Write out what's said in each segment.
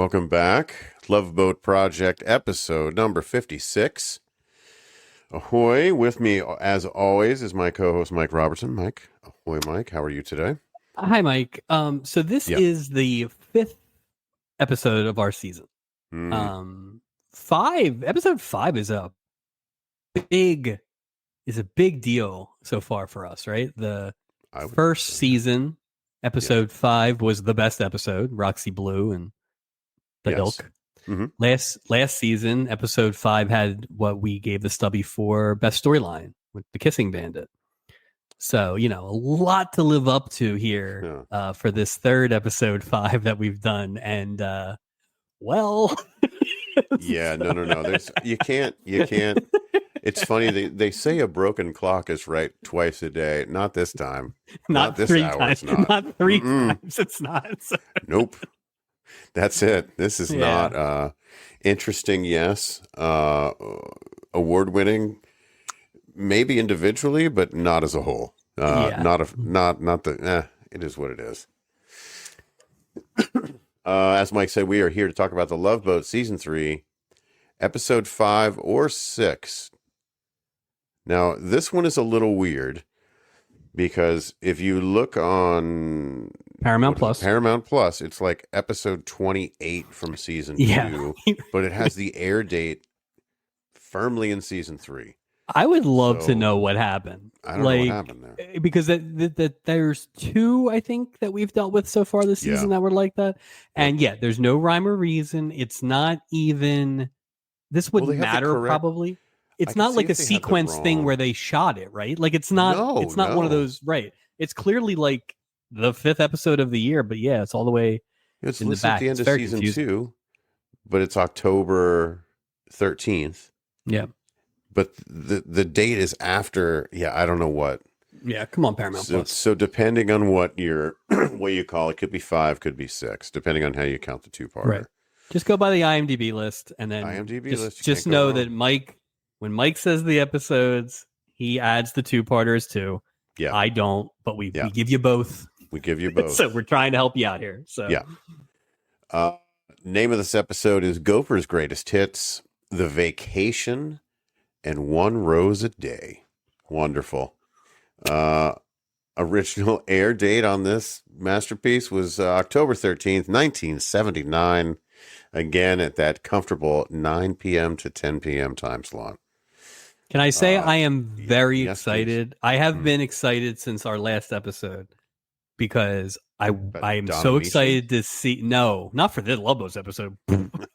Welcome back. Love Boat Project episode number 56. Ahoy. With me, as always, is my co-host, Mike Robertson. Mike. Ahoy, Mike. How are you today? Hi, Mike. So this is the 5th episode of our season. Episode 5 is a big deal so far for us, right? The first season, episode 5 was the best episode, Roxy Blue and the ilk. Mm-hmm. Last season, episode 5 had what we gave the stubby for best storyline with the Kissing Bandit. So, a lot to live up to here for this third episode 5 that we've done. And, no. You can't. It's funny. They say a broken clock is right twice a day. Not this time. Not this 3 hour, times. Not 3 times. It's not. Nope. That's it. This is not interesting. Yes. Award-winning. Maybe individually, but not as a whole. It is what it is. As Mike said, we are here to talk about the Love Boat season 3, episode 5 or 6. Now, this one is a little weird because if you look on Paramount Plus, it's like episode 28 from season 2, but it has the air date firmly in season 3. I would love to know what happened. I don't know what happened there. Because there's 2, I think, that we've dealt with so far this season that were like that. And there's no rhyme or reason. It's not even... This wouldn't matter, probably. It's not like a sequence thing where they shot it, right? Like, it's not one of those... Right. It's clearly like the 5th episode of the year, but it's all the way it's in the back. At the end of season confusing. 2, but it's October 13th. Yeah. But the date is after, I don't know what. Yeah, come on, Paramount Plus. So depending on what you call it, could be 5, could be 6, depending on how you count the 2-parter. Right. Just go by the IMDb list, and then just know that when Mike says the episodes, he adds the 2-parters too. Yeah, I don't, but we give you both. We give you both. So we're trying to help you out here. So name of this episode is Gopher's Greatest Hits: The Vacation and 1 Rose a Day. Wonderful. Original air date on this masterpiece was October 13th, 1979. Again, at that comfortable 9 p.m. to 10 p.m. time slot. Can I say I am very excited? Please. I have been excited since our last episode because I am so excited to see. No, not for this Lobos episode.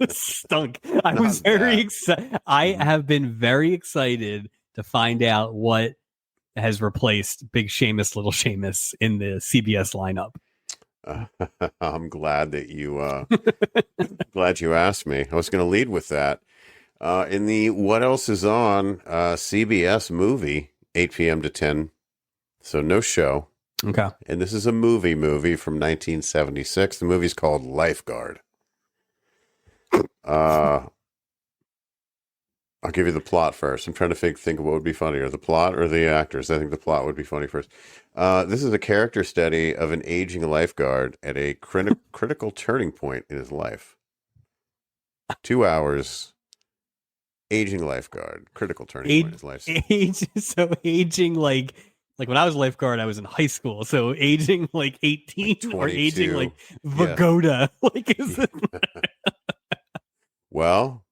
Stunk. I was very excited. I have been very excited to find out what has replaced Big Seamus, Little Seamus in the CBS lineup. I'm glad that you glad you asked me. I was going to lead with that. In the What Else Is On CBS movie, 8 p.m. to 10. So no show. Okay. And this is a movie from 1976. The movie's called Lifeguard. I'll give you the plot first. I'm trying to think of what would be funnier, the plot or the actors. I think the plot would be funny first. This is a character study of an aging lifeguard at a critical turning point in his life. 2 hours, aging lifeguard, critical turning point in his life. Aging like when I was a lifeguard, I was in high school. So aging like 18 or aging like Vagoda. Like, is it? Well,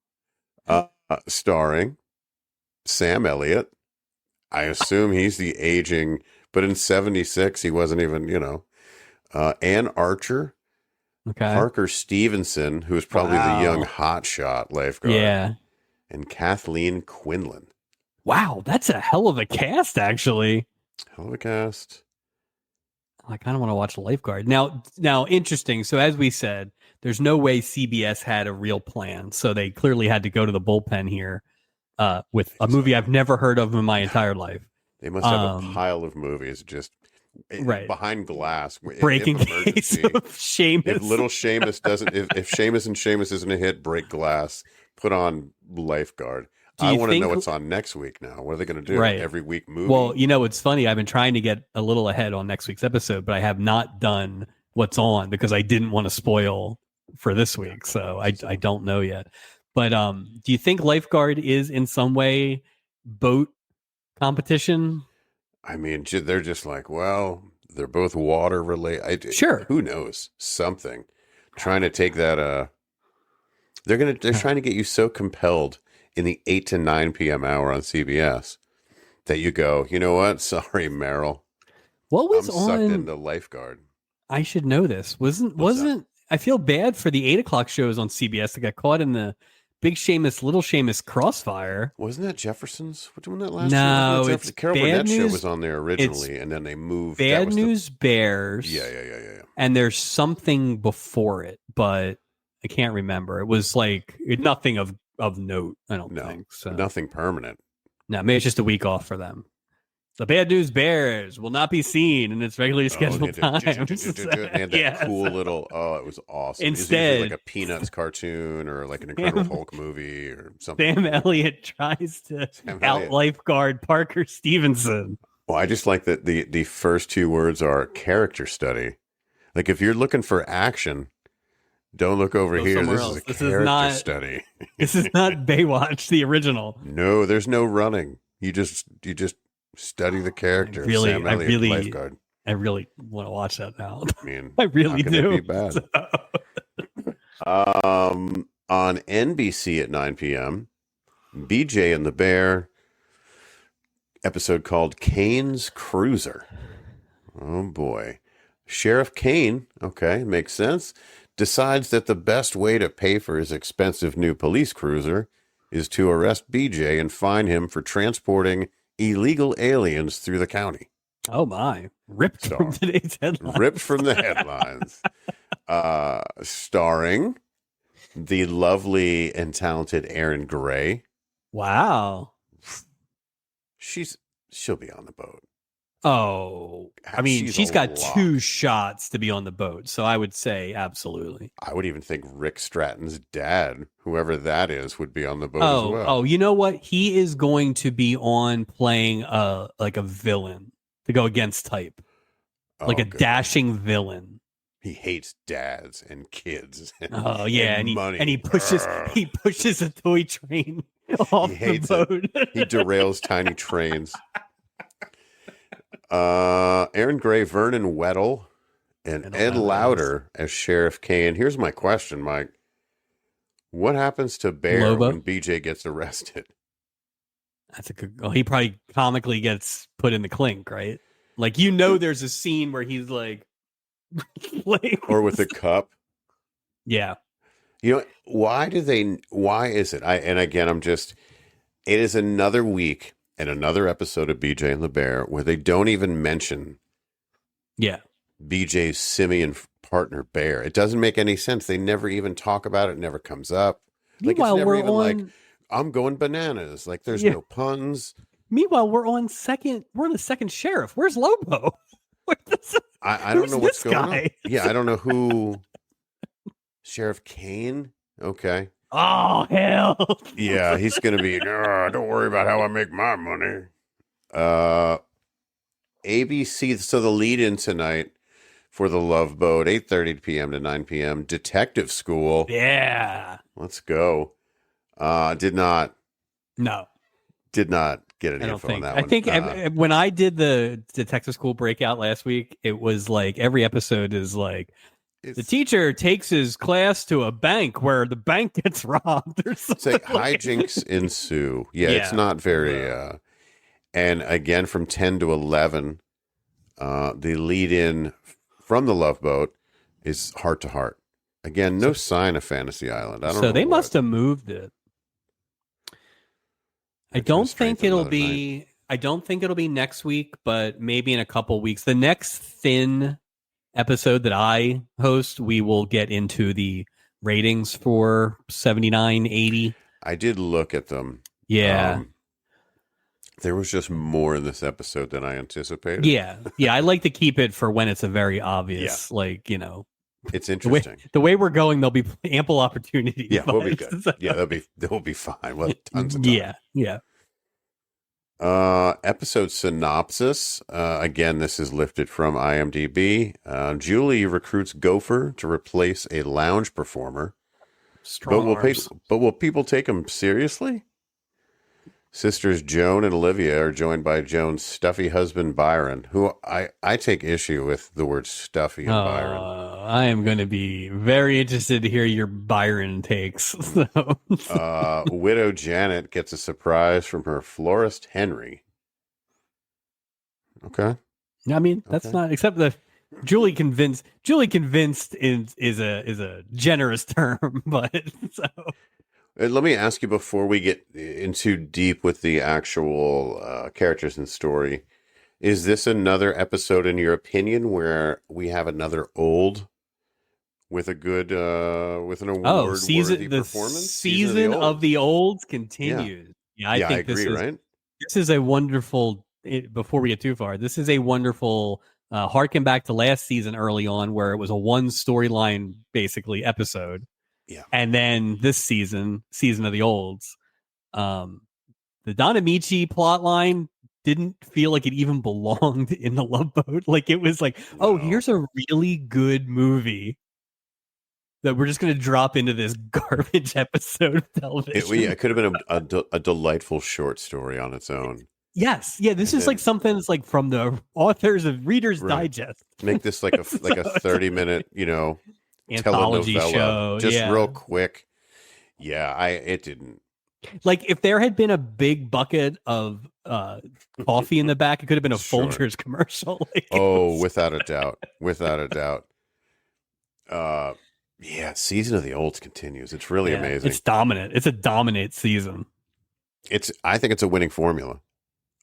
starring Sam Elliott. I assume he's the aging, but in 76, he wasn't even, Ann Archer, Parker Stevenson, who was probably the young hotshot lifeguard. Yeah. And Kathleen Quinlan. Wow, that's a hell of a cast, actually. Hell of a cast. I kind of want to watch Lifeguard. Now, interesting. So as we said, there's no way CBS had a real plan. So they clearly had to go to the bullpen here with a movie I've never heard of in my entire life. They must have a pile of movies just behind glass. Breaking case of Seamus. If little Seamus doesn't, if Seamus and Seamus isn't a hit, break glass, put on Lifeguard. I want to know what's on next week now. What are they going to do? Right. Every week movie? Well, it's funny. I've been trying to get a little ahead on next week's episode, but I have not done what's on because I didn't want to spoil for this week, so I don't know yet. But do you think Lifeguard is in some way boat competition? I mean, they're just like, well, they're both water related. Sure. Who knows? Something. Trying to take that. They're trying to get you so compelled in the 8 to 9 p.m. hour on CBS that you go, you know what? Sorry, Meryl. What was I'm on? Sucked into Lifeguard. I should know this. Wasn't I feel bad for the 8 o'clock shows on CBS that got caught in the Big Seamus, Little Seamus crossfire. Wasn't that Jefferson's? What doing that last year? No, it's Carol Burnett show was on there originally, and then they moved. Bad News Bears. Yeah. And there's something before it, but I can't remember. It was like nothing of note. I don't think so. Nothing permanent. No, maybe it's just a week off for them. The Bad News Bears will not be seen in its regularly scheduled time. They had that cool little, it was awesome. Instead, it was like a Peanuts cartoon or like an Incredible Hulk movie or something. Sam Elliott tries to lifeguard Parker Stevenson. Well, I just like that the first two words are character study. Like if you're looking for action, don't look over here. This is a character study. This is not Baywatch, the original. No, there's no running. You just study the character. Sam Elliott, lifeguard. I really want to watch that now. I mean, I really do. It be bad? On NBC at 9 p.m., BJ and the Bear episode called Kane's Cruiser. Oh boy. Sheriff Kane, okay, makes sense, decides that the best way to pay for his expensive new police cruiser is to arrest BJ and fine him for transporting illegal aliens through the county. Oh my. Ripped from today's headlines. Ripped from the headlines. Starring the lovely and talented Erin Gray. Wow. She'll be on the boat. Oh, I mean, she's got 2 shots to be on the boat, so I would say absolutely. I would even think Rick Stratton's dad, whoever that is, would be on the boat as well. Oh, you know what? He is going to be on playing like a villain to go against type, like a dashing villain. He hates dads and kids. And, and money. He pushes a toy train off the boat. He derails tiny trains. Erin Gray, Vernon Weddle, and Ed Lauder as Sheriff Kane. Here's my question, Mike. What happens to Bear when BJ gets arrested? That's a good. Well, he probably comically gets put in the clink, right? Like there's a scene where he's like, or with a cup. Yeah. Why is it? It is another week and another episode of BJ and the Bear where they don't even mention BJ's simian partner Bear. It doesn't make any sense. They never even talk about it. It never comes up. Meanwhile, it's never even like, I'm going bananas. Like there's no puns. Meanwhile, we're on the second sheriff. Where's Lobo? I don't know what's going on. Yeah, I don't know who. Sheriff Kane? Okay. Oh, hell. Yeah, he's going to be, don't worry about how I make my money. ABC, so the lead-in tonight for The Love Boat, 8:30 p.m. to 9 p.m. Detective School. Yeah. Let's go. Did not get any info on that one. I think when I did the Detective School breakout last week, it was like every episode is like, the teacher takes his class to a bank where the bank gets robbed. It's like hijinks ensue. Yeah, it's not very. And again, from 10 to 11, the lead-in from The Love Boat is Heart to Heart. Again, no sign of Fantasy Island. I don't know. So they must have moved it. I don't think it'll be next week, but maybe in a couple weeks. The next thin episode that I host, we will get into the ratings for 79, 80. I did look at them. Yeah. There was just more in this episode than I anticipated. Yeah. I like to keep it for when it's a very obvious, it's interesting. The way we're going, there'll be ample opportunity. Yeah, we'll be good. Yeah, they'll be fine. Well, tons of time. Yeah. Episode synopsis. Again, this is lifted from IMDb. Julie recruits Gopher to replace a lounge performer. Strong arms. But will people take him seriously? Sisters Joan and Olivia are joined by Joan's stuffy husband Byron, who I take issue with the word stuffy and Byron. I am going to be very interested to hear your Byron takes. So. Widow Janet gets a surprise from her florist Henry. Okay. I mean, that's not, except that Julie convinced is a generous term, but so. Let me ask you before we get in too deep with the actual characters and story. Is this another episode, in your opinion, where we have another old with a good with an award-worthy performance? Season of the Olds continues. Yeah, I think agree, right? This is a wonderful. Before we get too far, this is a wonderful. Harken back to last season early on, where it was a one storyline basically episode. Yeah. And then this season of the Olds, the Don Amici plot line didn't feel like it even belonged in the Love Boat. Like it was like, oh, here's a really good movie that we're just going to drop into this garbage episode of television. It could have been a delightful short story on its own. Yes. Yeah. This is like something that's like from the authors of Reader's Digest. Make this like a 30-minute, anthology show, just real quick. Yeah, it didn't. Like if there had been a big bucket of coffee in the back, it could have been a Folgers commercial. Like without a doubt. Yeah, Season of the Olds continues. It's really amazing. It's dominant. It's a dominant season. I think it's a winning formula.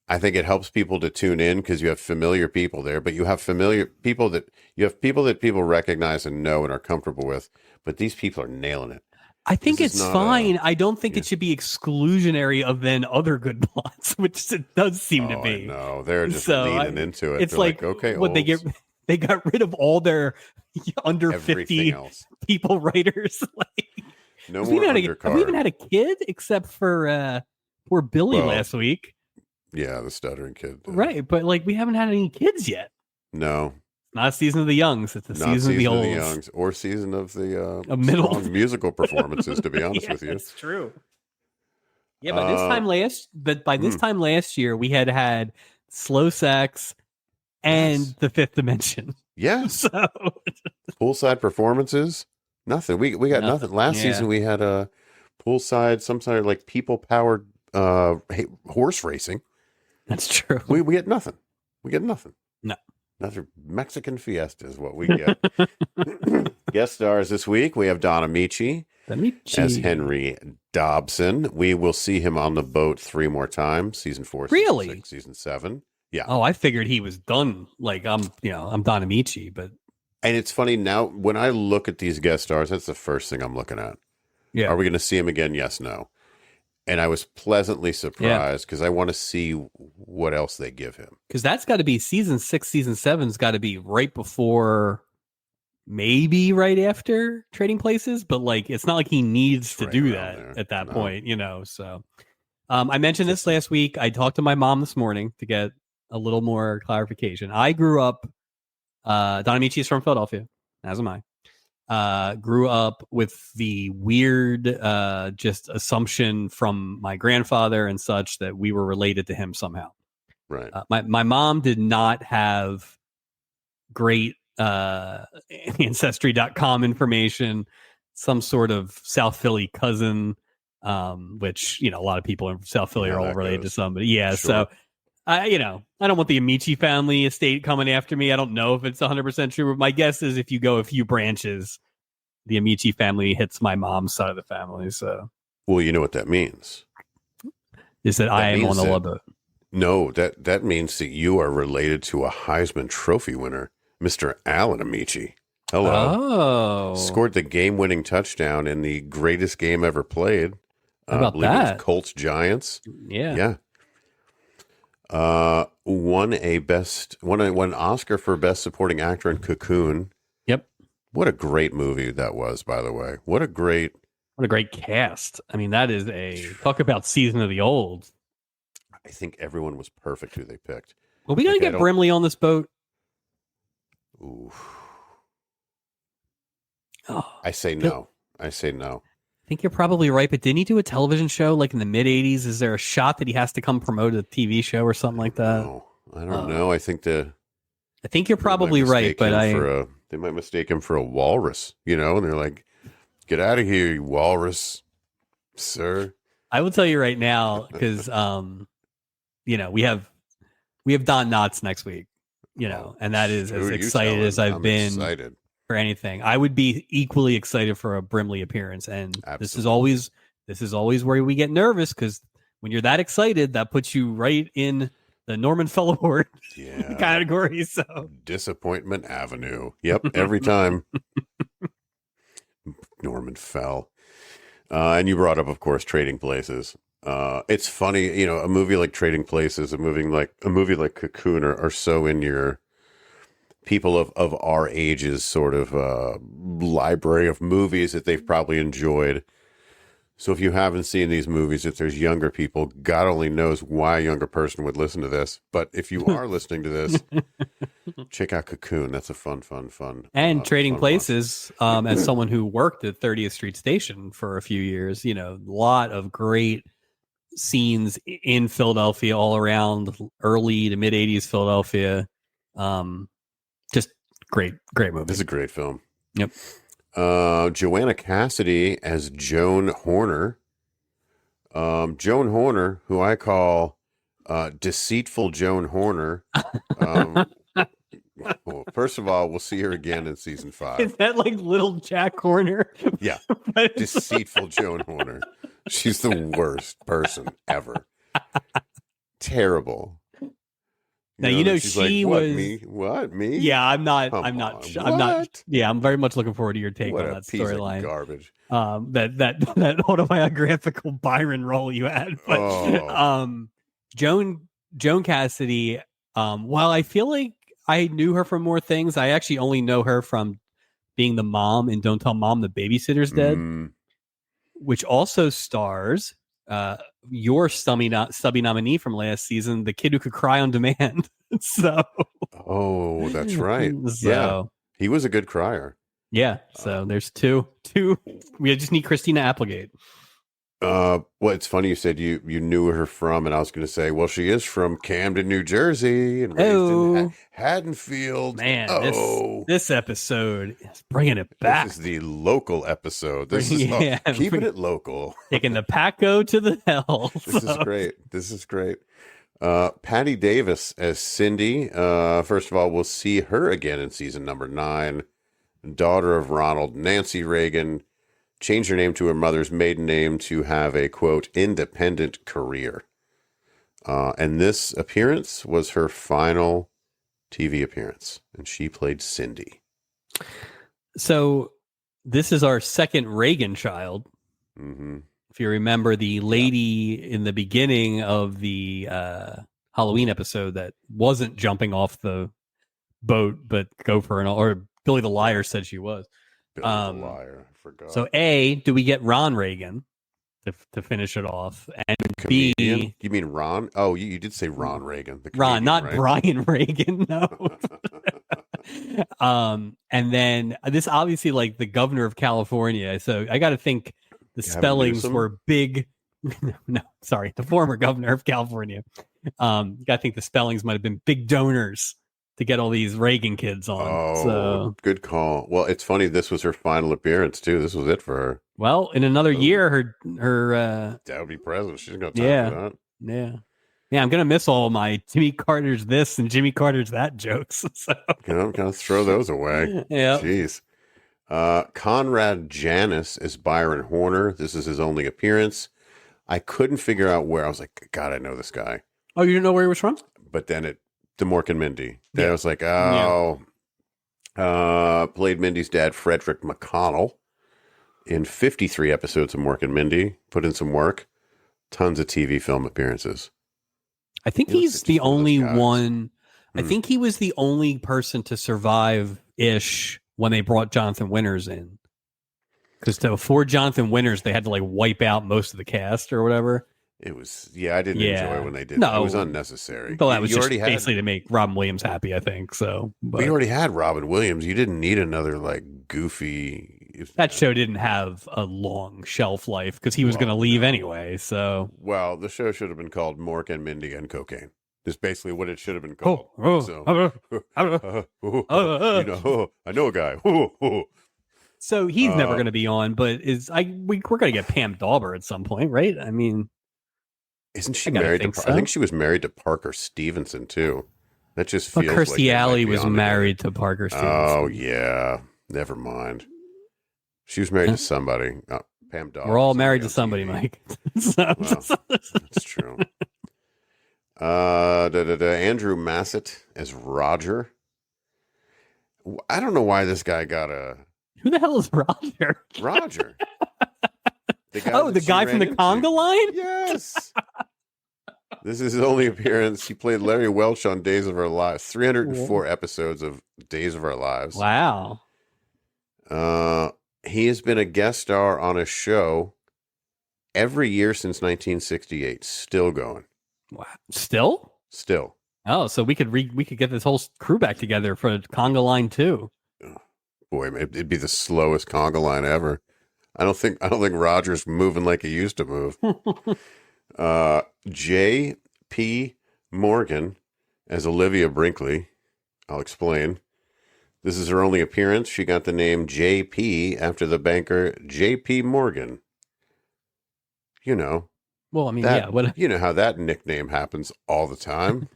I think it helps people to tune in because you have familiar people there, but you have people that people recognize and know and are comfortable with. But these people are nailing it. I think it's fine. I don't think it should be exclusionary of then other good plots, which it does seem to be. No, they're just leaning into it. It's like okay, what they got rid of all their under 50 people writers. Like, no more undercard. Have we even had a kid except for poor Billy last week? Yeah, the stuttering kid. Right, but like we haven't had any kids yet. No. Not Season of the Youngs. It's season of the Olds. Youngs, or season of the strong musical performances, to be honest with you. That's true. Yeah, by this time last year, we had slow sex and the Fifth Dimension. Yeah. So poolside performances, nothing. We got nothing. Last season we had a poolside, some sort of like people powered horse racing. That's true. We get nothing. We get nothing. No. Another Mexican fiesta is what we get. Guest stars this week, we have Don Amici as Henry Dobson. We will see him on the boat 3 more times. Season 4, really? Season 6, Season 7. Yeah. Oh, I figured he was done. Like I'm Don Amici, but. And it's funny now when I look at these guest stars, that's the first thing I'm looking at. Yeah. Are we going to see him again? Yes, no. And I was pleasantly surprised because I want to see what else they give him. Because that's got to be season 6, season 7's got to be right before, maybe right after Trading Places. But like, it's not like he needs to do that at that point, So I mentioned this last week. I talked to my mom this morning to get a little more clarification. I grew up, Don Amici is from Philadelphia, as am I. Grew up with the weird just assumption from my grandfather and such that we were related to him somehow. Right. My mom did not have great ancestry.com information, some sort of South Philly cousin, which, a lot of people in South Philly are all related to somebody. Yeah. Sure. So I don't want the Amici family estate coming after me. I don't know if it's 100% true, but my guess is if you go a few branches, the Amici family hits my mom's side of the family. So, well, you know what that means? Is that I am on the Love Boat? No, that means that you are related to a Heisman Trophy winner, Mr. Alan Amici. Hello. Oh, scored the game-winning touchdown in the greatest game ever played. How about that? Colts Giants. Yeah. Won an Oscar for Best Supporting Actor in Cocoon. Yep. What a great movie that was, by the way. What a great cast. I mean, that is talk about Season of the Olds. I think everyone was perfect who they picked. Well, we got to get Brimley on this boat. Ooh. Oh, I say no. I think you're probably right, but didn't he do a television show like in the mid 80s? Is there a shot that he has to come promote a TV show or something like that? No, I don't know. I think you're probably right, but they might mistake him for a walrus, and they're like, "Get out of here, you walrus, sir." I will tell you right now, because we have Don Knotts next week, and that is as excited as I've been for anything. I would be equally excited for a Brimley appearance, and Absolutely. this is always where we get nervous, because when you're that excited, that puts you right in the Norman Fell Award category. So Disappointment Avenue. Yep, every time. Norman Fell. And you brought up, of course, Trading Places. It's funny, a movie like Trading Places, a movie like Cocoon are so in your people of our ages sort of library of movies that they've probably enjoyed. So if you haven't seen these movies, if there's younger people, God only knows why a younger person would listen to this. But if you are listening to this, check out Cocoon. That's a fun. And Trading Places, as someone who worked at 30th Street Station for a few years, a lot of great scenes in Philadelphia, all around early to mid 80s Philadelphia. Just great movie. It's a great film. Yep. Joanna Cassidy as Joan Horner. Joan Horner, who I call deceitful Joan Horner. Well, first of all, we'll see her again in season 5. Is that like little Jack Horner? Yeah. Deceitful Joan Horner. She's the worst person ever. Terrible. Now, she's she like, was me? What, me? Yeah, I'm not. What? Yeah, I'm very much looking forward to your take What on a that piece of storyline. garbage. That autobiographical Byron role you had. But Joan Cassidy. While I feel like I knew her from more things, I actually only know her from being the mom in Don't Tell Mom the Babysitter's Dead, which also stars your stubby nominee from last season, the kid who could cry on demand. So, that's right. Yeah, he was a good crier. Yeah, so there's two. We just need Christina Applegate. Well, it's funny you said you knew her from, and I was going to say, well, she is from Camden, New Jersey, and raised in Haddonfield. Man, this episode is bringing it back. This is the local episode. This is keeping it local. Taking the Paco to the hell. This is great. Patty Davis as Cindy. First of all, we'll see her again in season number 9. Daughter of Ronald, Nancy Reagan. Changed her name to her mother's maiden name to have a, quote, independent career. And this appearance was her final TV appearance. And she played Cindy. So this is our second Reagan child. Mm-hmm. If you remember the lady in the beginning of the Halloween episode that wasn't jumping off the boat, but or Billy the Liar said she was. Billy the Liar. I forgot. So A, do we get Ron Reagan to finish it off? And Comedian? B, you mean Ron? Oh, you did say Ron Reagan. Ron, not right? Brian Reagan. No. And then this obviously like the governor of California. So I got to think the spellings were big. No, sorry, the former governor of California. You got to think the spellings might have been big donors to get all these Reagan kids on. Oh, so good call. Well, it's funny. This was her final appearance too. This was it for her. Well, in another year, her that would be president. She's got time for that. Yeah. I'm gonna miss all my Jimmy Carter's this and Jimmy Carter's that jokes. So. I'm gonna throw those away. Yeah. Jeez. Conrad Janis is Byron Horner. This is his only appearance. I couldn't figure out where. I was like, God, I know this guy. Oh, you didn't know where he was from? But then Mork and Mindy. Then I was like, played Mindy's dad, Frederick McConnell, in 53 episodes of Mork and Mindy. Put in some work. Tons of TV film appearances. I think he's the only one. I think he was the only person to survive-ish when they brought Jonathan Winters in. Because before Jonathan Winters, they had to like wipe out most of the cast or whatever. It was, yeah, I didn't enjoy when they did that. It No, was unnecessary. Well, that was You just already had, basically to make Robin Williams happy, I think. So, we but already had Robin Williams. You didn't need another like goofy. that show didn't have a long shelf life because he was going to leave anyway. So, Well, the show should have been called Mork and Mindy and Cocaine. Is basically what it should have been called. I know a guy. So he's never going to be on, but we're going to get Pam Dauber at some point, right? I mean, isn't she married to? I think she was married to Parker Stevenson too. That just feels but Kirstie like Alley was married to Parker Stevenson. Oh yeah, never mind. She was married to somebody. Pam Dauber. We're all married to somebody, Mike. Well, that's true. Andrew Massett as Roger. I don't know why this guy got a. Who the hell is Roger? Roger. The guy from the conga line? Yes. This is his only appearance. He played Larry Welch on Days of Our Lives. 304 episodes of Days of Our Lives. Wow. He has been a guest star on a show every year since 1968. Still going. Wow. Still? Still. Oh, so we could get this whole crew back together for conga line too. Boy, it'd be the slowest conga line ever. I don't think Roger's moving like he used to move. J.P. Morgan as Olivia Brinkley. I'll explain. This is her only appearance. She got the name J.P. after the banker J.P. Morgan. You know. Well, I mean, you know how that nickname happens all the time.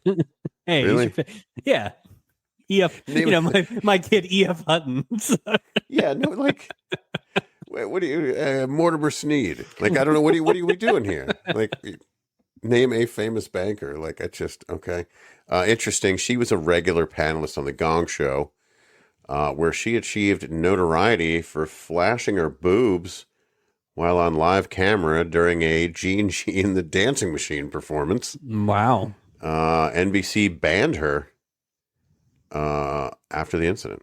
Hey, really? Yeah. E.F. My kid E.F. Hutton. Yeah, no, like, what do you, Mortimer Sneed? Like, I don't know, what are we doing here? Like, name a famous banker. Like, I just, okay. Interesting. She was a regular panelist on The Gong Show, where she achieved notoriety for flashing her boobs while on live camera during a Gene Gene the Dancing Machine performance. Wow. NBC banned her after the incident.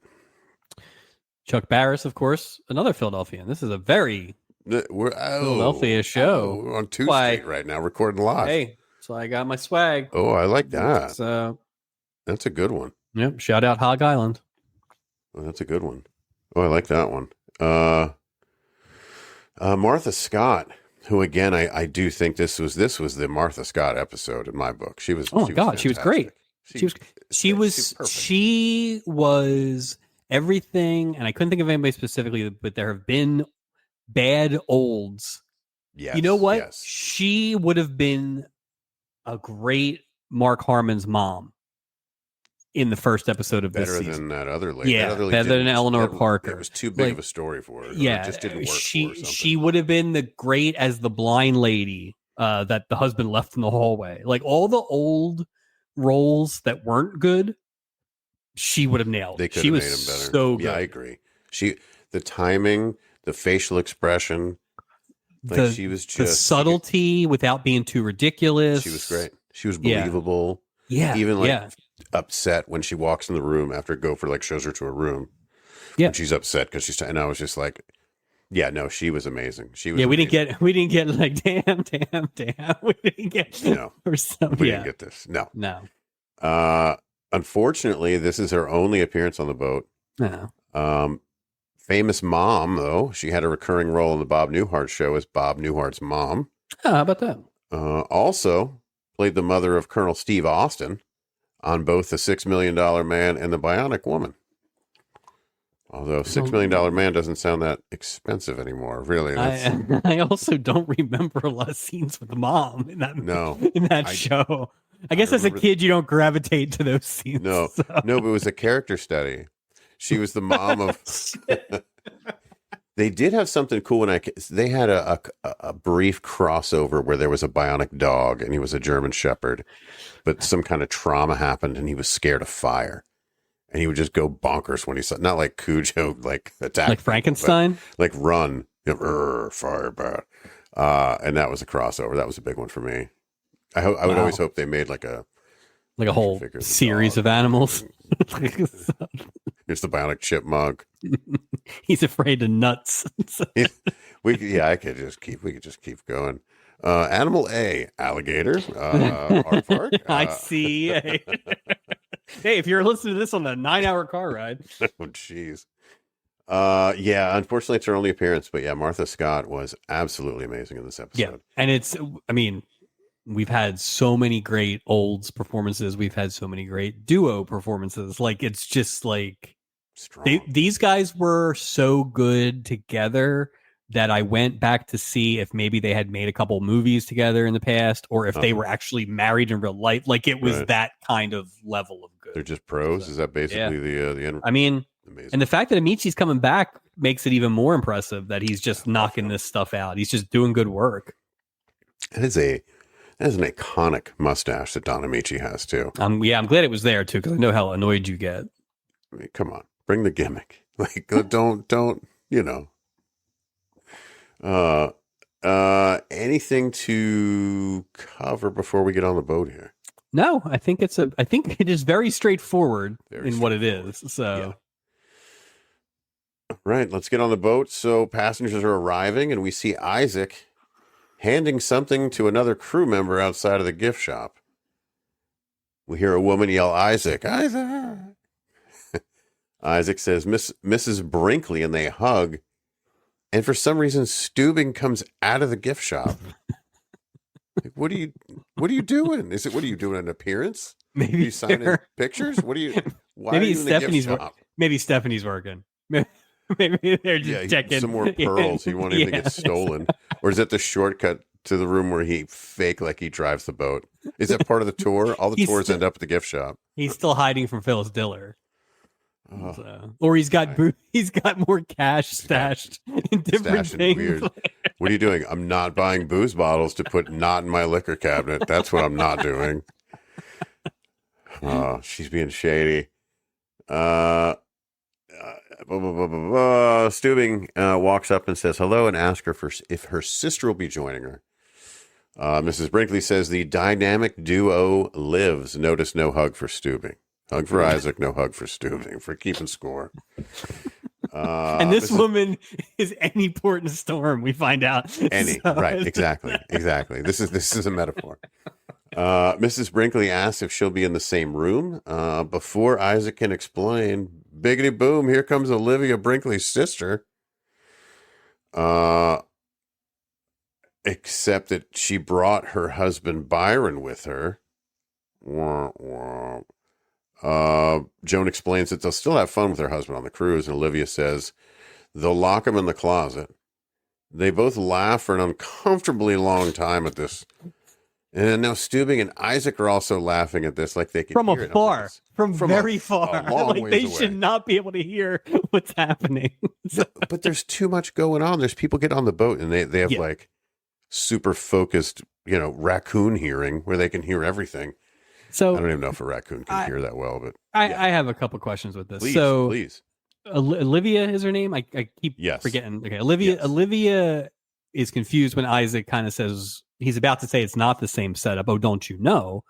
Chuck Barris, of course, another Philadelphian. This is a very Philadelphia show. We're on 2nd Street right now, recording live. Hey, so I got my swag. Oh, I like that. So that's a good one. Yep. Shout out Hog Island. Oh, that's a good one. Oh, I like that one. Martha Scott, who again, I do think this was the Martha Scott episode in my book. She was. Oh my God, she was great. She was everything, and I couldn't think of anybody specifically, but there have been bad olds. Yes. You know what? Yes. She would have been a great Mark Harmon's mom in the first episode of this season. Better than that other lady. Yeah, better than Eleanor Parker. It was too big of a story for her. Yeah, it just didn't work for her or something. She would have been the great as the blind lady that the husband left in the hallway. Like all the old roles that weren't good, she would have nailed. They could she have was made him better. So good. Yeah, I agree. The timing, the facial expression, like she was just the subtlety without being too ridiculous. She was great. She was believable. Yeah, even upset when she walks in the room after Gopher shows her to a room. Yeah, when she's upset because and I was just like, yeah, no, she was amazing. She was. Yeah, we amazing. didn't get like damn. We didn't get or something. We didn't get this. No. Unfortunately, this is her only appearance on the boat. No. Famous mom, though. She had a recurring role in the Bob Newhart show as Bob Newhart's mom. Oh, how about that? Also played the mother of Colonel Steve Austin on both The $6 Million Man and The Bionic Woman. Although $6 Million Man doesn't sound that expensive anymore, really. I also don't remember a lot of scenes with the mom in that show. I guess as a kid, you don't gravitate to those scenes. No, but it was a character study. She was the mom of. They did have something cool when they had a brief crossover where there was a bionic dog and he was a German Shepherd, but some kind of trauma happened and he was scared of fire, and he would just go bonkers when he saw, not like Cujo, attack, like Frankenstein, people, run, fire bad, and that was a crossover. That was a big one for me. I would always hope they made like a whole series of animals. It's the bionic chipmunk. He's afraid of nuts. We could just keep going. Animal A, alligator. Aardvark. I see. Hey, if you're listening to this on the 9-hour car ride. Oh, jeez. Yeah, unfortunately, it's her only appearance, but yeah, Martha Scott was absolutely amazing in this episode. Yeah, and I mean, we've had so many great olds performances. We've had so many great duo performances. Like, it's just like these guys were so good together that I went back to see if maybe they had made a couple movies together in the past, or if they were actually married in real life. Like, it was that kind of level of good. They're just pros. Is that basically the end? I mean, amazing. And the fact that Amici's coming back makes it even more impressive that he's just knocking this stuff out. He's just doing good work. That is an iconic mustache that Don Amici has too. I'm glad it was there too, because I know how annoyed you get. I mean, come on, bring the gimmick. Like, don't anything to cover before we get on the boat here? No, I think it is very straightforward what it is. So, right, let's get on the boat. So passengers are arriving, and we see Isaac handing something to another crew member outside of the gift shop. We hear a woman yell, "Isaac, Isaac!" Isaac says, Mrs. Brinkley, and they hug. And for some reason, Steubing comes out of the gift shop. Like, what are you doing? What are you doing? An appearance? Maybe are you signing pictures? What are you? Why maybe are you in the gift shop? Maybe Stephanie's working. Maybe they're just checking some more pearls. He wanted to get stolen, or is that the shortcut to the room where he like he drives the boat? Is that part of the tour? All the tours end up at the gift shop. He's still hiding from Phyllis Diller. Or he's got more cash stashed in different things. Weird. What are you doing? I'm not buying booze bottles to put not in my liquor cabinet. That's what I'm not doing. Oh, she's being shady. Steubing walks up and says hello and asks her if her sister will be joining her. Mrs. Brinkley says the dynamic duo lives. Notice no hug for Steubing. Hug for Isaac, no hug for Steubing, for keeping score. And this woman is any port in a storm, we find out. Right, exactly. This is a metaphor. Mrs. Brinkley asks if she'll be in the same room. Before Isaac can explain, biggity boom, here comes Olivia Brinkley's sister. Except that she brought her husband Byron with her. Joan explains that they'll still have fun with her husband on the cruise, and Olivia says they'll lock him in the closet. They both laugh for an uncomfortably long time at this. And now Steubing and Isaac are also laughing at this, like they can hear afar, it. From very far. Like they away. should not be able to hear what's happening. No, but there's too much going on. There's people get on the boat and they have like super focused, raccoon hearing where they can hear everything. So I don't even know if a raccoon can hear that well, but I have a couple questions with this. Please. Olivia is her name. I keep forgetting. Okay, Olivia. Yes. Olivia is confused when Isaac kind of says he's about to say it's not the same setup. Oh, don't you know?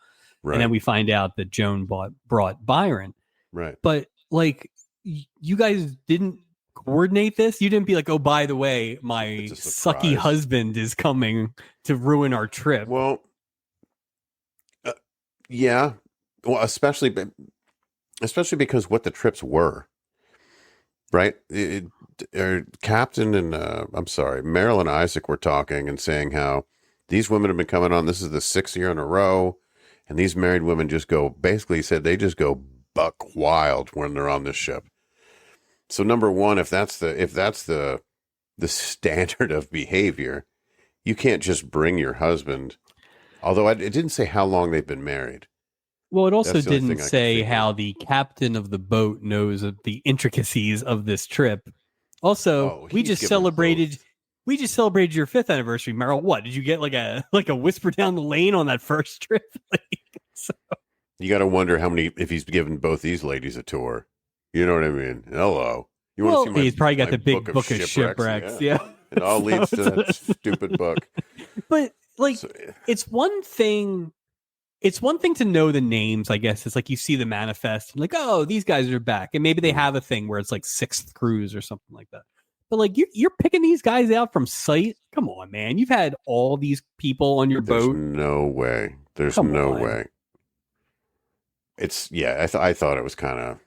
Right. And then we find out that Joan brought Byron. Right. But like, you guys didn't coordinate this. You didn't be like, oh, by the way, my sucky husband is coming to ruin our trip. Well. Yeah, well, especially because what the trips were, right? Captain and Meryl and Isaac were talking and saying how these women have been coming on. This is the 6th year in a row, and these married women just go buck wild when they're on this ship. So number one, if that's the standard of behavior, you can't just bring your husband. Although it didn't say how long they've been married. Well, it also didn't say how the captain of the boat knows of the intricacies of this trip. Also, we just celebrated your 5th anniversary, Meryl. What did you get like a whisper down the lane on that first trip? You got to wonder if he's given both these ladies a tour. You know what I mean? Hello. You want to see he's probably got the big book of shipwrecks. Yeah. It all leads to that stupid book. But it's one thing to know the names, I guess. It's like you see the manifest and like, oh, these guys are back. And maybe they have a thing where it's like 6th cruise or something like that. But like you're picking these guys out from sight. Come on, man. You've had all these people on your boat. No way. There's Come no on. way. It's I thought it was kind of,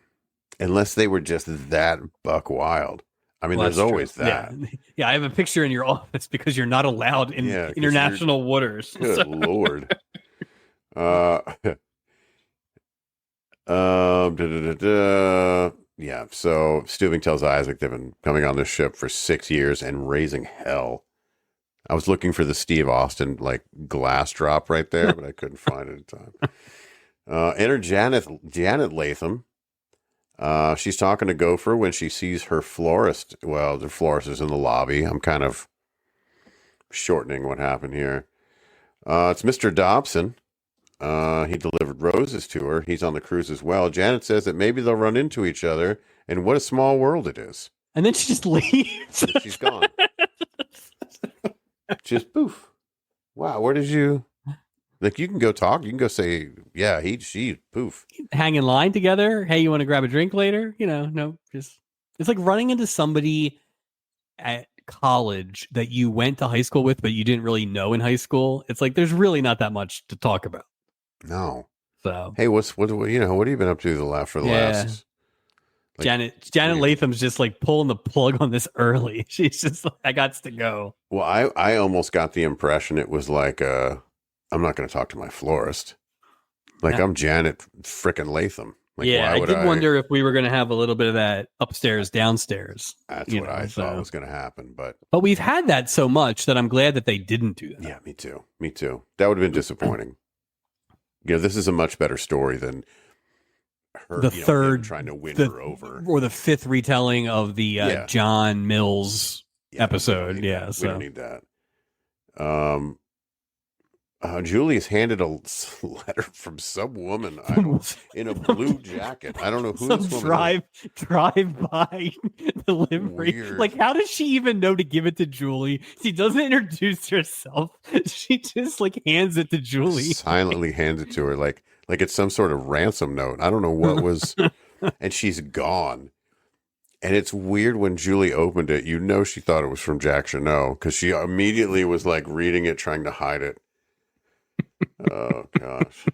unless they were just that buck wild. I mean, there's always that. Yeah, I have a picture in your office because you're not allowed in international waters. Good Lord. Yeah, so Stubing tells Isaac they've been coming on this ship for 6 years and raising hell. I was looking for the Steve Austin like glass drop right there, but I couldn't find it in time. Enter Janet Latham. She's talking to Gopher when she sees her florist. Well, the florist is in the lobby. I'm kind of shortening what happened here. It's Mr. Dobson. He delivered roses to her. He's on the cruise as well. Janet says that maybe they'll run into each other, and what a small world it is. And then she just leaves. And she's gone. Just poof. Wow, where did you... Like, you can go talk. You can go say, yeah, she, poof. Hang in line together. Hey, you want to grab a drink later? No, just... It's like running into somebody at college that you went to high school with, but you didn't really know in high school. It's like, there's really not that much to talk about. No. So, hey, what have you been up to last? Like, Janet Latham's just like pulling the plug on this early. She's just like, I got to go. Well, I almost got the impression it was like, I'm not going to talk to my florist. Like, I'm Janet frickin' Latham. Like, yeah, I did wonder if we were going to have a little bit of that upstairs, downstairs. That's what I thought was going to happen. But we've had that so much that I'm glad that they didn't do that. Yeah, me too. That would have been disappointing. This is a much better story than her, the third trying to win her over, or the fifth retelling of the John Mills episode. We don't need that. Julie is handed a letter from some woman in a blue jacket. I don't know who this woman is. Drive-by delivery. Weird. Like, how does she even know to give it to Julie? She doesn't introduce herself. She just like hands it to Julie. Silently hands it to her like it's some sort of ransom note. I don't know what was, and she's gone. And it's weird when Julie opened it. She thought it was from Jack Chanot because she immediately was like reading it, trying to hide it. Oh gosh,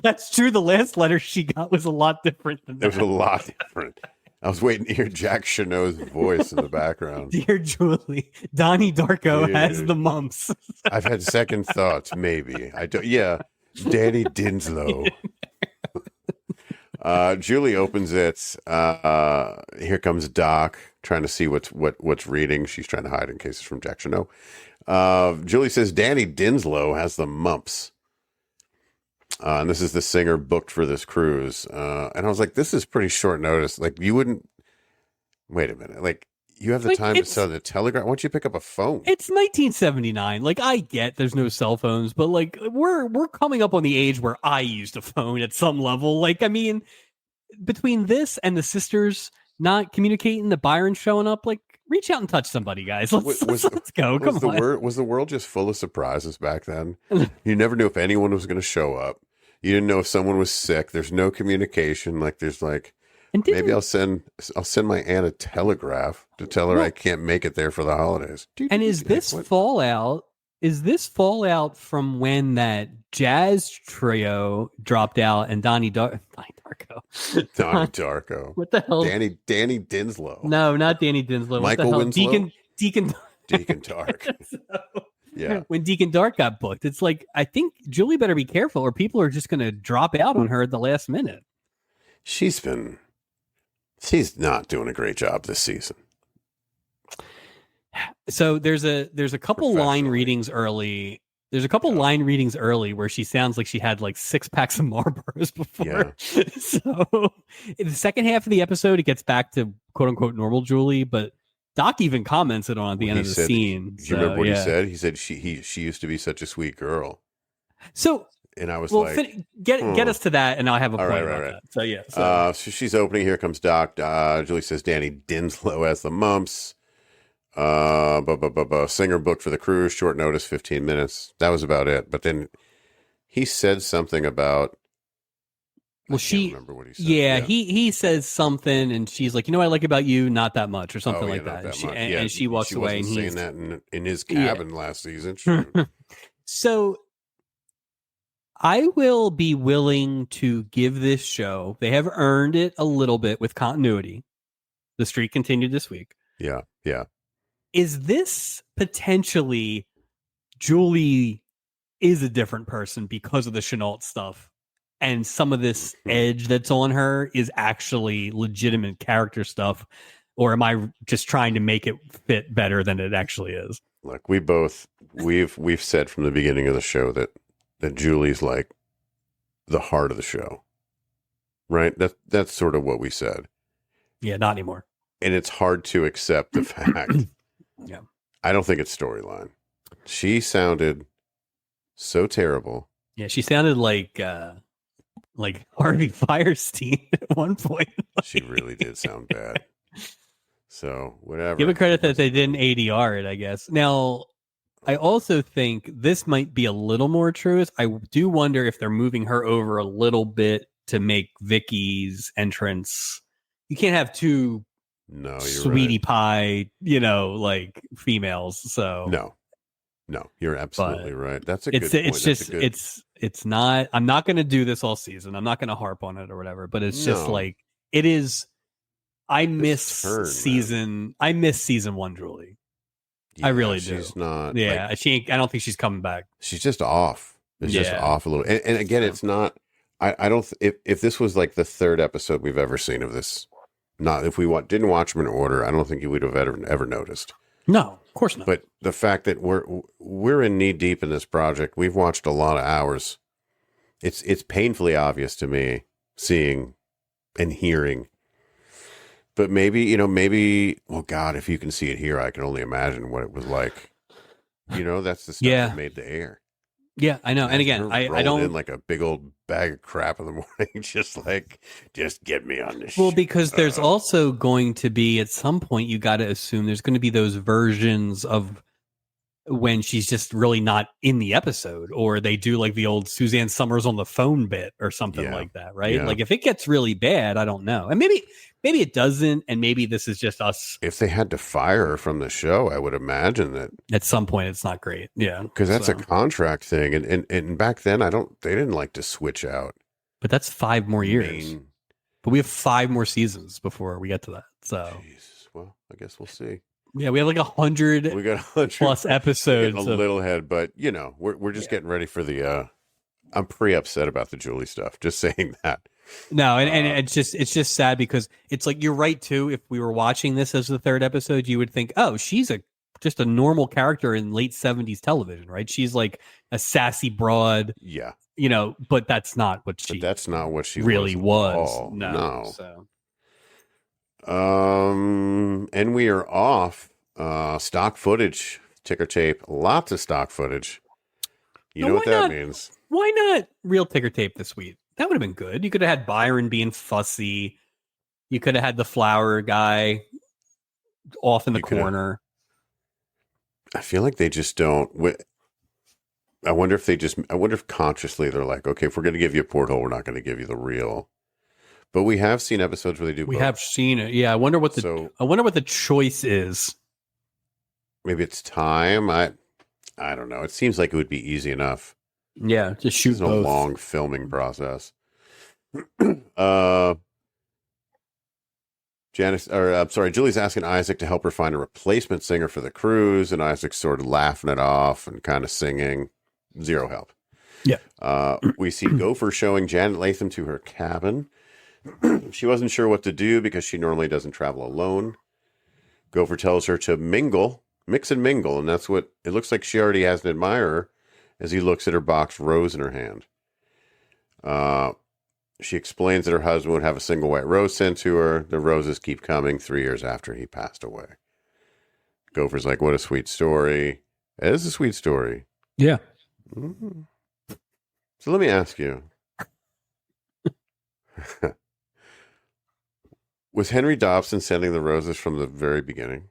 that's true. The last letter she got was a lot different than that. It was a lot different. I was waiting to hear Jack Chanot's voice in the background. Dear Julie, Donnie Darko has the mumps. I've had second thoughts. Maybe I don't. Yeah, Danny Dinslow. Julie opens it. Here comes Doc trying to see what's reading. She's trying to hide in case it's from Jack Chanot. Julie says Danny Dinslow has the mumps. And this is the singer booked for this cruise. And I was like, this is pretty short notice. Like, you wouldn't... Wait a minute. Like, you have the time to sell the telegram. Why don't you pick up a phone? It's 1979. Like, I get there's no cell phones, but like, we're coming up on the age where I used a phone at some level. Like, I mean, between this and the sisters not communicating, the Byron showing up, like, reach out and touch somebody, guys. Let's go. Come on. Was the world just full of surprises back then? You never knew if anyone was going to show up. You didn't know if someone was sick. There's no communication. Like, there's like, maybe I'll send my aunt a telegraph to tell her I can't make it there for the holidays. And is this fallout from when that jazz trio dropped out and Donnie Darko? Donnie Darko. What the hell? Danny Dinslow. No, not Danny Dinslow. Michael Winslow? Deacon Dark. Yeah. When Deacon Dark got booked, it's like, I think Julie better be careful or people are just going to drop out on her at the last minute. She's not doing a great job this season. So there's a couple line readings early. There's a couple line readings early where she sounds like she had like 6 packs of Marlboros before. Yeah. So in the second half of the episode, it gets back to quote unquote normal Julie, but Doc even comments it on at the end of the scene. Do you remember what he said? He said she used to be such a sweet girl. So, and I was get us to that, and I'll have a point about that. So yeah. So she's opening. Here comes Doc. Julie says Danny Dinslow has the mumps. Singer booked for the cruise. Short notice, 15 minutes. That was about it. But then he said something about Well, I can't remember what he said. Yeah, he says something, and she's like, "You know what I like about you? Not that much," or something like not that. that much. And she walks away, and saying he's that in his cabin last season. So I will be willing to give this show. They have earned it a little bit with continuity. The streak continued this week. Yeah. Is this potentially Julie is a different person because of the Chenault stuff? And some of this edge that's on her is actually legitimate character stuff, or am I just trying to make it fit better than it actually is? Look, we've said from the beginning of the show that Julie's like the heart of the show, right? That's sort of what we said. Yeah, not anymore. And it's hard to accept the fact. Yeah, I don't think it's storyline. She sounded so terrible. Yeah, she sounded like Harvey Firestein at one point. She really did sound bad. So whatever. Give it credit that they didn't ADR it, I guess. Now, I also think this might be a little more true. I do wonder if they're moving her over a little bit to make Vicky's entrance. You can't have two sweetie pie, like females. So no, you're absolutely right. That's a good point. It's just it's not. I'm not going to do this all season. I'm not going to harp on it or whatever. But it's just like it is. I miss season 1, Julie. Yeah, I really do. She's not. Yeah, I don't think she's coming back. She's just off. It's just off a little. And again, it's not. I don't. If this was like the third episode we've ever seen of this, not if we didn't watch them in order, I don't think you would have ever noticed. No, of course not. But the fact that we're in knee deep in this project, we've watched a lot of hours. It's painfully obvious to me, seeing and hearing. But maybe, well, God, if you can see it here, I can only imagine what it was like. That's the stuff that made the air. Yeah, I know. And again, I don't in like a big old bag of crap in the morning, just get me on this. Well, because there's also going to be at some point, you got to assume there's going to be those versions of when she's just really not in the episode, or they do like the old Suzanne Summers on the phone bit or something like that, right? Yeah. Like if it gets really bad, I don't know. And maybe it doesn't, and maybe this is just us. If they had to fire her from the show, I would imagine that at some point it's not great. Yeah. Because that's a contract thing. And back then they didn't like to switch out. But that's 5 more years. But we have 5 more seasons before we get to that. So Jesus. Well, I guess we'll see. Yeah, we have like 100 we got 100 plus episodes. A little head, but we're just getting ready for the I'm pretty upset about the Julie stuff. Just saying that. No, and it's just sad because it's like you're right too. If we were watching this as the third episode, you would think, oh, she's just a normal character in late 70s television, right? She's like a sassy broad. Yeah. But that's not what she. But that's not what she really was. No. So. And we are off. Stock footage, ticker tape, lots of stock footage. You know what that means? Why not real ticker tape this week? That would have been good. You could have had Byron being fussy. You could have had the flower guy off in the corner. I feel like they just don't. I wonder if consciously they're like, okay, if we're going to give you a porthole, we're not going to give you the real. But we have seen episodes where they do. We have seen it. Yeah, I wonder what the choice is. Maybe it's time. I don't know. It seems like it would be easy enough. Yeah, just shoot both. A long filming process. Julie's asking Isaac to help her find a replacement singer for the cruise, and Isaac's sort of laughing it off and kind of singing. Zero help. Yeah. We see Gopher showing Janet Latham to her cabin. She wasn't sure what to do because she normally doesn't travel alone. Gopher tells her to mix and mingle, and that's what it looks like. She already has an admirer as he looks at her boxed rose in her hand. She explains that her husband would have a single white rose sent to her. The roses keep coming 3 years after he passed away. Gopher's like, what a sweet story. It is a sweet story. Yeah. Mm-hmm. So let me ask you. Was Henry Dobson sending the roses from the very beginning?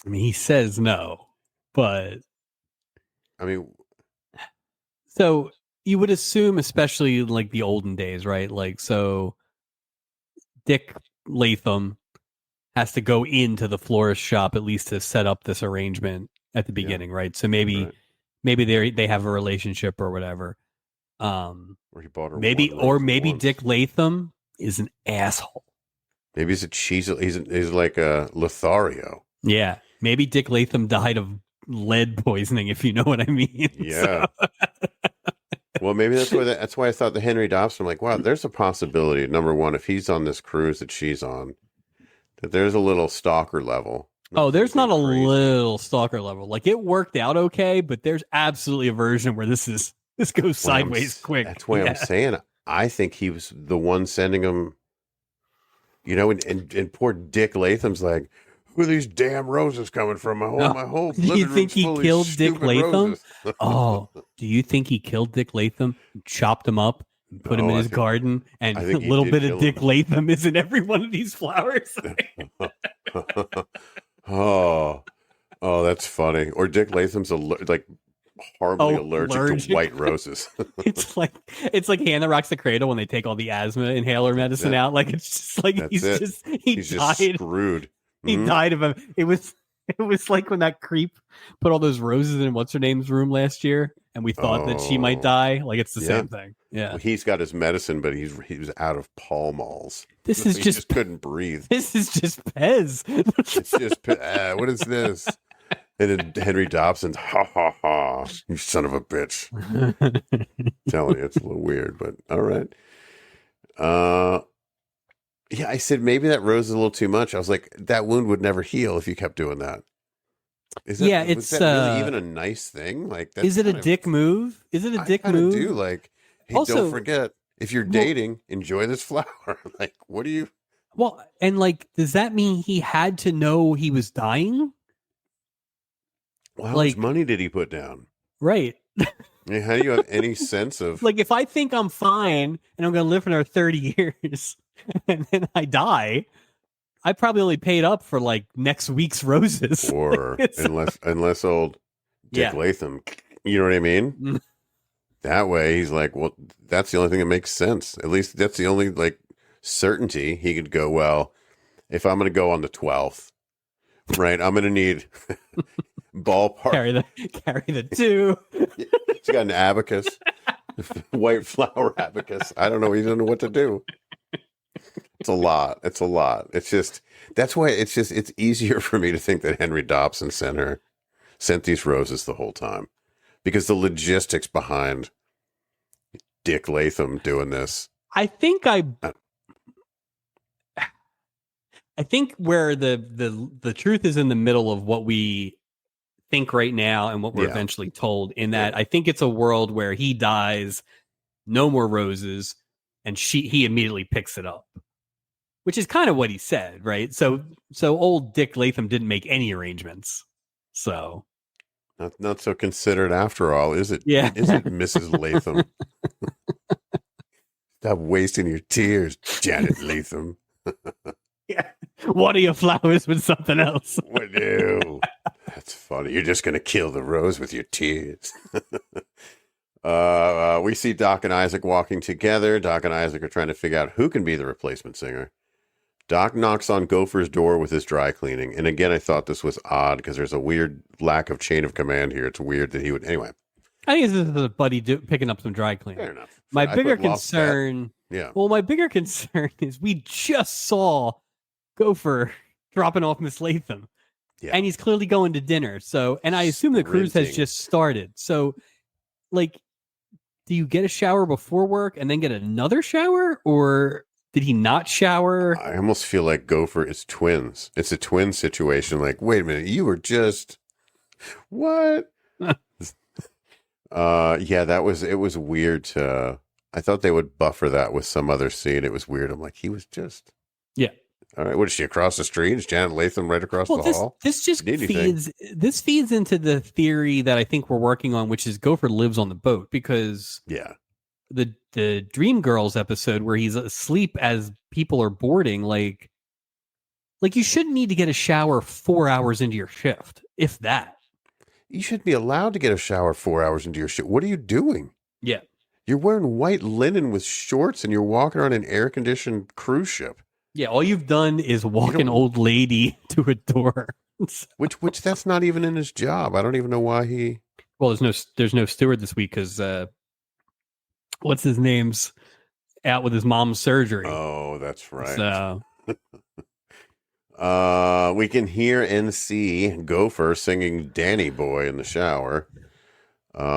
I mean, he says no, but... I mean... So you would assume, especially in, like, the olden days, right? Like, so Dick Latham has to go into the florist shop at least to set up this arrangement at the beginning, right? So maybe they have a relationship or whatever. Or he bought her maybe one rose maybe once. Dick Latham is an asshole. Maybe he's like a Lothario. Yeah, maybe Dick Latham died of lead poisoning, if you know what I mean. Yeah. So. Well, maybe that's why I thought the Henry Dobson. I'm like, wow, there's a possibility. Number one, if he's on this cruise that she's on, that there's a little stalker level. Oh, there's not a crazy. little stalker level. Like, it worked out okay, but there's absolutely a version where this goes sideways quick. That's why I'm saying I think he was the one sending him. And poor Dick Latham's like, who are these damn roses coming from? My whole do you think he killed Dick Latham? Oh, do you think he killed Dick Latham, chopped him up, and put him in his garden, and a little bit of Dick Latham is in every one of these flowers? oh, that's funny. Or Dick Latham's horribly allergic to white roses. it's like Hannah Rocks the Cradle when they take all the asthma inhaler medicine out. Like, it's just like he's just screwed. He died of him. It was like when that creep put all those roses in what's her name's room last year, and we thought that she might die. Like, it's the same thing. Yeah, well, he's got his medicine, but he was out of Pall Malls. This is just couldn't breathe. This is just Pez. It's just what is this? And then Henry Dobson's, ha ha ha, you son of a bitch. Telling you, it's a little weird, but all right. Yeah, I said maybe that rose is a little too much. I was like, that wound would never heal if you kept doing that. Was that really even a nice thing? Like, is it a dick move? Is it a dick move? Do like, hey, also, don't forget, if you're dating, enjoy this flower. Like, what do you? Well, and like, does that mean he had to know he was dying? Well, how much money did he put down? Right. I mean, how do you have any sense of... Like, if I think I'm fine and I'm going to live for another 30 years and then I die, I probably only paid up for, like, next week's roses. Or unless old Dick Latham, you know what I mean? That way, he's like, well, that's the only thing that makes sense. At least that's the only, like, certainty. He could go, well, if I'm going to go on the 12th, right, I'm going to need... ballpark. Carry the 2. He's got an abacus, white flower abacus. I don't know. He doesn't know what to do. It's a lot. It's just that's why it's easier for me to think that Henry Dobson sent these roses the whole time, because the logistics behind Dick Latham doing this. I think where the truth is in the middle of what we think right now and what we're eventually told, in that I think it's a world where he dies, no more roses, and he immediately picks it up, which is kind of what he said, right? So old Dick Latham didn't make any arrangements. So not so considerate after all, is it? Yeah. Is it, Mrs. Latham? Stop wasting your tears, Janet Latham. Yeah. Water your flowers with something else. No. That's funny. You're just going to kill the rose with your tears. We see Doc and Isaac walking together. Doc and Isaac are trying to figure out who can be the replacement singer. Doc knocks on Gopher's door with his dry cleaning. And again, I thought this was odd because there's a weird lack of chain of command here. It's weird that he would... Anyway. I think this is a buddy picking up some dry cleaning. Fair enough. My bigger concern... Yeah. Well, my bigger concern is we just saw Gopher dropping off Miss Latham. Yeah. And he's clearly going to dinner. So, and I assume the cruise has just started. So, like, do you get a shower before work and then get another shower? Or did he not shower? I almost feel like Gopher is twins. It's a twin situation. Like, wait a minute, you were just... What? It was weird I thought they would buffer that with some other scene. It was weird. I'm like, he was just... Yeah. All right, what is she, across the street? Is Janet Latham right across the hall? This just feeds into the theory that I think we're working on, which is Gopher lives on the boat, because the Dream Girls episode where he's asleep as people are boarding, like you shouldn't need to get a shower 4 hours into your shift, if that. You shouldn't be allowed to get a shower 4 hours into your shift. What are you doing? Yeah. You're wearing white linen with shorts and you're walking around an air-conditioned cruise ship. Yeah, all you've done is walk an old lady to a door. Which that's not even in his job. I don't even know why he... Well, there's no steward this week because what's his name's out with his mom's surgery. Oh, that's right. So we can hear and see Gopher singing Danny Boy in the shower,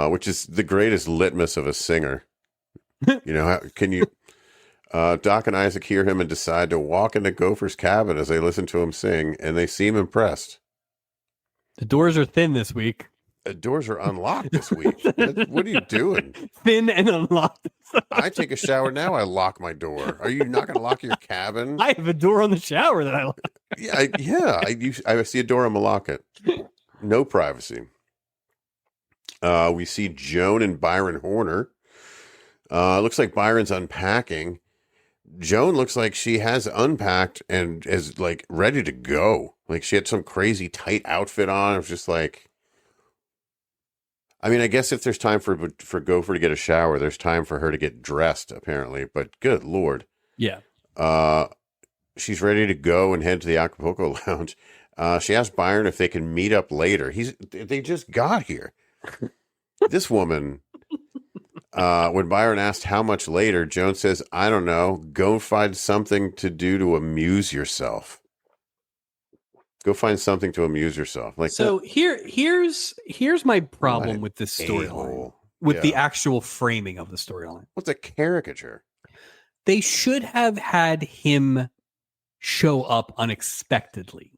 which is the greatest litmus of a singer. You know, can you... Doc and Isaac hear him and decide to walk into Gopher's cabin as they listen to him sing, and they seem impressed. The doors are thin this week. The doors are unlocked this week. What are you doing? Thin and unlocked. I take a shower now, I lock my door. Are you not going to lock your cabin? I have a door on the shower that I lock. I see a door, I'm going to lock it. No privacy. We see Joan and Byron Horner. Looks like Byron's unpacking. Joan looks like she has unpacked and is like ready to go. Like she had some crazy tight outfit on. It was just like, I mean, I guess if there's time for Gopher to get a shower, there's time for her to get dressed apparently, but good Lord. Yeah. She's ready to go and head to the Acapulco lounge. She asked Byron if they can meet up later. They just got here. This woman, when Byron asked how much later, Joan says, I don't know, go find something to do to amuse yourself. Go find something to amuse yourself. Like so here's my problem with this storyline. With the actual framing of the storyline. What's a caricature? They should have had him show up unexpectedly.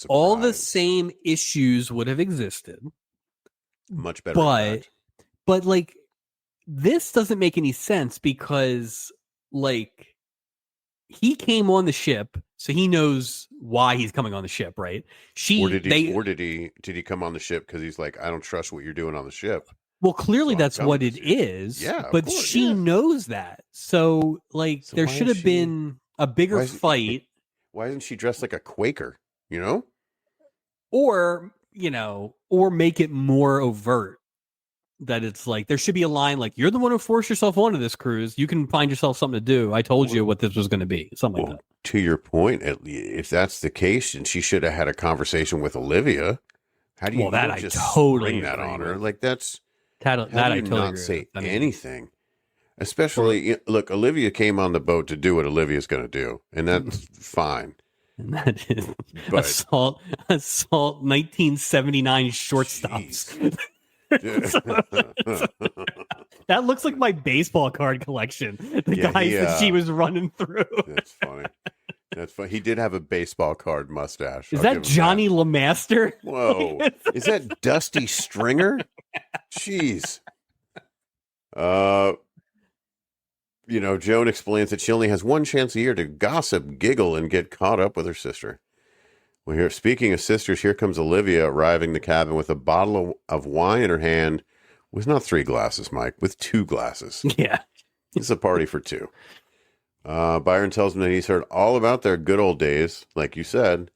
All the same issues would have existed. Much better. But like, this doesn't make any sense because like he came on the ship, so he knows why he's coming on the ship, right? Did he come on the ship because he's like, I don't trust what you're doing on the ship? Well, clearly that's what it is. Yeah, but she knows that. So like, there should have been a bigger fight. Why isn't she dressed like a Quaker? You know, or make it more overt. That it's like there should be a line like, you're the one who forced yourself onto this cruise. You can find yourself something to do. I told you what this was going to be. Something like that. To your point, if that's the case, and she should have had a conversation with Olivia. How do you just bring that on her? Like that's that I totally not say anything. Especially, look, Olivia came on the boat to do what Olivia's going to do, and that's fine. And that is assault 1979 shortstops. That looks like my baseball card collection. The guys that she was running through. That's funny. That's funny. He did have a baseball card mustache. Is that Johnny LeMaster? Whoa. Is that Dusty Stringer? Jeez. Joan explains that she only has one chance a year to gossip, giggle, and get caught up with her sister. Well, here, speaking of sisters, here comes Olivia arriving the cabin with a bottle of wine in her hand, with not 3 glasses, Mike, with 2 glasses. Yeah. It's a party for 2. Byron tells him that he's heard all about their good old days, like you said,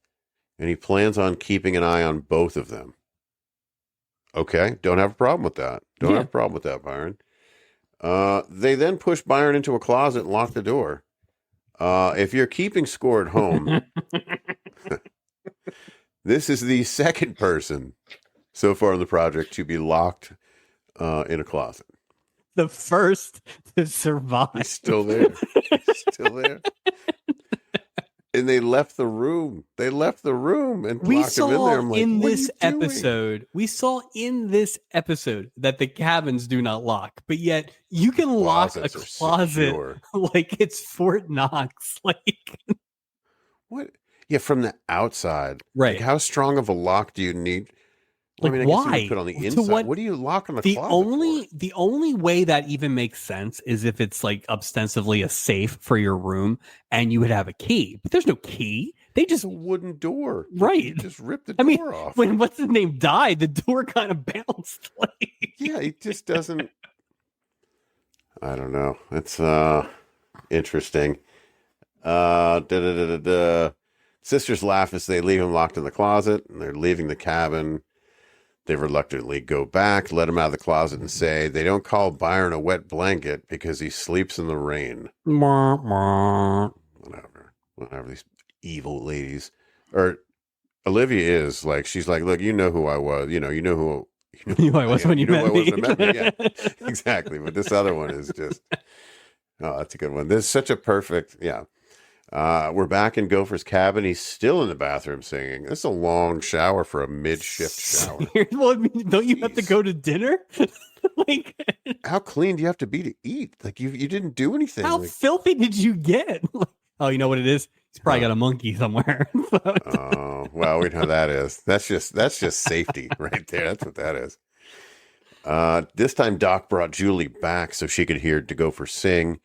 and he plans on keeping an eye on both of them. Okay, don't have a problem with that. Don't have a problem with that, Byron. They then push Byron into a closet and lock the door. If you're keeping score at home... This is the second person so far in the project to be locked in a closet. The first to survive. He's still there. He's still there. And they left the room. They left the room and locked him in there. I'm like, we saw in this episode that the cabins do not lock, but yet you can lock a closet like it's Fort Knox. Like what? Yeah, from the outside. Right. Like how strong of a lock do you need? Like, I why? Guess you put on the inside. What do you lock on the closet The only way that even makes sense is if it's like ostensibly a safe for your room and you would have a key. But there's no key. They just... It's a wooden door. Right. You just ripped the door off. When what's his name died, the door kind of bounced. Yeah, it just doesn't... I don't know. It's interesting. Sisters laugh as they leave him locked in the closet, and they're leaving the cabin. They reluctantly go back, let him out of the closet, and say they don't call Byron a wet blanket because he sleeps in the rain. Whatever. These evil ladies. Or Olivia is like, she's like, look, you know who I was. You know who I was when you met me. Yeah, exactly. But this other one is just, oh, that's a good one. This is such a perfect, yeah. We're back in Gopher's cabin. He's still in the bathroom singing. This is a long shower for a mid-shift shower. Well, don't you have to go to dinner? Like, how clean do you have to be to eat? Like you didn't do anything. How filthy did you get? Oh, you know what it is? He's probably got a monkey somewhere. Oh, well, we know that is. That's just safety right there. That's what that is. This time Doc brought Julie back so she could hear Gopher sing.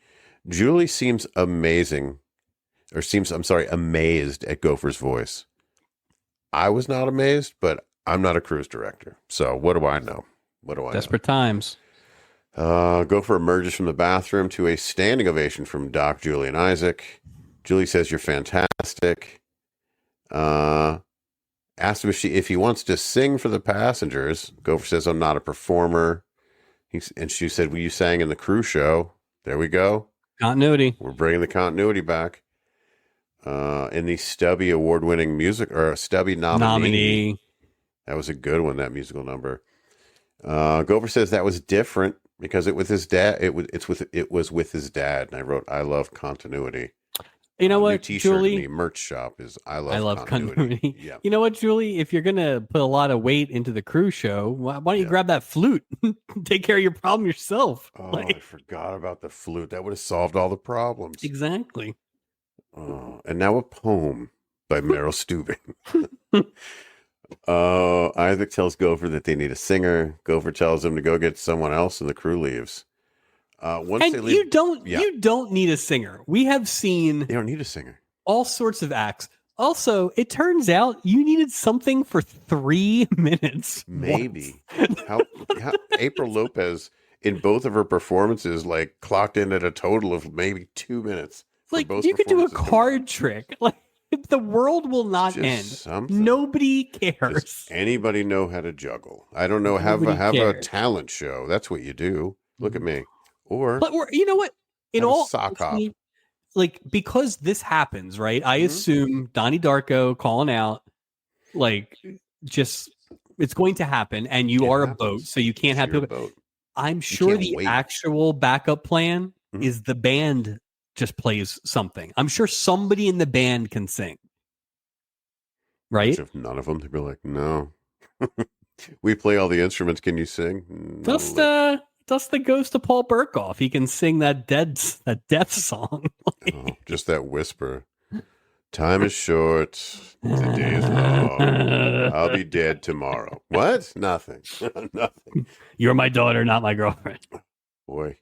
Julie seems amazed at Gopher's voice. I was not amazed, but I'm not a cruise director. So what do I know? Desperate times. Gopher emerges from the bathroom to a standing ovation from Doc, Julie, and Isaac. Julie says, "You're fantastic." Asked him if he wants to sing for the passengers. Gopher says, "I'm not a performer." And she said, "Well, you sang in the cruise show." There we go. Continuity. We're bringing the continuity back. In the Stubby award-winning music, or Stubby nominee. That was a good one, that musical number. Gopher says that was different because it was his dad. It was with his dad. And I wrote, "I love continuity." You know what, new t-shirt Julie? In the merch shop is I love continuity. continuity. Yeah. You know what, Julie? If you're gonna put a lot of weight into the cruise show, why don't you grab that flute? Take care of your problem yourself. Oh, I forgot about the flute. That would have solved all the problems. Exactly. Oh, and now a poem by Meryl Stubing. Isaac tells Gopher that they need a singer. Gopher tells him to go get someone else, and the crew leaves. You don't need a singer. We have seen you don't need a singer. All sorts of acts. Also, it turns out you needed something for 3 minutes. Maybe. how April Lopez in both of her performances clocked in at a total of maybe 2 minutes. Like you could do a card trick. Like the world will not end. Something. Nobody cares. Does anybody know how to juggle? I don't know. Have a talent show. That's what you do. Look at me. Or you know what? In all sock hop. Because this happens, right? I assume Donnie Darko calling out, it's going to happen, and you are a boat, so you can't have people. I'm sure the actual backup plan is the band just plays something. I'm sure somebody in the band can sing. Right? If none of them, they'd be like, "No, we play all the instruments. Can you sing?" No, That's the ghost of Paul Burkoff. He can sing that death song. Just that whisper. Time is short. The day is long. I'll be dead tomorrow. What? Nothing. Nothing. You're my daughter, not my girlfriend. Boy.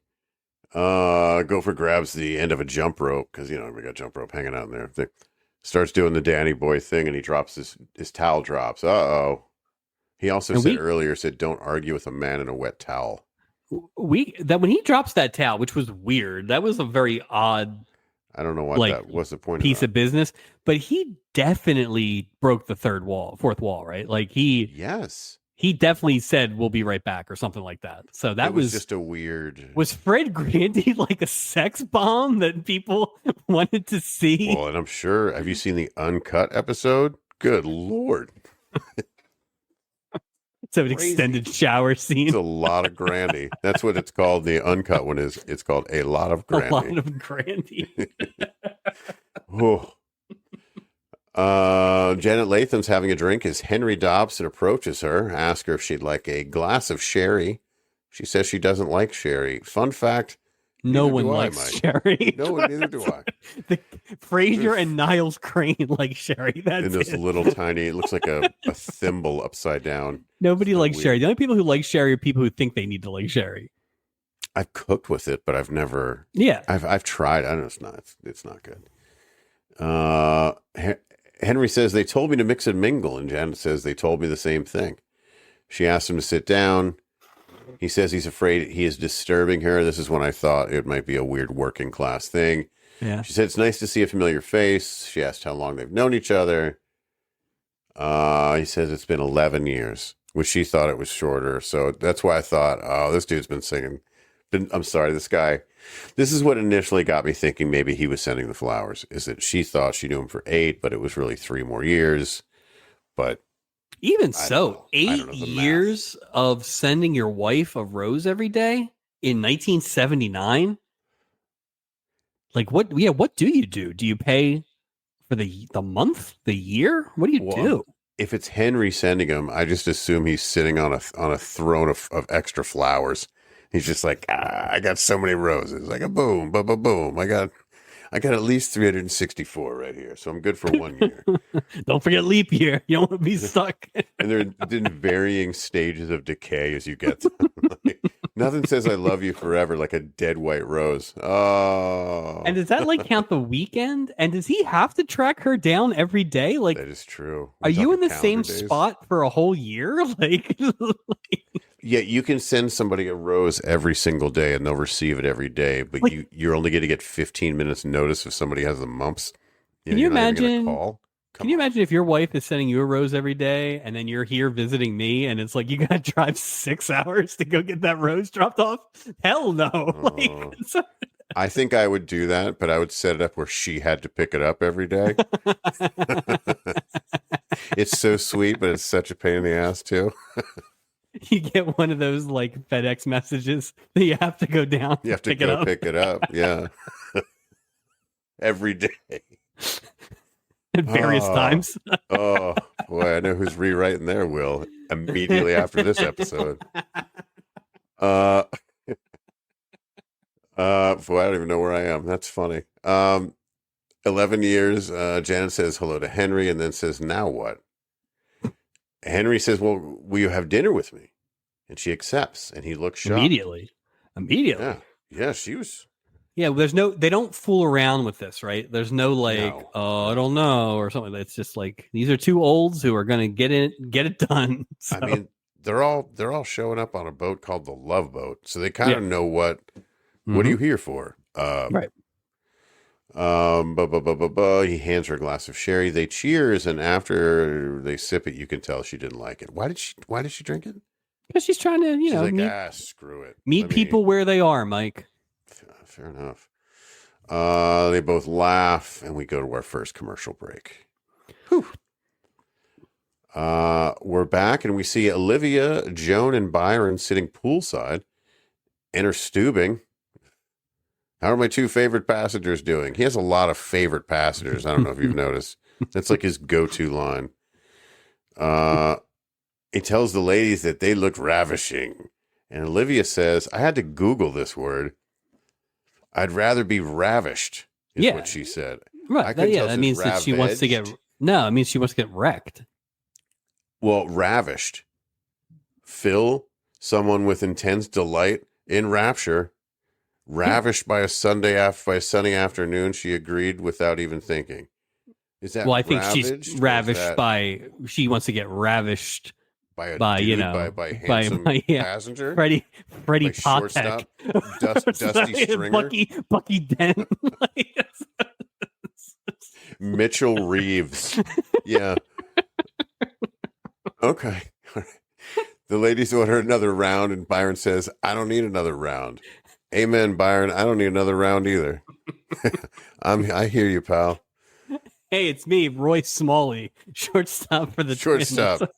Gopher grabs the end of a jump rope because, we got jump rope hanging out in there. Starts doing the Danny boy thing, and he drops his towel drops. Uh-oh. He also said, "Don't argue with a man in a wet towel." When he drops that towel, which was weird, that was a very odd. I don't know what that was the point. Piece of business, but he definitely broke the fourth wall, right? He definitely said, "We'll be right back" or something like that. So that was just a weird. Was Fred Grandy like a sex bomb that people wanted to see? Well, and I'm sure. Have you seen the uncut episode? Good Lord. So an extended shower scene. It's a lot of Grandy. That's what it's called. The uncut one is. It's called A Lot of Grandy. A lot of Grandy. Janet Latham's having a drink as Henry Dobson approaches her, asks her if she'd like a glass of sherry. She says she doesn't like sherry. Fun fact. No one likes sherry. No, neither do I. Fraser and Niles Crane like sherry. That's in this little tiny, it looks like a thimble upside down. Nobody likes sherry. The only people who like sherry are people who think they need to like sherry. I've cooked with it, but I've never. Yeah, I've tried. I don't know. It's not good. Henry says they told me to mix and mingle, and Janet says they told me the same thing. She asks him to sit down. He says he's afraid he is disturbing her. This is when I thought it might be a weird working class thing. Yeah. She said it's nice to see a familiar face. She asked how long they've known each other. He says it's been 11 years. which she thought it was shorter. So that's why I thought, oh, this dude's been singing. I'm sorry, this guy. This is what initially got me thinking maybe he was sending the flowers. Is that she thought she knew him for 8, but it was really 3 more years. But even I don't so, know. I don't know 8 the years of sending your wife a rose every day in 1979. Like what? Yeah, what do you do? Do you pay for the month, the year? What do you do? If it's Henry sending him, I just assume he's sitting on a throne of extra flowers. He's just like, I got so many roses. Like a boom, boom, boom, boom. I got at least 364 right here, so I'm good for 1 year. Don't forget leap year. You don't want to be stuck. And they're in varying stages of decay as you get to them. Like, nothing says I love you forever like a dead white rose. Oh. And does that like count the weekend? And does he have to track her down every day? Like, that is true. Are you in the same spot for a whole year? Like, yeah, you can send somebody a rose every single day and they'll receive it every day, but like, you're only going to get 15 minutes notice if somebody has the mumps. Can you imagine? Call? Can you imagine if your wife is sending you a rose every day and then you're here visiting me and it's like you got to drive 6 hours to go get that rose dropped off? Hell no. Like, I think I would do that, but I would set it up where she had to pick it up every day. It's so sweet, but it's such a pain in the ass too. You get one of those like FedEx messages that you have to go down. You have to go pick it up. Yeah. Every day. At various times. Oh, boy. I know who's rewriting their will immediately after this episode. Boy, I don't even know where I am. That's funny. 11 years. Janet says hello to Henry and then says, now what? Henry says, well, will you have dinner with me? And she accepts, and he looks shocked. Immediately. Yeah, she was. Yeah, they don't fool around with this, right? There's no like, I don't know, or something. It's just like, these are two olds who are going to get it done. So. I mean, they're all showing up on a boat called the Love Boat. So they kind of know what are you here for? Right. He hands her a glass of sherry. They cheers, and after they sip it, you can tell she didn't like it. Why did she drink it? Because she's trying to, she's like, screw it. Meet people where they are, Mike. Fair enough. They both laugh, and we go to our first commercial break. Whew. We're back, and we see Olivia, Joan, and Byron sitting poolside. Enter Steubing. How are my 2 favorite passengers doing? He has a lot of favorite passengers. I don't know if you've noticed. That's like his go-to line. He tells the ladies that they look ravishing. And Olivia says, I had to Google this word. I'd rather be ravished, is what she said. Right. That means that she wants to get... No, it means she wants to get wrecked. Well, ravished. Phil, someone with intense delight in rapture... Ravished by a sunny afternoon, she agreed without even thinking. Is that I think she's ravished by. She wants to get ravished by handsome passenger, Freddie Potek, Dusty Stringer, Bucky Dent, Mitchell Reeves. Yeah. Okay. The ladies order another round, and Byron says, "I don't need another round." Amen, Byron. I don't need another round either. I hear you, pal. Hey, it's me, Roy Smalley, shortstop for the Shortstop.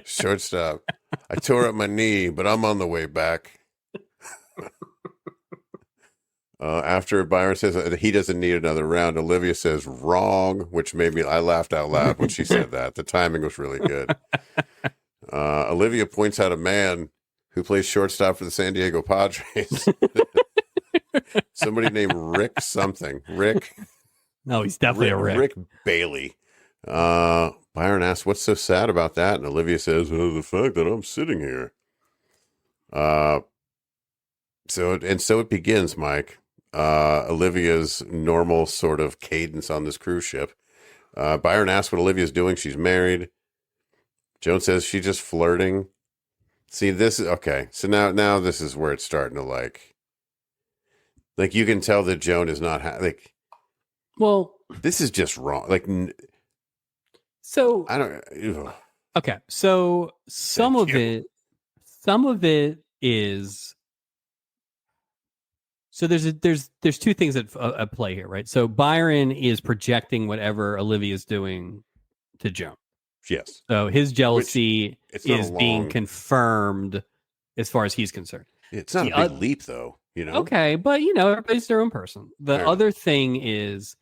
Shortstop. I tore up my knee, but I'm on the way back. After Byron says that he doesn't need another round, Olivia says wrong, which made me, I laughed out loud when she said that. The timing was really good. Olivia points out a man who plays shortstop for the San Diego Padres. Somebody named Rick something. Rick. No, he's definitely a Rick. Rick Bailey. Byron asks, what's so sad about that? And Olivia says, the fact that I'm sitting here. So it begins, Mike. Olivia's normal sort of cadence on this cruise ship. Byron asks what Olivia's doing. She's married. Joan says she's just flirting. See, this is okay. So now this is where it's starting to like you can tell that Joan is not well, this is just wrong. Like, so I don't. Okay, so some Thank of you. it is. So there's two things at play here, right? So Byron is projecting whatever Olivia's doing to Joan. Yes. So his Which jealousy it's not a is being long. confirmed as far as he's concerned. It's not a The big leap, though. okay, but everybody's their own person. The Fair enough. other thing is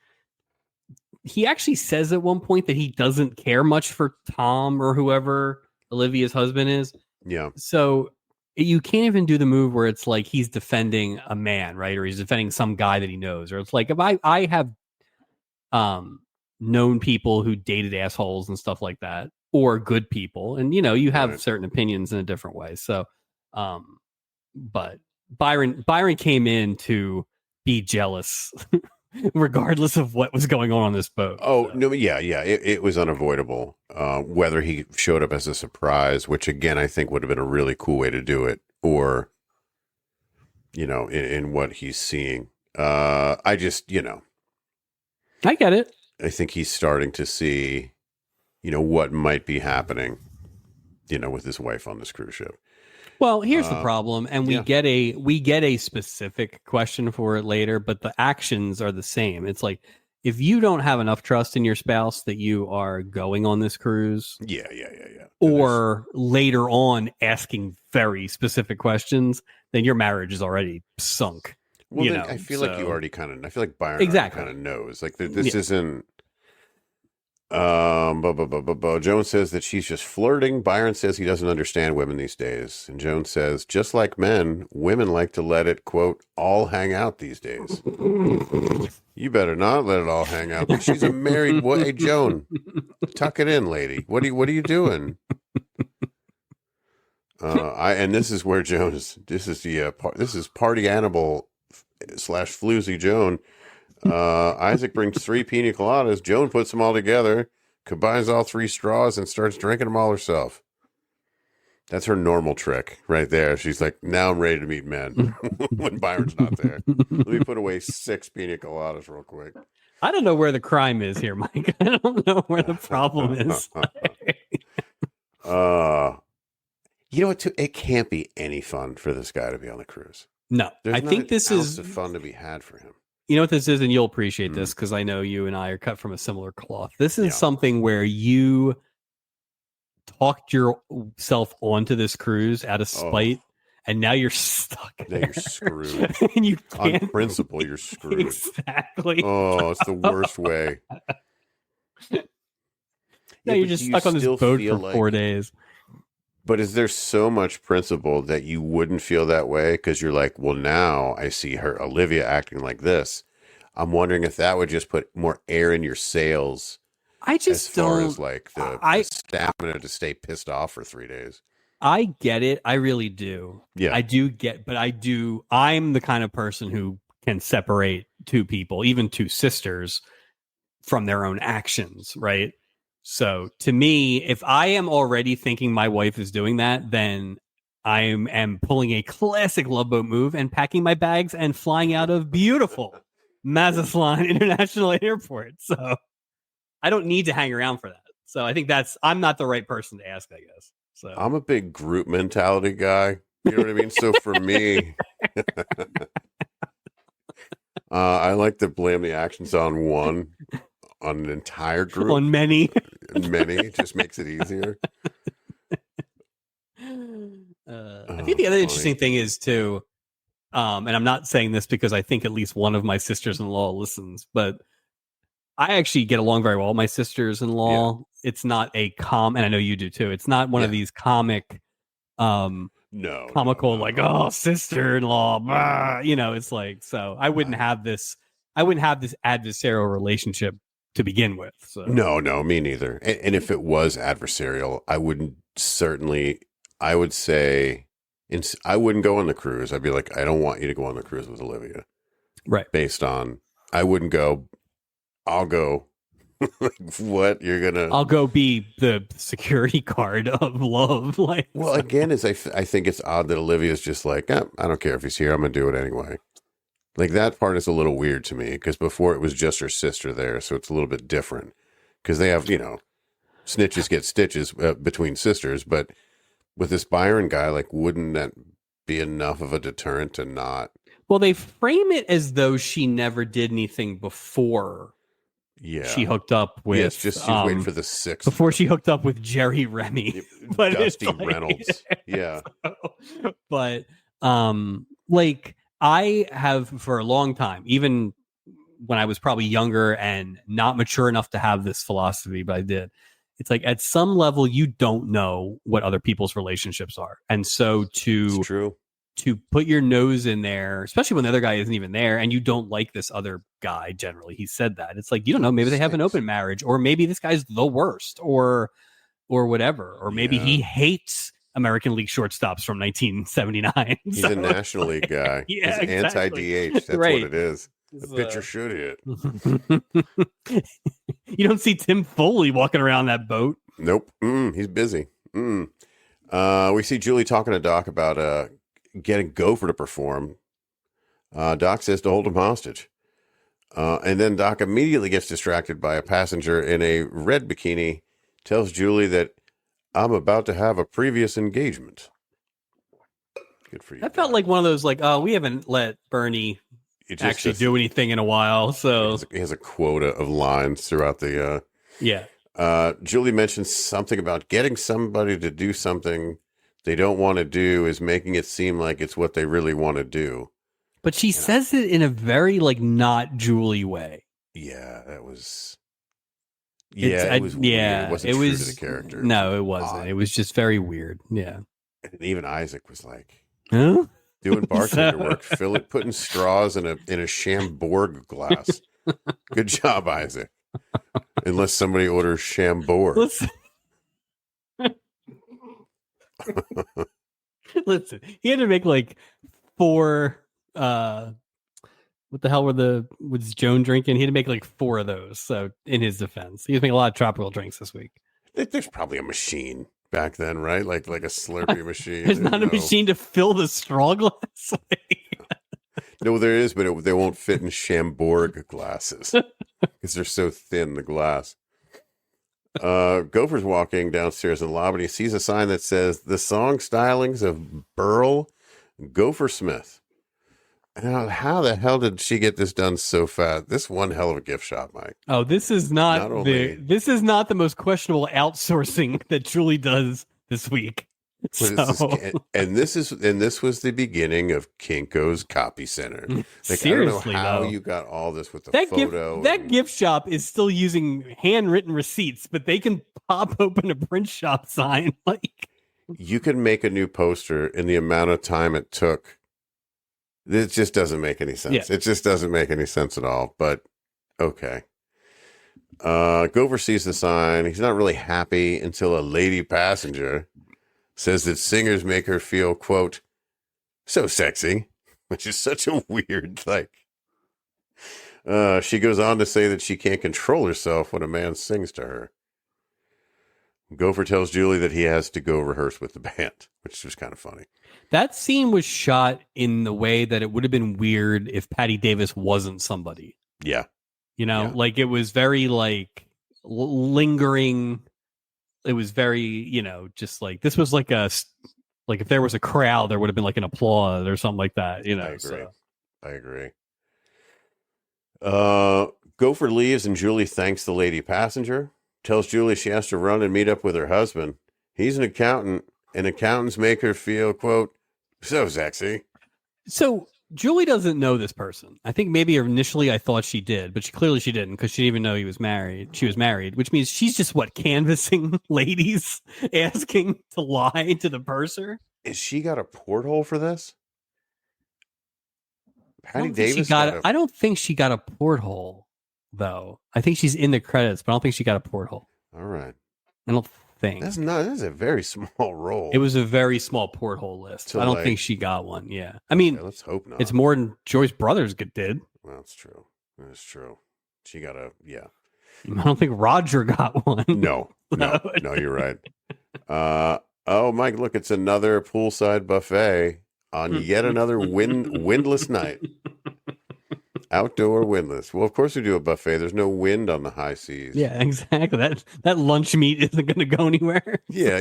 he actually says at one point that he doesn't care much for Tom or whoever Olivia's husband is. Yeah. So you can't even do the move where it's like he's defending a man, right? Or he's defending some guy that he knows. Or it's like if I have known people who dated assholes and stuff like that, or good people, and you have Right. certain opinions in a different way. So but Byron came in to be jealous regardless of what was going on this boat. Oh, So. no, yeah. It was unavoidable. Whether he showed up as a surprise, which again, I think would have been a really cool way to do it, or, in what he's seeing. I just, I get it. I think he's starting to see, what might be happening, with his wife on this cruise ship. Well, here's the problem, and we yeah. get a specific question for it later, but the actions are the same. It's like if you don't have enough trust in your spouse that you are going on this cruise, Yeah. or later on asking very specific questions, then your marriage is already sunk. Well, then I feel like you already I feel like Byron exactly kind of knows. Like this isn't. Joan says that she's just flirting. Byron says he doesn't understand women these days. And Joan says, just like men, women like to let it, quote, all hang out these days. You better not let it all hang out. She's a married woman. Hey, Joan, tuck it in, lady. What are you doing? And this is where Jones, this is party animal / floozy Joan. Isaac brings 3 pina coladas. Joan puts them all together, combines all 3 straws, and starts drinking them all herself. That's her normal trick right there. She's like, now I'm ready to meet men when Byron's not there. Let me put away 6 pina coladas real quick. I don't know where the crime is here, Mike. I don't know where the problem is. You know what? It can't be any fun for this guy to be on the cruise. No, I think this is fun to be had for him. You know what this is, and you'll appreciate this because I know you and I are cut from a similar cloth. This is something where you talked yourself onto this cruise out of spite, and now you're stuck. Now you're screwed. And you can't. On principle, you're screwed. Exactly. Oh, it's the worst way. Now you're just stuck on this boat for 4 days. But is there so much principle that you wouldn't feel that way? Because you're like, well, now I see Olivia acting like this. I'm wondering if that would just put more air in your sails. I just as far as like the stamina to stay pissed off for 3 days. I get it. I really do. Yeah. I do but I'm the kind of person who can separate 2 people, even 2 sisters, from their own actions, right? So to me, if I am already thinking my wife is doing that, then I am pulling a classic Love Boat move and packing my bags and flying out of beautiful Mazatlan International Airport. So I don't need to hang around for that. So I think I'm not the right person to ask, I guess. So I'm a big group mentality guy. You know what I mean? So for me, I like to blame the actions on an entire group. On many. Many just makes it easier. I think the other interesting thing is too, and I'm not saying this because I think at least one of my sisters-in-law listens, but I actually get along very well with my sisters-in-law. Yeah. It's not and I know you do too. It's not one of these comical, like, oh, sister-in-law, blah. It's like, so I wouldn't have this adversarial relationship to begin with. So. No, me neither. And if it was adversarial, I would say, I wouldn't go on the cruise. I'd be like, I don't want you to go on the cruise with Olivia. Right. Based on, I wouldn't go, I'll go. What? I'll go be the security guard of love. Like, well, again, I think it's odd that Olivia's just like, I don't care if he's here. I'm going to do it anyway. Like, that part is a little weird to me because before it was just her sister there. So it's a little bit different because they have, snitches get stitches between sisters, but with this Byron guy, like, wouldn't that be enough of a deterrent to not? Well, they frame it as though she never did anything before she hooked up with. Yes, just she's waiting for the sixth. Before she hooked up with Jerry Remy. But Dusty Reynolds. Yeah. But like, I have for a long time, even when I was probably younger and not mature enough to have this philosophy, but I did. It's like, at some level, you don't know what other people's relationships are. And so It's true. to put your nose in there, especially when the other guy isn't even there and you don't like this other guy, generally, he said that. It's like, you don't know, maybe they have an open marriage, or maybe this guy's the worst, or whatever. Or maybe he hates American League shortstops from 1979. He's a National League guy. Yeah, He's anti-DH. That's what it is. The pitcher should hit. You don't see Tim Foley walking around that boat. Nope. He's busy. We see Julie talking to Doc about getting Gopher to perform. Doc says to hold him hostage. And then Doc immediately gets distracted by a passenger in a red bikini, tells Julie that I'm about to have a previous engagement. Good for you. That felt like one of those, like, oh, we haven't let Bernie actually do anything in a while. So he has a quota of lines throughout the. Julie mentions something about getting somebody to do something they don't want to do is making it seem like it's what they really want to do. But she says it in a very, like, not Julie way. Yeah, that was. Yeah, it was weird. It wasn't true to the character. No, it wasn't. Odd. It was just very weird. Yeah. And even Isaac was like, huh? Doing bartender work, putting straws in a Chambord glass. Good job, Isaac. Unless somebody orders Chambord. Listen, he had to make like 4 what the hell was Joan drinking? He had to make like 4 of those. So in his defense, he was making a lot of tropical drinks this week. There's probably a machine back then, right? Like a Slurpee machine. There's not a machine to fill the straw glass. No, there is, but they won't fit in Chambord glasses because they're so thin, the glass. Gopher's walking downstairs in the lobby. He sees a sign that says the song stylings of Burl Gopher Smith. Now, how the hell did she get this done so fast? This one hell of a gift shop, Mike. Oh, this is not the most questionable outsourcing that Julie does this week. And this was the beginning of Kinko's Copy Center. Like, seriously, I don't know how though, you got all this with the photo. That gift shop is still using handwritten receipts, but they can pop open a print shop sign. Like, you can make a new poster in the amount of time it took. It just doesn't make any sense. Yeah. It just doesn't make any sense at all. But okay. Gopher sees the sign. He's not really happy until a lady passenger says that singers make her feel, quote, so sexy, which is such a weird, like, she goes on to say that she can't control herself when a man sings to her. Gopher tells Julie that he has to go rehearse with the band, which was kind of funny. That scene was shot in the way that it would have been weird if Patty Davis wasn't somebody. Yeah. Like, it was very, like, lingering. It was very, just like, this was like if there was a crowd, there would have been like an applause or something like that, I agree. Gopher leaves and Julie thanks the lady passenger, tells Julie she has to run and meet up with her husband. He's an accountant, and accountants make her feel, quote, so sexy. So Julie doesn't know this person. I think maybe initially I thought she did, but she didn't, because she didn't even know he was married. She was married, which means she's just canvassing ladies, asking to lie to the purser. Is she got a porthole for this? Patty Davis. I don't think she got a porthole, though. I think she's in the credits, but I don't think she got a porthole. All right. I don't think. That's a very small role. It was a very small porthole list. I don't think she got one. Yeah. I mean, let's hope not. It's more than Joyce Brothers did. Well, that's true. That's true. She got I don't think Roger got one. No, you're right. Oh, Mike, look, it's another poolside buffet on yet another windless night. Outdoor windless. Well, of course we do a buffet. There's no wind on the high seas. Yeah, exactly. That lunch meat isn't going to go anywhere. Yeah,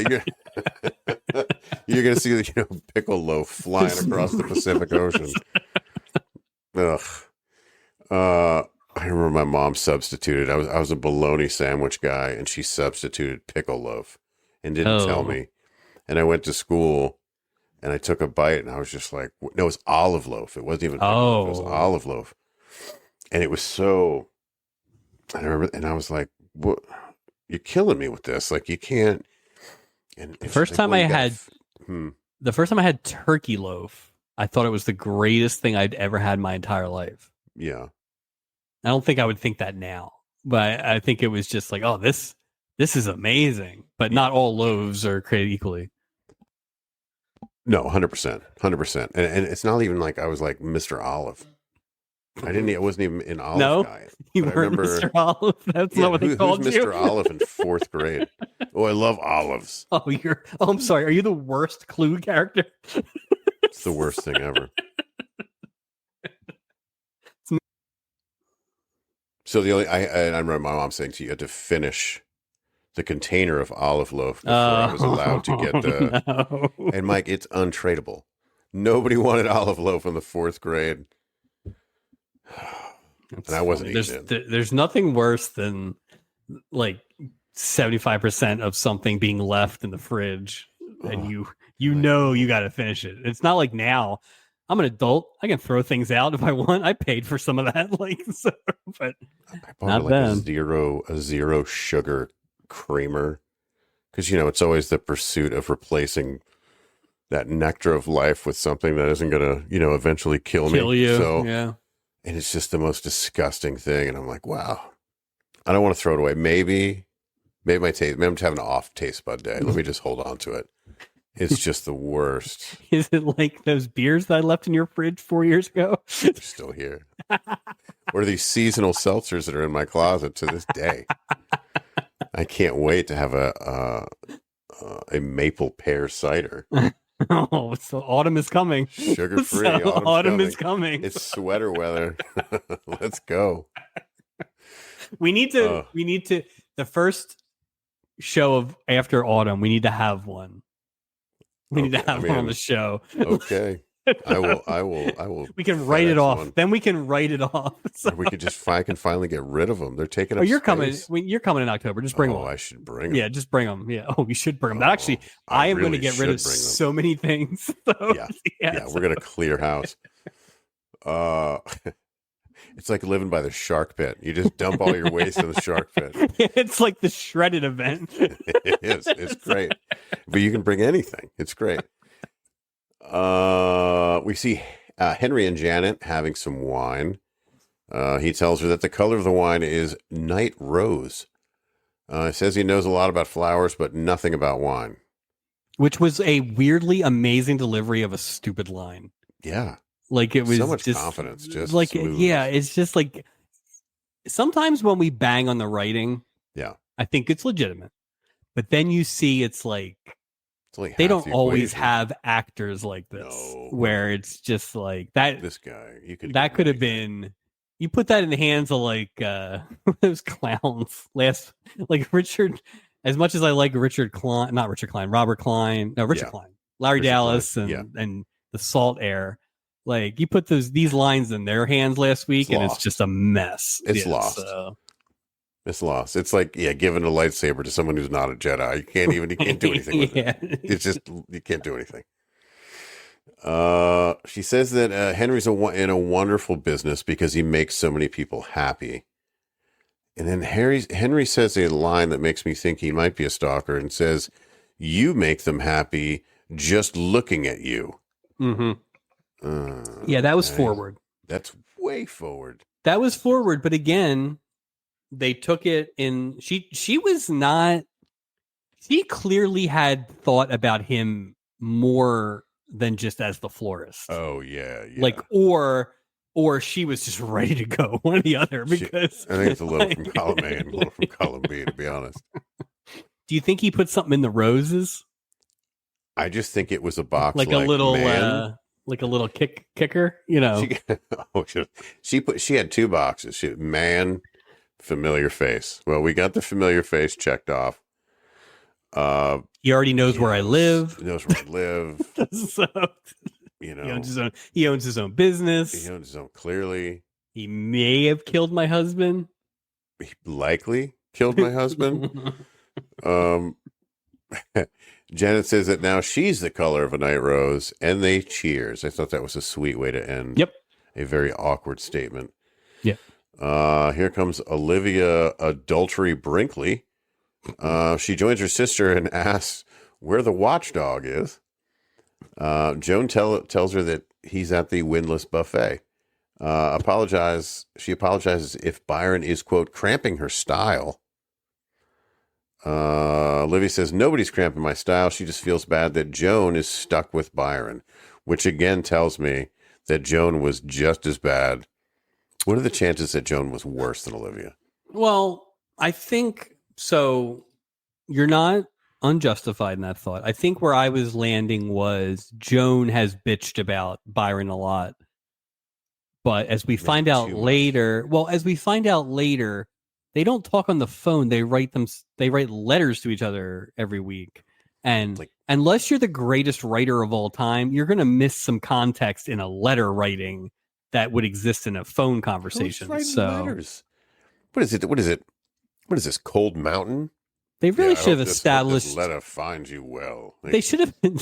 you're gonna see the pickle loaf flying across the Pacific Ocean. Ugh. I remember my mom substituted. I was a bologna sandwich guy, and she substituted pickle loaf and didn't tell me. And I went to school, and I took a bite, and I was just like, "No, it was olive loaf. It wasn't even pickle loaf. It was olive loaf." And it was so. I remember, and I was like, "What? You're killing me with this! Like, you can't." And the first time I had turkey loaf, I thought it was the greatest thing I'd ever had in my entire life. Yeah. I don't think I would think that now, but I think it was just like, oh, this is amazing. But not all loaves are created equally. No, 100%, 100%. And it's not even like I was like Mr. Olive. I wasn't even an olive guy. You weren't Mr. Olive. That's not what they called who's you. Mr. Olive in 4th grade? Oh, I love olives. Oh, I'm sorry. Are you the worst Clue character? It's the worst thing ever. So I remember my mom saying to you had to finish the container of olive loaf before I was allowed to get the. No. And Mike, it's untradeable. Nobody wanted olive loaf in the 4th grade. And I wasn't eating it. There's nothing worse than like 75% of something being left in the fridge, and you got to finish it. It's not like now. I'm an adult. I can throw things out if I want. I paid for some of that, but I bought a zero sugar creamer because it's always the pursuit of replacing that nectar of life with something that isn't gonna eventually kill me. So yeah. And it's just the most disgusting thing. And I'm like, wow, I don't want to throw it away. Maybe I'm just having an off taste bud day. Let me just hold on to it. It's just the worst. Is it like those beers that I left in your fridge 4 years ago? They're still here. Or these seasonal seltzers that are in my closet to this day. I can't wait to have a maple pear cider. Oh, so autumn is coming. Sugar-free. Autumn is coming. It's sweater weather. Let's go. We need to. The first show of after autumn. We need to have one. We need to have one on the show. Okay. I will. We can write it off. Then we can write it off. So. Or we could I can finally get rid of them. They're taking up you're space. You're coming in October. Just bring them. I should bring them. Yeah, just bring them. Yeah. Oh, you should bring them. Actually, I am going to get rid of so many things. So, yeah, we're going to clear house. It's like living by the shark pit. You just dump all your waste in the shark pit. It's like the shredded event. It is. It's great. But you can bring anything. It's great. We see Henry and Janet having some wine. He tells her that the color of the wine is night rose. He says he knows a lot about flowers, but nothing about wine. Which was a weirdly amazing delivery of a stupid line. Yeah. Like it was so much just, confidence. Just like, smooth. Yeah, it's just like sometimes when we bang on the writing, I think it's legitimate. But then you see it's like they don't always have actors like this where it's just like that. This guy, that could have been. You put that in the hands of like those clowns like Richard. As much as I like Robert Klein, Larry Dallas, and the Salt Air. Like you put these lines in their hands last week, and it's just a mess. It's lost. It's lost. It's like giving a lightsaber to someone who's not a Jedi. You can't do anything with it. It's just you can't do anything. She says that Henry's in a wonderful business because he makes so many people happy. And then Henry says a line that makes me think he might be a stalker and says, "You make them happy just looking at you." Mm-hmm. That was forward. That's way forward. That was forward, but again, they took it in. She was not. She clearly had thought about him more than just as the florist. Oh yeah. Like or she was just ready to go, one or the other. Because I think it's a little from column A and a little from column B, to be honest. Do you think he put something in the roses? I just think it was a box like a little. Man. like a little kicker, you know. She had 2 boxes. Man, familiar face. Well, we got the familiar face checked off. He already knows where I live. He knows where I live. So, you know, he owns his own business. He owns his own. Clearly, he may have killed my husband. He likely killed my husband. Janet says that now she's the color of a night rose, and they cheers. I thought that was a sweet way to end. Yep. A very awkward statement. Yep. Here comes Olivia Adultery Brinkley. She joins her sister and asks where the watchdog is. Joan tells her that he's at the windlass buffet. She apologizes if Byron is, quote, cramping her style. Olivia says, nobody's cramping my style. She just feels bad that Joan is stuck with Byron, which again tells me that Joan was just as bad. What are the chances that Joan was worse than Olivia? Well, I think so. You're not unjustified in that thought. I think where I was landing was Joan has bitched about Byron a lot. But as we find out later, they don't talk on the phone. They write letters to each other every week. And unless you're the greatest writer of all time, you're going to miss some context in a letter writing that would exist in a phone conversation. Letters? What is it? What is this, Cold Mountain? They really should have established. This letter finds you well. They should have been.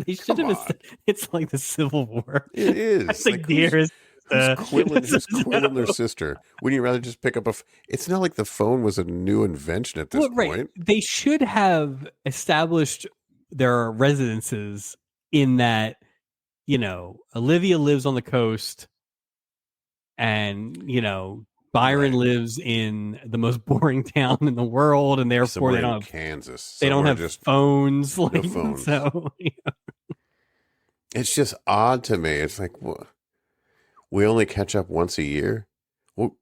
They should have. It's like the Civil War. It is. It's like dearest. Who's quilling their sister? Wouldn't you rather just pick up it's not like the phone was a new invention at this point. Right. They should have established their residences in that, Olivia lives on the coast and, Byron lives in the most boring town in the world, and therefore they don't have Kansas. They don't have phones. No phones. So, It's just odd to me. It's like, what? We only catch up once a year? Well,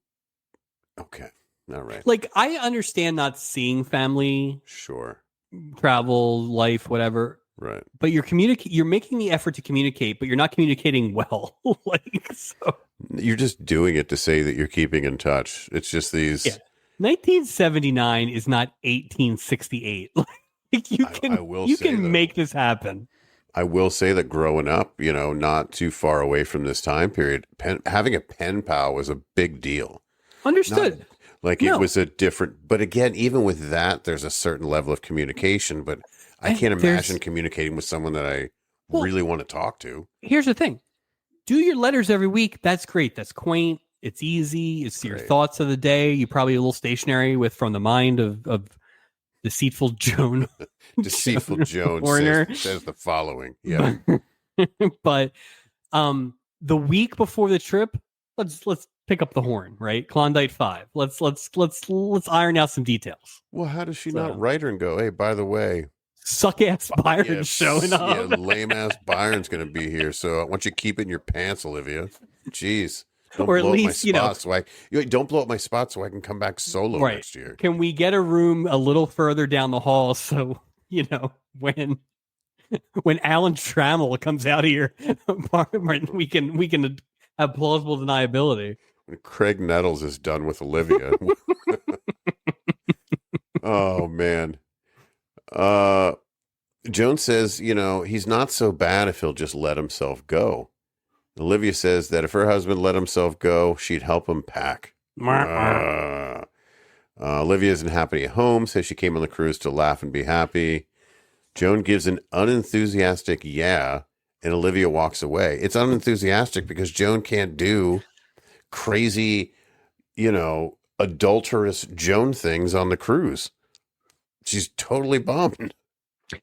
okay. All right. Like, I understand not seeing family. Sure. Travel, life, whatever. Right. But you're making the effort to communicate, but you're not communicating well. So. You're just doing it to say that you're keeping in touch. It's just these. Yeah. 1979 is not 1868. You can make this happen. I will say that growing up, not too far away from this time period, having a pen pal was a big deal. Understood. It was a different, but again, even with that, there's a certain level of communication, but I can't imagine communicating with someone that I really want to talk to. Here's the thing. Do your letters every week. That's great. That's quaint. It's easy. It's your thoughts of the day. You're probably a little stationary from the mind of deceitful Joan. Deceitful Joan says the following. Yeah. But the week before the trip, let's pick up the horn, right? Klondike 5. Let's iron out some details. Well, how does she not write her and go, hey, by the way, suck ass Byron's showing up. Yeah, lame ass Byron's going to be here. So I want you to keep it in your pants, Olivia. Jeez. Don't blow up my spot don't blow up my spot so I can come back solo next year. Can we get a room a little further down the hall so, when Alan Trammell comes out here, we can have plausible deniability. When Craig Nettles is done with Olivia. Oh, man. Joan says, he's not so bad if he'll just let himself go. Olivia says that if her husband let himself go, she'd help him pack. Olivia isn't happy at home, says she came on the cruise to laugh and be happy. Joan gives an unenthusiastic yeah, and Olivia walks away. It's unenthusiastic because Joan can't do crazy, adulterous Joan things on the cruise. She's totally bummed.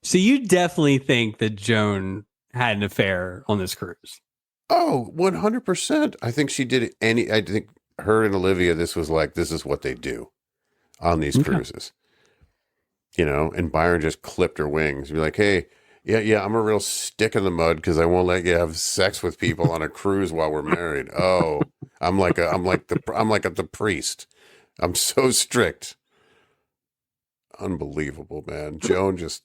So you definitely think that Joan had an affair on this cruise? Oh, 100%. I think she did it. I think her and Olivia, this is what they do on these cruises. And Byron just clipped her wings. Be like, hey, yeah, I'm a real stick in the mud because I won't let you have sex with people on a cruise while we're married. Oh, I'm like the priest. I'm so strict. Unbelievable, man. Joan just,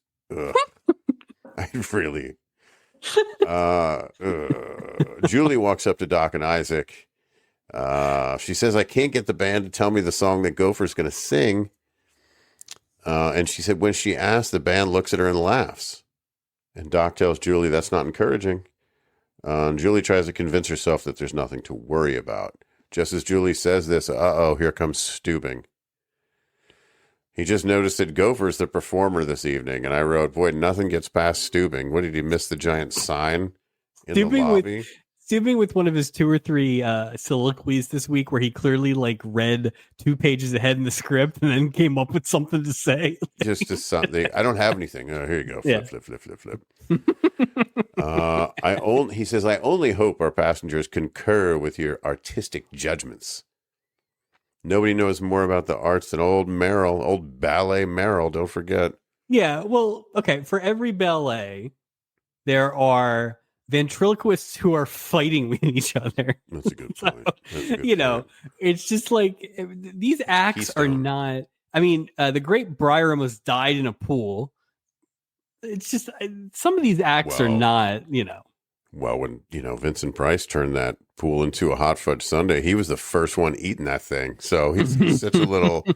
Julie walks up to Doc and Isaac. She says, I can't get the band to tell me the song that Gopher's going to sing. And she said, when she asks, the band looks at her and laughs. And Doc tells Julie that's not encouraging. And Julie tries to convince herself that there's nothing to worry about. Just as Julie says this, here comes Steubing. He just noticed that Gopher's the performer this evening. And I wrote, boy, nothing gets past Steubing. What, did he miss the giant sign in the lobby? Steubing with one of his 2 or 3 soliloquies this week where he clearly like read 2 pages ahead in the script and then came up with something to say. Just something. I don't have anything. Oh, here you go. Flip. He says, I only hope our passengers concur with your artistic judgments. Nobody knows more about the arts than old ballet Merrill. Don't forget. Yeah. Well, okay. For every ballet, there are ventriloquists who are fighting with each other. That's a good point. It's just like these acts are not. I mean, the Great Briar almost died in a pool. It's just some of these acts are not. Well, when Vincent Price turned that pool into a hot fudge sundae, he was the first one eating that thing. So he's such a little.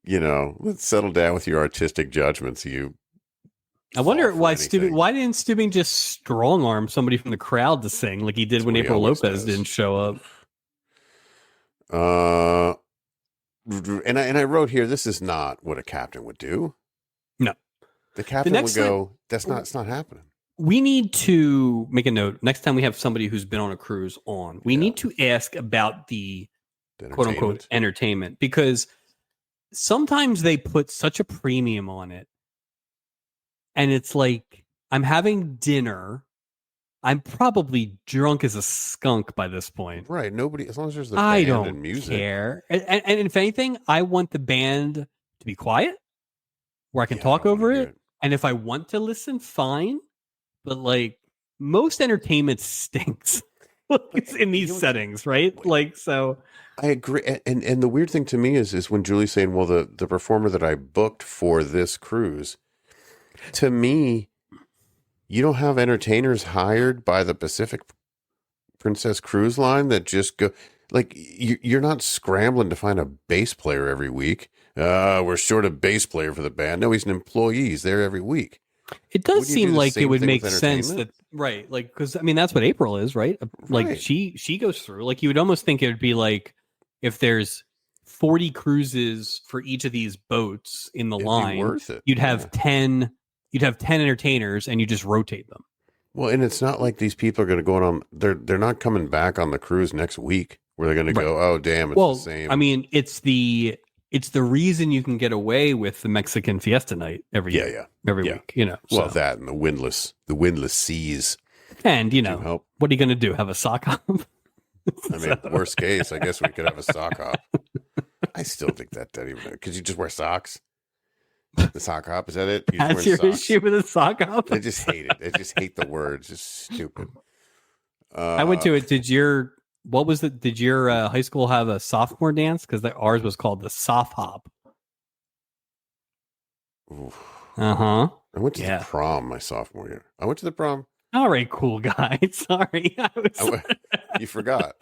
Let's settle down with your artistic judgments. I wonder why didn't Steubing just strong arm somebody from the crowd to sing like he did when April Lopez didn't show up? And I wrote here, this is not what a captain would do. No, the captain would go, it's not happening. We need to make a note next time we have somebody who's been on a cruise on. We need to ask about the quote unquote entertainment, because sometimes they put such a premium on it. And it's like, I'm having dinner. I'm probably drunk as a skunk by this point. Right. Nobody, as long as there's the band and music. I don't care. And if anything, I want the band to be quiet where I can talk over it. And if I want to listen, fine. But like, most entertainment stinks in these settings, right? Like, so. I agree. And the weird thing to me is when Julie's saying, well, the performer that I booked for this cruise, to me, you don't have entertainers hired by the Pacific Princess Cruise Line that just go, like, you're not scrambling to find a bass player every week. We're short a bass player for the band. No, he's an employee. He's there every week. It does seem like it would make sense that, right? Like, because I mean, that's what April is, right? Like she goes through. Like, you would almost think it would be like if there's 40 cruises for each of these boats in the line, worth it. You'd have 10. You'd have 10 entertainers, and you just rotate them. Well, and it's not like these people are going to go on. They're not coming back on the cruise next week where they're going to go, oh damn, it's the same. I mean, it's the reason you can get away with the Mexican fiesta night every week. Well, that and the windless seas, and what are you going to do? Have a sock hop? I mean, worst case, I guess we could have a sock hop. I still think that even because you just wear socks. The sock hop, is that it? That's your issue with the sock hop? I just hate it. I just hate the words. It's stupid. I went to it. Did your high school have a sophomore dance? Because ours was called the soft hop. I went to the prom my sophomore year. I went to the prom. All right, cool guy. Sorry. You forgot.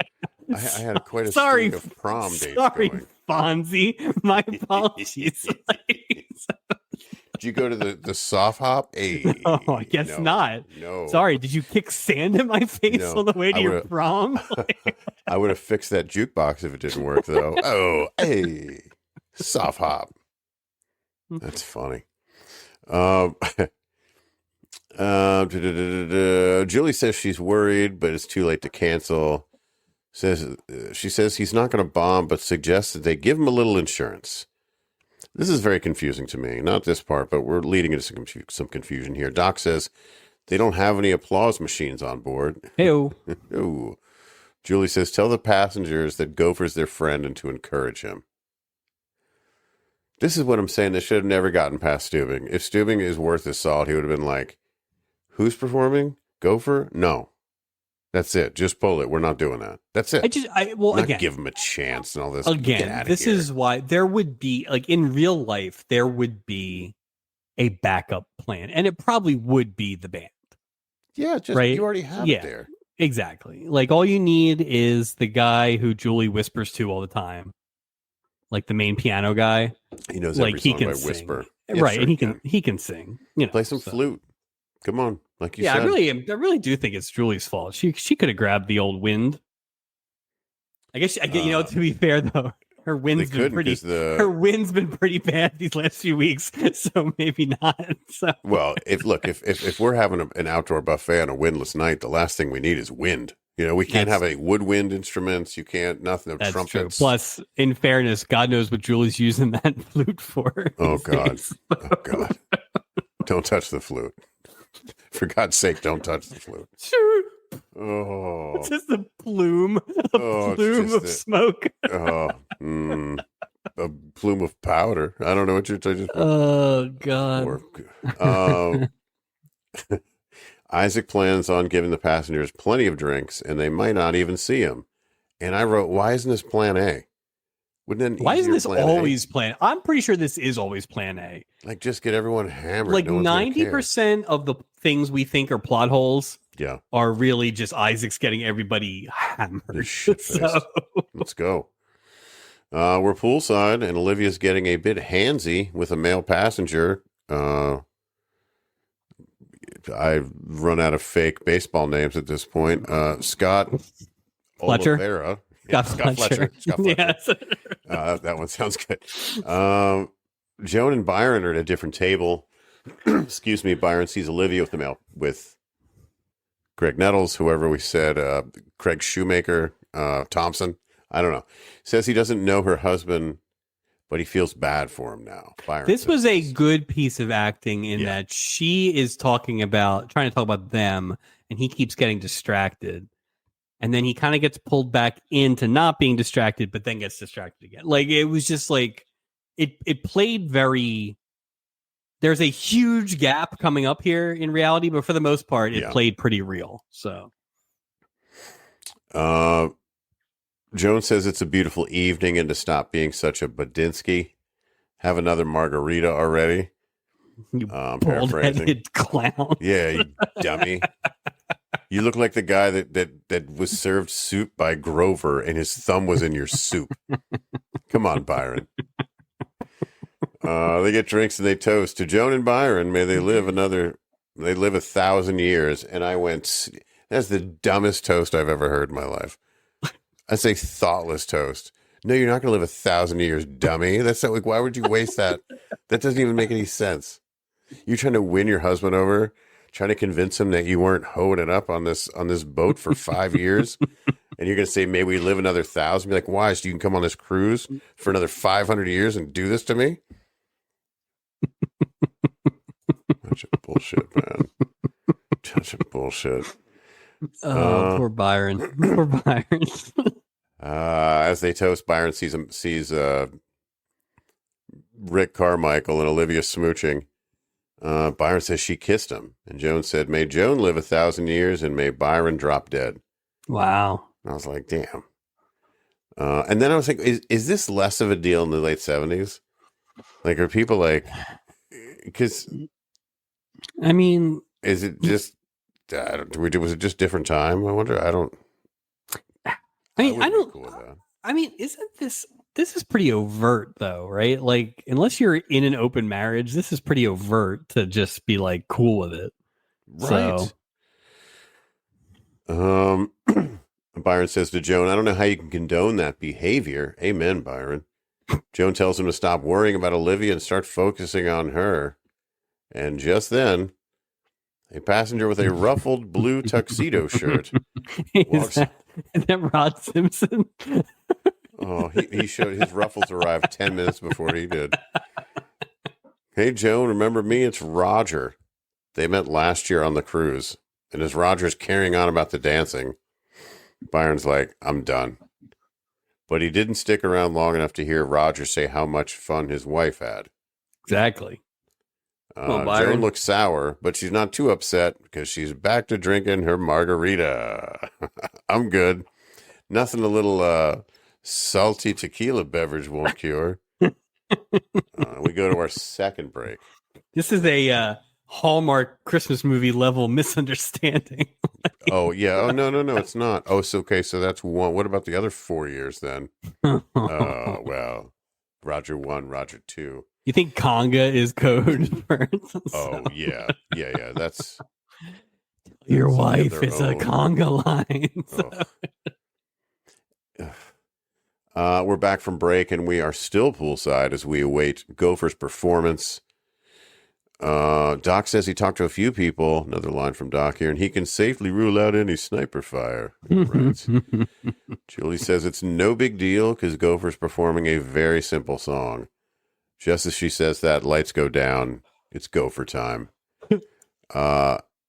I had quite a string of prom dates. Sorry, Fonzie. My apologies. Did you go to the soft hop? Hey, no, I guess not. No. Sorry, did you kick sand in my face on the way to your prom? I would have fixed that jukebox if it didn't work, though. Oh, hey, soft hop. That's funny. Julie says she's worried, but it's too late to cancel. She says he's not going to bomb, but suggests that they give him a little insurance. This is very confusing to me. Not this part, but we're leading into some confusion here. Doc says they don't have any applause machines on board. Hey-o. Ooh. Julie says, tell the passengers that Gopher's their friend and to encourage him. This is what I'm saying. They should have never gotten past Steubing. If Steubing is worth his salt, he would have been like, who's performing? Gopher? No. That's it. Just pull it. We're not doing that. That's it. Again, give him a chance and all this. Again, this is why there would be, like, in real life, there would be a backup plan, and it probably would be the band. Yeah, just right? You already have it there. Exactly. Like all you need is the guy who Julie whispers to all the time, like the main piano guy. He knows like every he song can by sing. whisper, right? sure And he can sing. Play some flute. Come on, like you said. I really do think it's Julie's fault. She could have grabbed the old wind. I guess to be fair though, her wind's been pretty bad these last few weeks, so maybe not. So well, if we're having an outdoor buffet on a windless night, the last thing we need is wind. We can't have any woodwind instruments. You can't nothing. That's trumpets. True. Plus, in fairness, God knows what Julie's using that flute for. Oh God! Oh God! Don't touch the flute. For God's sake, don't touch the flute. Oh, it's just a plume of smoke. A plume of powder. I don't know what you're talking about. Oh God! Isaac plans on giving the passengers plenty of drinks, and they might not even see him. And I wrote, "Why isn't this Plan A? Why isn't this always Plan? I'm pretty sure this is always Plan A. Like, just get everyone hammered. Like 90% of the things we think are plot holes, are really just Isaac's getting everybody hammered. So. Let's go. We're poolside, and Olivia's getting a bit handsy with a male passenger. I've run out of fake baseball names at this point. Scott Fletcher. Oliveira. Scott Fletcher. Yes. That one sounds good. Joan and Byron are at a different table. Excuse me. Byron sees Olivia with Greg Nettles, whoever we said, Craig Shoemaker, Thompson. I don't know. Says he doesn't know her husband, but he feels bad for him now. Byron this was a good piece of acting in that she is trying to talk about them, and he keeps getting distracted. And then he kind of gets pulled back into not being distracted, but then gets distracted again. Like, it was just like, it played very, there's a huge gap coming up here in reality, but for the most part, it played pretty real. So. Joan says it's a beautiful evening and to stop being such a Badinsky. Have another margarita already. You bald-headed clown. Yeah, you dummy. You look like the guy that was served soup by Grover and his thumb was in your soup. Come on, Byron. They get drinks and they toast. To Joan and Byron, may they live 1,000 years. And I went, that's the dumbest toast I've ever heard in my life. I say thoughtless toast. No, you're not going to live 1,000 years, dummy. That's not, like, why would you waste that? That doesn't even make any sense. You're trying to win your husband over, trying to convince him that you weren't hoeing it up on this boat for 5 years, and you're going to say maybe we live another 1,000. Be like, why? So you can come on this cruise for another 500 years and do this to me? Such a bullshit, man. Such a bullshit. Poor Byron. Poor Byron. As they toast, Byron sees Rick Carmichael and Olivia smooching. Byron says she kissed him, and Joan said, "May Joan live 1,000 years, and may Byron drop dead." Wow. And I was like, "Damn." And then I was like, "Is this less of a deal in the late 70s? Like, are people like, because, I mean, is it just? Was it just different time? I wonder. I don't. I mean, isn't this is pretty overt though, right? Like, unless you're in an open marriage, this is pretty overt to just be like cool with it. Right. So. Byron says to Joan, "I don't know how you can condone that behavior." Amen, Byron. Joan tells him to stop worrying about Olivia and start focusing on her. And just then, a passenger with a ruffled blue tuxedo shirt walks. Is that Rod Simpson? Oh, he showed his ruffles arrived 10 minutes before he did. "Hey, Joan, remember me? It's Roger. They met last year on the cruise." And as Roger's carrying on about the dancing, Byron's like, "I'm done." But he didn't stick around long enough to hear Roger say how much fun his wife had. Exactly. Joan looks sour, but she's not too upset because she's back to drinking her margarita. I'm good. Nothing a little salty tequila beverage won't cure. We go to our second break. This is a Hallmark Christmas movie level misunderstanding. Oh yeah. Oh no, it's not. Oh, so okay. So that's one. What about the other 4 years then? Oh well, Roger 1, Roger 2. You think conga is code for? Oh yeah. That's your they have wife their is a own. conga line. So. We're back from break and we are still poolside as we await Gopher's performance. Doc says he talked to a few people, another line from Doc here, and he can safely rule out any sniper fire. Right. Julie says it's no big deal because Gopher's performing a very simple song. Just as she says that, lights go down. It's Gopher time.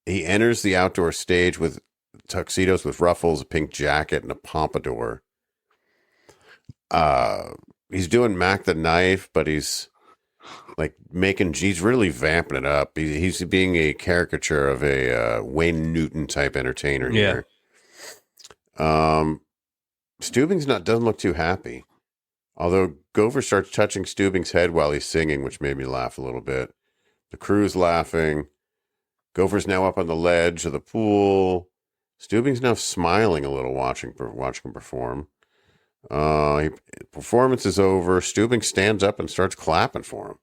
He enters the outdoor stage with tuxedos with ruffles, a pink jacket, and a pompadour. He's doing Mac the Knife, but he's he's really vamping it up. He's being a caricature of a Wayne Newton type entertainer here. Stubing's doesn't look too happy. Although Gopher starts touching Stubing's head while he's singing, which made me laugh a little bit. The crew's laughing. Gopher's now up on the ledge of the pool. Stubing's now smiling a little watching him perform. Performance is over. Stubing stands up and starts clapping for him.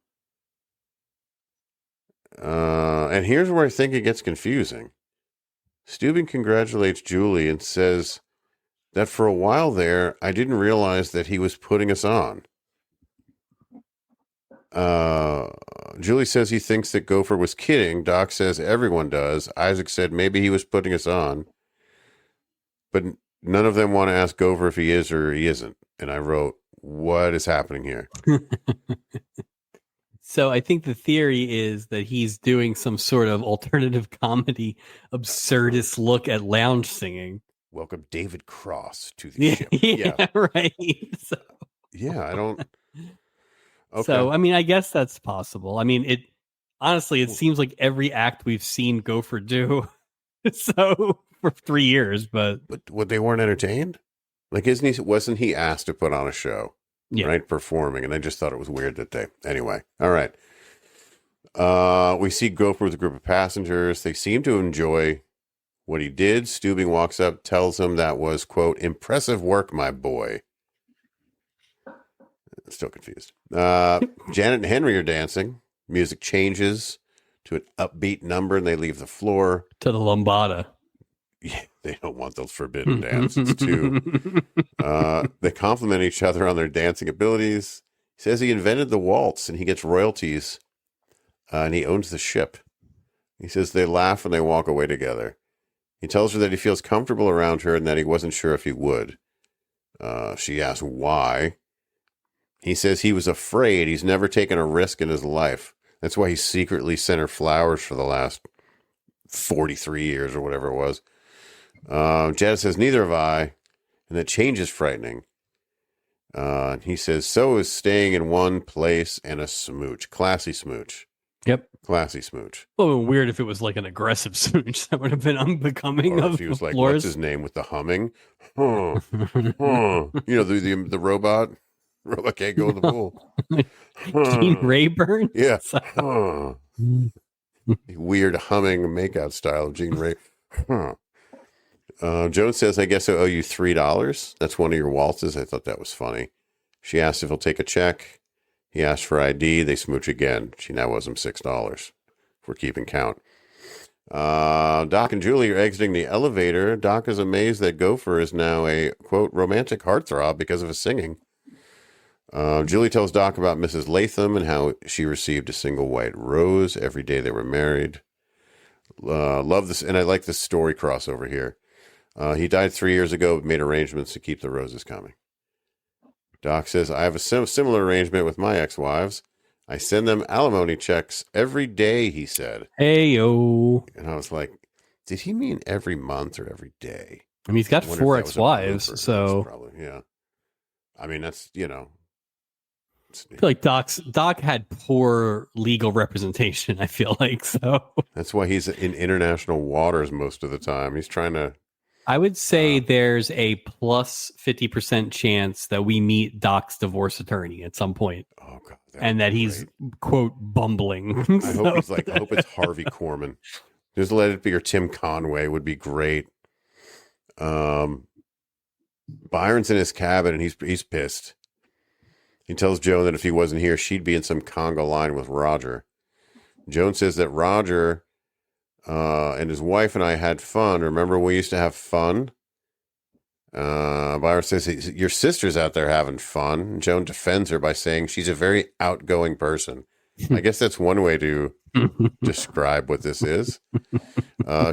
And here's where I think it gets confusing. Stubing congratulates Julie and says that for a while there, I didn't realize that he was putting us on. Julie says he thinks that Gopher was kidding. Doc says everyone does. Isaac said maybe he was putting us on. But none of them want to ask Gopher if he is or he isn't. And I wrote, what is happening here? So I think the theory is that he's doing some sort of alternative comedy, absurdist look at lounge singing. Welcome David Cross to the ship. Yeah, right. So, yeah, I don't. Okay. So, I mean, I guess that's possible. I mean, it seems like every act we've seen Gopher do. So for 3 years, but what, they weren't entertained? Like, wasn't he asked to put on a show? Yeah. Right, performing, and I just thought it was weird that anyway. All right. We see Gopher with a group of passengers. They seem to enjoy what he did. Stubing walks up, tells him that was, quote, impressive work, my boy. Still confused. Janet and Henry are dancing. Music changes to an upbeat number, and they leave the floor. To the lambada. Yeah, they don't want those forbidden dances, too. They compliment each other on their dancing abilities. He says he invented the waltz, and he gets royalties, and he owns the ship. He says they laugh and they walk away together. He tells her that he feels comfortable around her and that he wasn't sure if he would. She asks why. He says he was afraid. He's never taken a risk in his life. That's why he secretly sent her flowers for the last 43 years or whatever it was. Janet says, neither have I. And that change is frightening. He says, so is staying in one place and a smooch. Classy smooch. Yep. Classy smooch. Well, weird if it was like an aggressive smooch. That would have been unbecoming or of if he was like, Florist. What's his name with the humming? Huh. Huh. You know, the robot. Robot can't go in the pool. Gene Rayburn? Yeah. Huh. Weird humming makeout style of Gene Ray. Huh. Joan says, I guess I owe you $3. That's one of your waltzes. I thought that was funny. She asks if he'll take a check. He asks for ID. They smooch again. She now owes him $6. If we're keeping count. Doc and Julie are exiting the elevator. Doc is amazed that Gopher is now a, quote, romantic heartthrob because of his singing. Julie tells Doc about Mrs. Latham and how she received a single white rose every day they were married. Love this, and I like this story crossover here. He died 3 years ago, but made arrangements to keep the roses coming. Doc says, I have a similar arrangement with my ex-wives. I send them alimony checks every day, he said. Hey, yo. And I was like, did he mean every month or every day? I mean, he's got 4 ex-wives, so. Probably, yeah. I mean, that's, you know. I feel like Doc had poor legal representation, I feel like, so. That's why he's in international waters most of the time. He's trying to I would say there's a plus 50% chance that we meet Doc's divorce attorney at some point. Oh God, and that he's quote bumbling. I hope he's like, I hope it's Harvey Korman. Just let it be, or Tim Conway would be great. Byron's in his cabin and he's pissed. He tells Joan that if he wasn't here, she'd be in some conga line with Roger. Joan says that Roger and his wife and I had fun. Remember, we used to have fun. Byron says your sister's out there having fun. Joan defends her by saying she's a very outgoing person. I guess that's one way to describe what this is.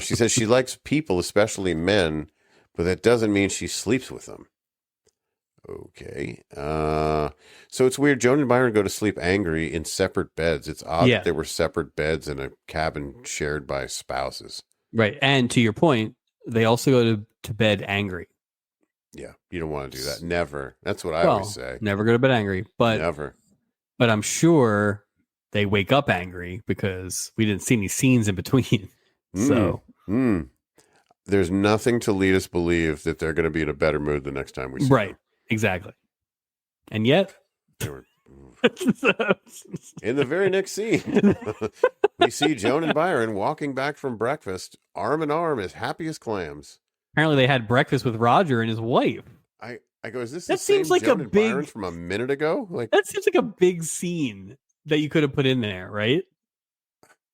She says she likes people, especially men, but that doesn't mean she sleeps with them. Okay. So it's weird. Joan and Byron go to sleep angry in separate beds. It's odd that there were separate beds in a cabin shared by spouses. Right. And to your point, they also go to bed angry. Yeah. You don't want to do that. Never. That's what I always say. Never go to bed angry. But never. But I'm sure they wake up angry because we didn't see any scenes in between. There's nothing to lead us believe that they're going to be in a better mood the next time we see them. Exactly. And yet they were in the very next scene. We see Joan and Byron walking back from breakfast, arm in arm, as happy as clams. Apparently they had breakfast with Roger and his wife. I go, is this that the same seems like Joan a and big Byron from a minute ago? Like, that seems like a big scene that you could have put in there, right?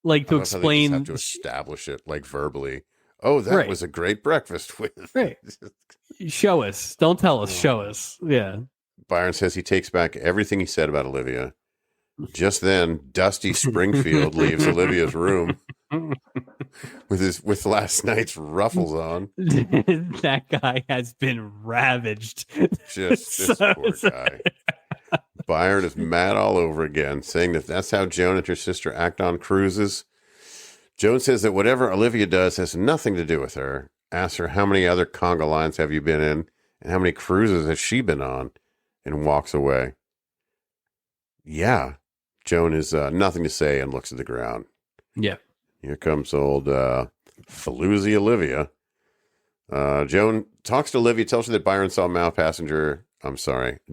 Like to explain, have to establish it like verbally. Oh, that was a great breakfast with. Right. Show us. Don't tell us. Show us. Yeah. Byron says he takes back everything he said about Olivia. Just then, Dusty Springfield leaves Olivia's room with last night's ruffles on. That guy has been ravaged. Just this poor guy. Byron is mad all over again, saying that that's how Joan and her sister act on cruises. Joan says that whatever Olivia does has nothing to do with her. Asks her how many other conga lines have you been in and how many cruises has she been on, and walks away. Yeah. Joan has nothing to say and looks at the ground. Yeah. Here comes old Faloozy Olivia. Joan talks to Olivia, tells her that Byron saw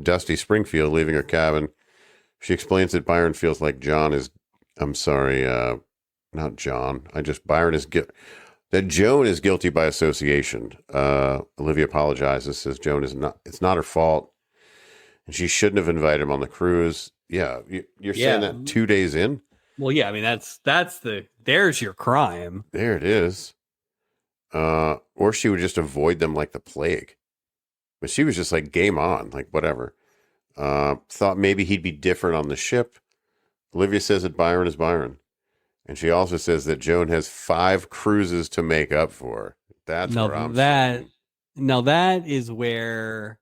Dusty Springfield leaving her cabin. She explains that Byron feels like Joan is guilty by association. Olivia apologizes, says it's not her fault. And she shouldn't have invited him on the cruise. Yeah. You're saying that 2 days in? Well, yeah, I mean, there's your crime. There it is. Or she would just avoid them like the plague. But she was just like, game on, like whatever. Thought maybe he'd be different on the ship. Olivia says that Byron is Byron. And she also says that Joan has 5 cruises to make up for. That's where I'm saying. Now that is where,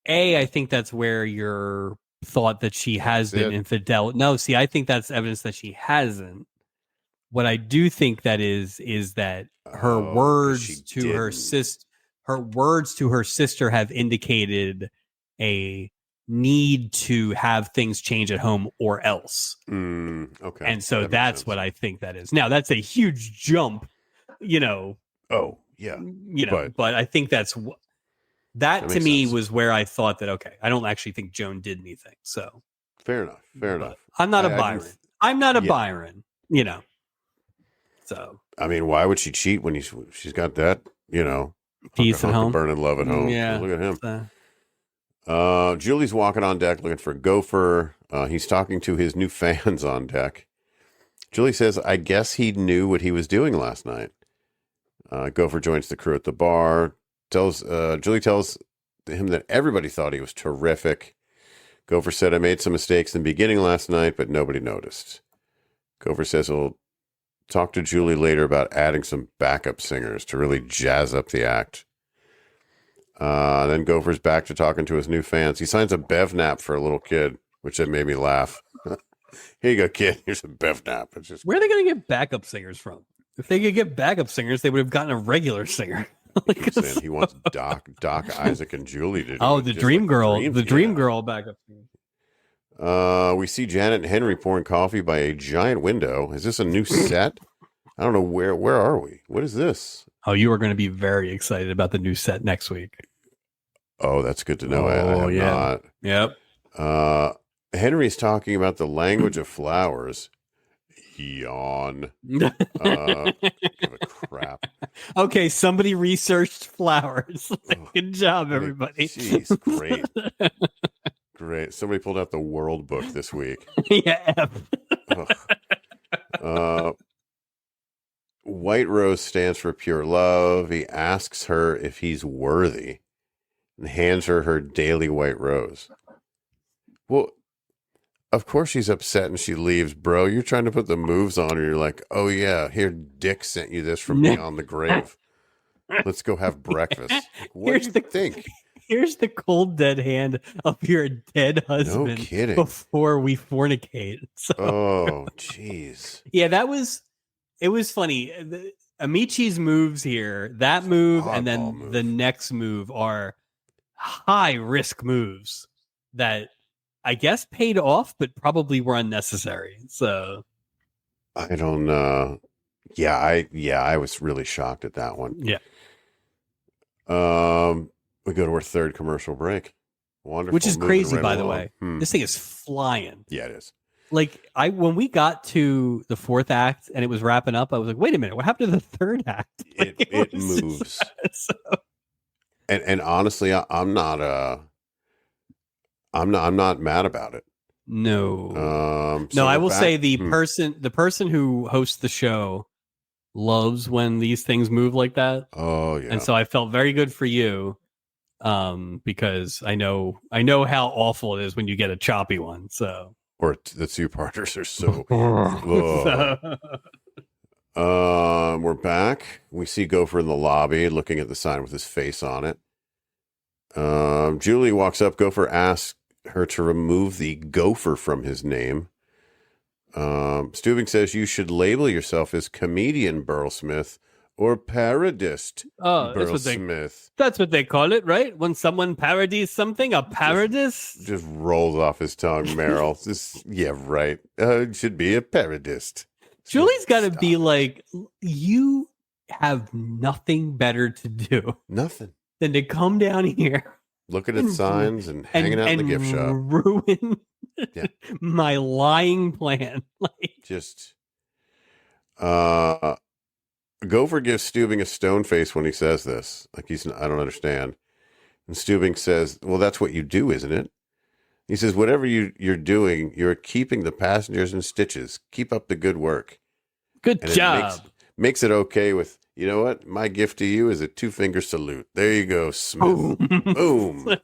I think that's where your thought that she has been infidel. No, see, I think that's evidence that she hasn't. What I do think that is that her words to her sister have indicated a need to have things change at home or else. Okay. And so that's what I think that is. Now that's a huge jump, Oh, yeah. But I think that to me sense. was where I thought that, okay, I don't actually think Joan did anything. So fair enough. I'm not a Byron. I'm not a Byron, So I mean, why would she cheat when she's got that, peace at home, burning love at home? Yeah, look at him. Julie's walking on deck looking for Gopher. He's talking to his new fans on deck. Julie says, I guess he knew what he was doing last night. Gopher joins the crew at the bar. Julie tells him that everybody thought he was terrific. Gopher said, I made some mistakes in the beginning last night, but nobody noticed. Gopher says he'll talk to Julie later about adding some backup singers to really jazz up the act. Then Gopher's back to talking to his new fans. He signs a bev nap for a little kid, which made me laugh. Here you go, kid. Here's a bev nap. It's just... Where are they going to get backup singers from? If they could get backup singers, they would have gotten a regular singer. Saying he wants Doc, Isaac, and Julie to do it. The Dream Girl. The Dream Girl backup singer. We see Janet and Henry pouring coffee by a giant window. Is this a new set? I don't know where are we? What is this? Oh, you are going to be very excited about the new set next week. Oh, that's good to know. I have not. Yep. Henry's talking about the language of flowers. Yawn. Give a crap. Okay, somebody researched flowers. Good job, everybody. Jeez, great. Great. Somebody pulled out the World Book this week. Yeah. White Rose stands for pure love. He asks her if he's worthy and hands her daily white rose. Well, of course she's upset and she leaves, bro. You're trying to put the moves on her. You're like, oh yeah, here Dick sent you this from beyond the grave. Let's go have breakfast. Like, what do you think? Here's the cold dead hand of your dead husband. No kidding. Before we fornicate. So. Oh, jeez. Yeah, it was funny. Amichi's moves here, that move and then the next move are high risk moves that I guess paid off, but probably were unnecessary. So I don't know. I was really shocked at that one. Yeah. We go to our third commercial break. Wonderful. Which is crazy, right by along. the way. This thing is flying. Yeah, it is. Like when we got to the fourth act and it was wrapping up, I was like, wait a minute, what happened to the third act? Like, it moves. And honestly, I'm not mad about it. No. So I will say the person who hosts the show loves when these things move like that. Oh yeah. And so I felt very good for you. Because I know how awful it is when you get a choppy one. So or the two-parters are so. We're back. We see Gopher in the lobby, looking at the sign with his face on it. Julie walks up. Gopher asks her to remove the Gopher from his name. Stubing says you should label yourself as comedian Burl Smith or parodist Burl Smith. That's what they call it, right? When someone parodies something, a parodist? Just rolls off his tongue, Meryl. Yeah, right. It should be a parodist. Julie's got to be like, you have nothing better to do. Nothing. Than to come down here. Looking at signs and hanging out in the gift shop. Ruin my lying plan. Just... Gopher gives Stubing a stone face when he says this. Like I don't understand. And Stubing says, well, that's what you do, isn't it? He says, whatever you're doing, you're keeping the passengers in stitches. Keep up the good work. Good job. Makes it okay with, you know what? My gift to you is a 2-finger salute. There you go, Smith. Boom.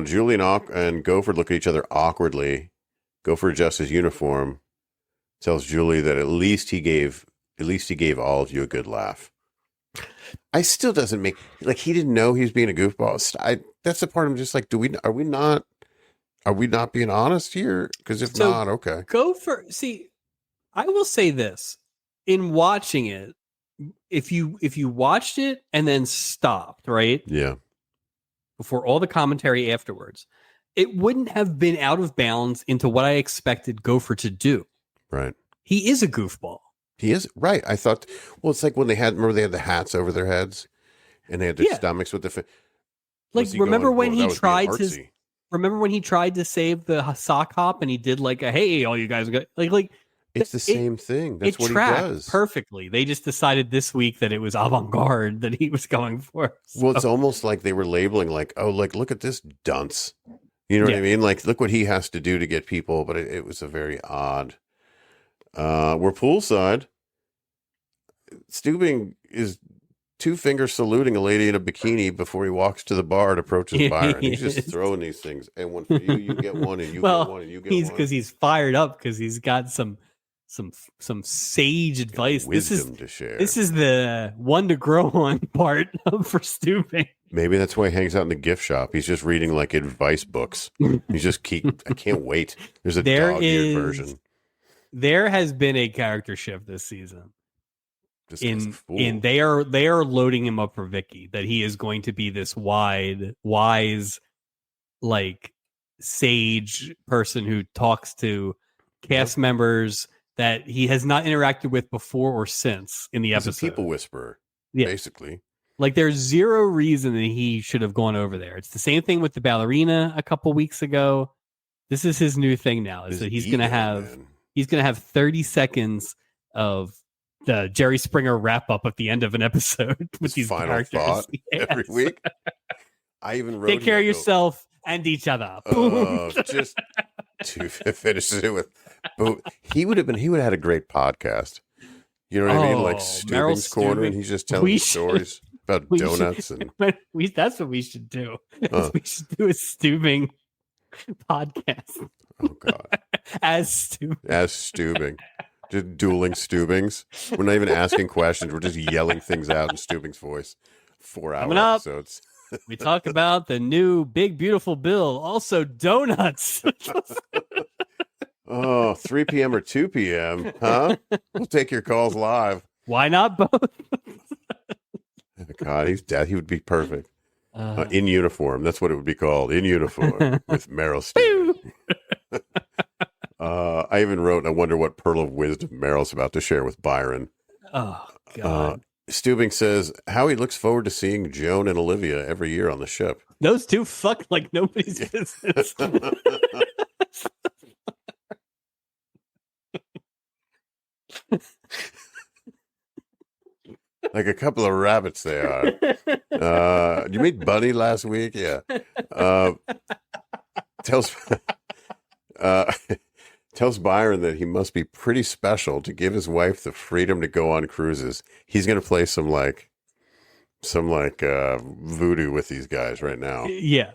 Julie and Gopher look at each other awkwardly. Gopher adjusts his uniform. Tells Julie that at least he gave all of you a good laugh. I still doesn't make he didn't know he was being a goofball. That's the part I'm just like, are we not being honest here? Because if not, okay. Gopher, see, I will say this. In watching it, if you watched it and then stopped, right? Yeah. Before all the commentary afterwards, it wouldn't have been out of bounds into what I expected Gopher to do. Right. He is a goofball. He is right. I thought, well, it's like when they had the hats over their heads and they had their stomachs with the remember when he tried to save the sock hop and he did like a, hey, all you guys got like it's the same thing. That's what he does perfectly. They just decided this week that it was avant-garde that he was going for. So. Well, it's almost like they were labeling look at this dunce. You know what I mean? Like, look what he has to do to get people. But it was a very odd. We're poolside. Stubing is 2-finger saluting a lady in a bikini before he walks to the bar and approaches Byron. He's just throwing these things. And one for you, you get one, and you get one, and you get one. Because he's fired up because he's got some sage advice. Wisdom to share. This is the one to grow on part for Stubing. Maybe that's why he hangs out in the gift shop. He's just reading like advice books. He's just I can't wait. There's a dog-eared version. There has been a character shift this season. In they are loading him up for Vicky, that he is going to be this wise, like sage person who talks to cast members that he has not interacted with before or since in the episode. He's a people whisperer, basically. Like, there's zero reason that he should have gone over there. It's the same thing with the ballerina a couple weeks ago. This is his new thing now. Is that he's going to have 30 seconds of the Jerry Springer wrap up at the end of an episode with these final characters thought every week. I even wrote, take care of yourself and each other. Just to finish it with, boom. He would have had a great podcast. You know what I mean? Like Stubing's Corner, and he's just telling stories about donuts. That's what we should do. We should do a Stubing podcast. Oh God. As Stubing. Just dueling Stubings. We're not even asking questions. We're just yelling things out in Stubing's voice. 4-hour episodes. We talk about the new Big Beautiful Bill. Also donuts. 3 p.m. or 2 p.m. Huh? We'll take your calls live. Why not both? God, he's dead. He would be perfect. In uniform. That's what it would be called. In uniform with Meryl Streep. I even wrote, I wonder what pearl of wisdom Meryl's about to share with Byron. Oh, God. Stubing says how he looks forward to seeing Joan and Olivia every year on the ship. Those two fuck like nobody's business. Like a couple of rabbits they are. Did you meet Bunny last week? Yeah. Tells Byron that he must be pretty special to give his wife the freedom to go on cruises. He's going to play some voodoo with these guys right now. Yeah.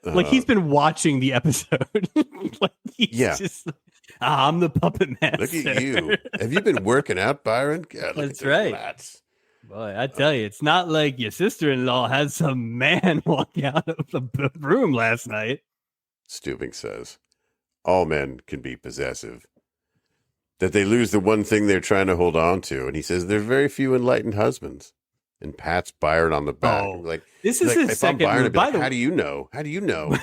Like he's been watching the episode. Like just, I'm the puppet master. Look at you. Have you been working out, Byron? God, that's right. Rats. Boy, I tell you, it's not like your sister-in-law had some man walk out of the room last night. Stubing says, all men can be possessive. That they lose the one thing they're trying to hold on to. And he says, there are very few enlightened husbands. And pats Byron on the back. Like, this is his second Byron, like, how do you know? How do you know?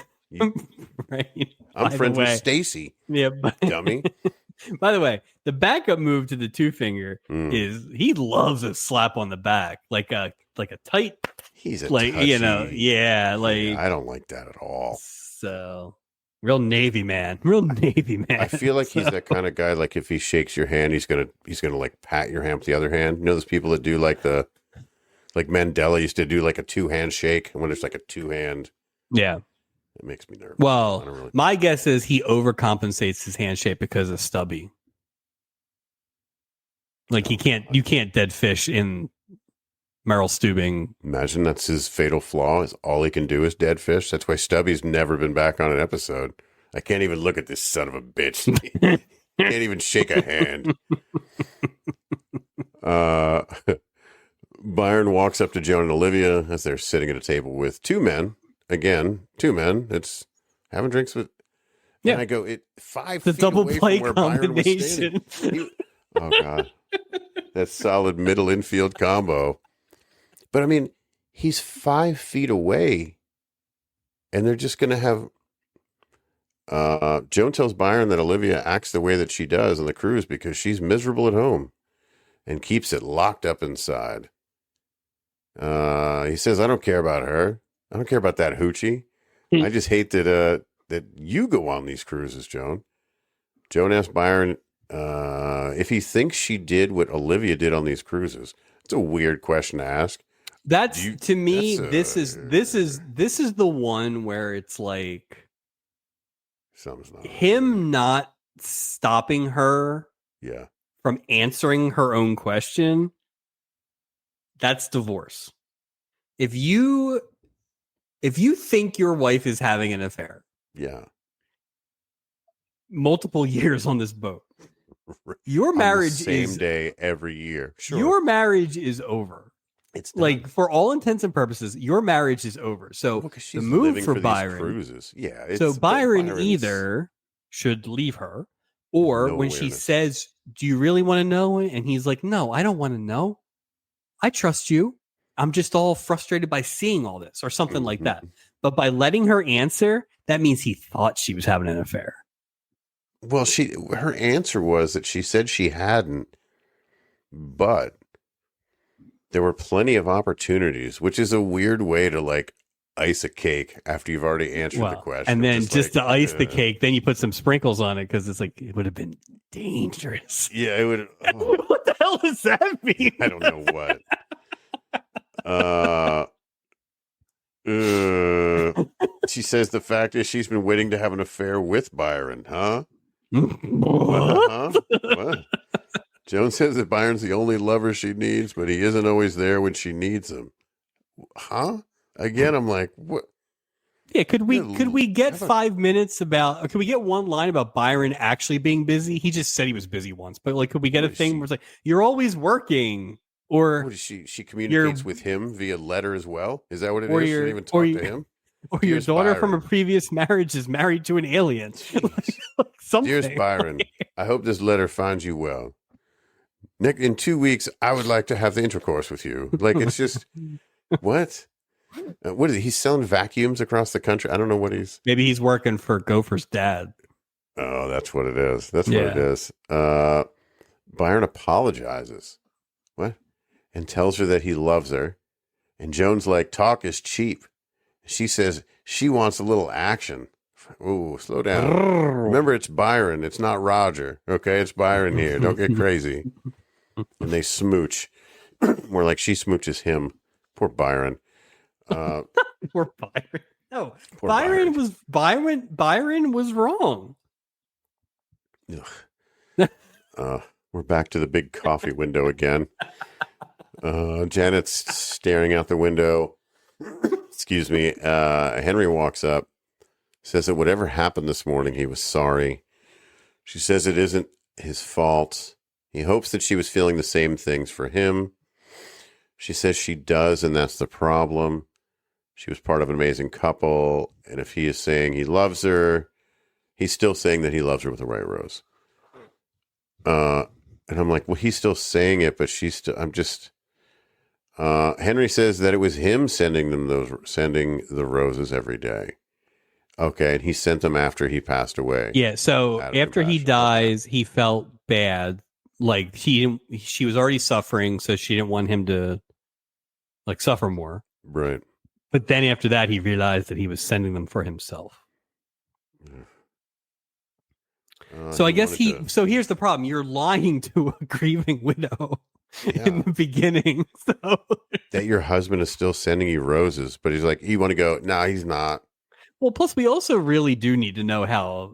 Right. I'm friends with Stacy. Yeah, dummy. By the way, the backup move to the two finger is he loves a slap on the back, like a tight. He's a like touchy. I don't like that at all. So real Navy man. I feel like he's that kind of guy. Like if he shakes your hand, he's gonna like pat your hand with the other hand. You know those people that do like Mandela used to do like a 2-hand shake when it's like a 2-hand. Yeah. It makes me nervous. Well, my guess is he overcompensates his handshake because of Stubby. Like you can't dead fish in Meryl Stubing. Imagine that's his fatal flaw. Is all he can do is dead fish. That's why Stubby's never been back on an episode. I can't even look at this son of a bitch. Can't even shake a hand. Byron walks up to Joan and Olivia as they're sitting at a table with two men. Again, two men. It's having drinks with. Yeah, and I go 5 feet double away play from where Byron was combination. standing. Oh God, that solid middle infield combo. But I mean, he's 5 feet away, and they're just going to have. Joan tells Byron that Olivia acts the way that she does on the cruise because she's miserable at home, and keeps it locked up inside. He says, "I don't care about her. I don't care about that hoochie. I just hate that you go on these cruises, Joan." Joan asks Byron if he thinks she did what Olivia did on these cruises. It's a weird question to ask. This is the one where it's like something's not him not stopping her from answering her own question. That's divorce. If you think your wife is having an affair, multiple years on this boat, your marriage same day every year. Sure. Your marriage is over. It's done. Like for all intents and purposes, your marriage is over. So the move for Byron, cruises. So Byron either should leave her, or when she says, "Do you really want to know?" and he's like, "No, I don't want to know. I trust you. I'm just all frustrated by seeing all this," or something like that. But by letting her answer, that means he thought she was having an affair. Well, her answer was that she said she hadn't, but there were plenty of opportunities, which is a weird way to like ice a cake after you've already answered the question. And then just to ice the cake, then you put some sprinkles on it because it's like it would have been dangerous. Yeah, it would. Oh. What the hell does that mean? I don't know what. She says the fact is she's been waiting to have an affair with Byron, huh? What? Joan says that Byron's the only lover she needs, but he isn't always there when she needs him. Huh? Again, I'm like, what? Yeah, could we get 5 minutes about? Could we get one line about Byron actually being busy? He just said he was busy once, but like, could we get a thing where it's like you're always working, or what is she communicates with him via letter as well? Is that what it is? She didn't even talk to him. Or your daughter from a previous marriage is married to an alien. Something. Dearest Byron, I hope this letter finds you well. Nick, in 2 weeks, I would like to have the intercourse with you. Like, it's just, what? What is he? He's selling vacuums across the country. I don't know what he's. Maybe he's working for Gopher's dad. Oh, that's what it is. That's what it is. Byron apologizes. What? And tells her that he loves her. And Joan's like, talk is cheap. She says she wants a little action. Ooh, slow down. Remember, it's Byron. It's not Roger. Okay, it's Byron here. Don't get crazy. And they smooch. More like she smooches him. Poor Byron. Poor Byron. No, Poor Byron was wrong. We're back to the big coffee window again. Janet's staring out the window. Excuse me. Henry walks up, says that whatever happened this morning, he was sorry. She says it isn't his fault. He hopes that she was feeling the same things for him. She says she does, and that's the problem. She was part of an amazing couple, and if he is saying he loves her, he's still saying that he loves her with the right rose. And I'm like, well, he's still saying it, but she's still, I'm just, Henry says that it was him sending the roses every day. Okay. And he sent them after he passed away. Yeah. So after he dies, he felt bad. Like she was already suffering. So she didn't want him to like suffer more. Right. But then after that, he realized that he was sending them for himself. So I guess so here's the problem. You're lying to a grieving widow in the beginning. So that your husband is still sending you roses, but he's like, you want to go? No, he's not. Well, plus we also really do need to know how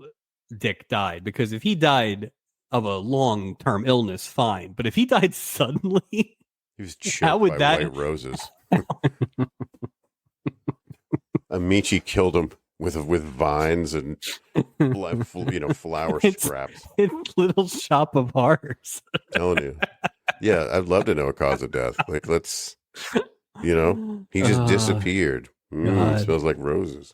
Dick died, because if he died of a long-term illness, fine. But if he died suddenly, he was choked by white roses. Amici killed him with vines and flower scraps. It's Little Shop of Horrors. I'm telling you. Yeah, I'd love to know a cause of death. Like, let's, he just disappeared. Smells like roses.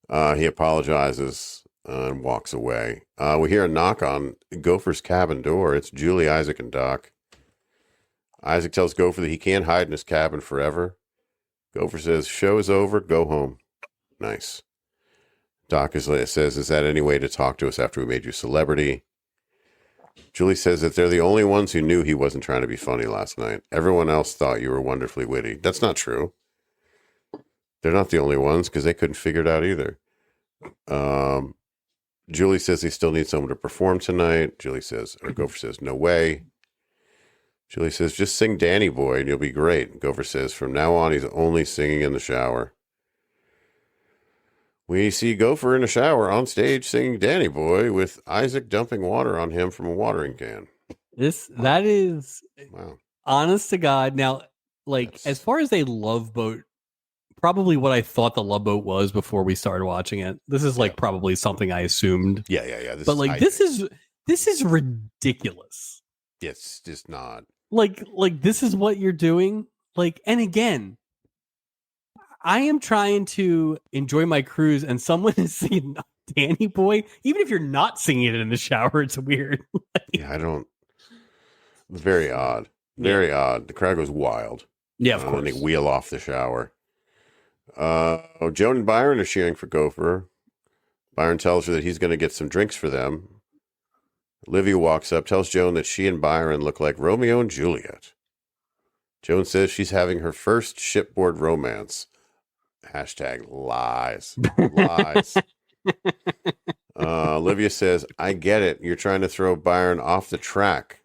He apologizes and walks away. We hear a knock on Gopher's cabin door. It's Julie, Isaac, and Doc. Isaac tells Gopher that he can't hide in his cabin forever. Gopher says, show is over, go home. Nice. Doc says, is that any way to talk to us after we made you a celebrity? Julie says that they're the only ones who knew he wasn't trying to be funny last night. Everyone else thought you were wonderfully witty. That's not true. They're not the only ones because they couldn't figure it out either. Julie says he still needs someone to perform tonight. Gopher says, no way. Julie says, just sing Danny Boy and you'll be great. Gopher says, from now on, he's only singing in the shower. We see Gopher in a shower on stage singing Danny Boy with Isaac dumping water on him from a watering can. That is wow. Honest to God. Now, as far as a Love Boat, probably what I thought the Love Boat was before we started watching it. This is probably something I assumed. Yeah. This is ridiculous. It's just not. This is what you're doing. And again, I am trying to enjoy my cruise and someone is singing Danny Boy. Even if you're not singing it in the shower, it's weird. It's very odd. Very odd. The crowd goes wild. Yeah, of course. And they wheel off the shower. Joan and Byron are cheering for Gopher. Byron tells her that he's going to get some drinks for them. Olivia walks up, tells Joan that she and Byron look like Romeo and Juliet. Joan says she's having her first shipboard romance. Hashtag lies. Lies. Olivia says, I get it. You're trying to throw Byron off the track.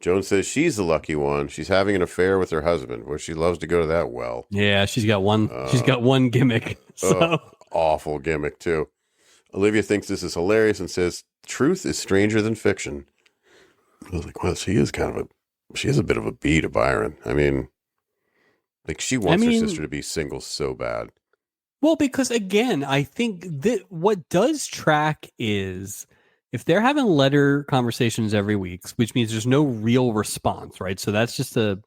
Joan says she's the lucky one. She's having an affair with her husband, where she loves to go to that well. Yeah, she's got one. She's got one gimmick. So awful gimmick too. Olivia thinks this is hilarious and says, "Truth is stranger than fiction." I was like, well, she is a bit of a bee to Byron. I mean, like she wants her sister to be single so bad. Well, because again, I think that what does track is if they're having letter conversations every week, which means there's no real response, right? So that's just a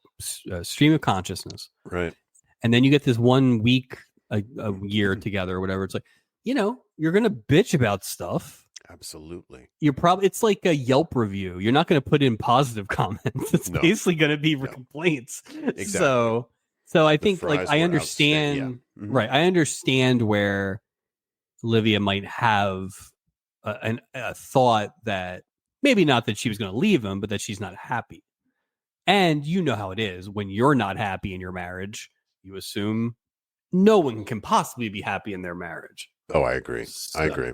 stream of consciousness. Right. And then you get this 1 week, a year together or whatever. It's like, you're going to bitch about stuff. Absolutely. It's like a Yelp review. You're not going to put in positive comments. It's basically going to be complaints. Exactly. So I think I understand, right. I understand where Olivia might have a thought that maybe not that she was going to leave him, but that she's not happy. And you know how it is when you're not happy in your marriage, you assume no one can possibly be happy in their marriage. Oh, I agree. I agree.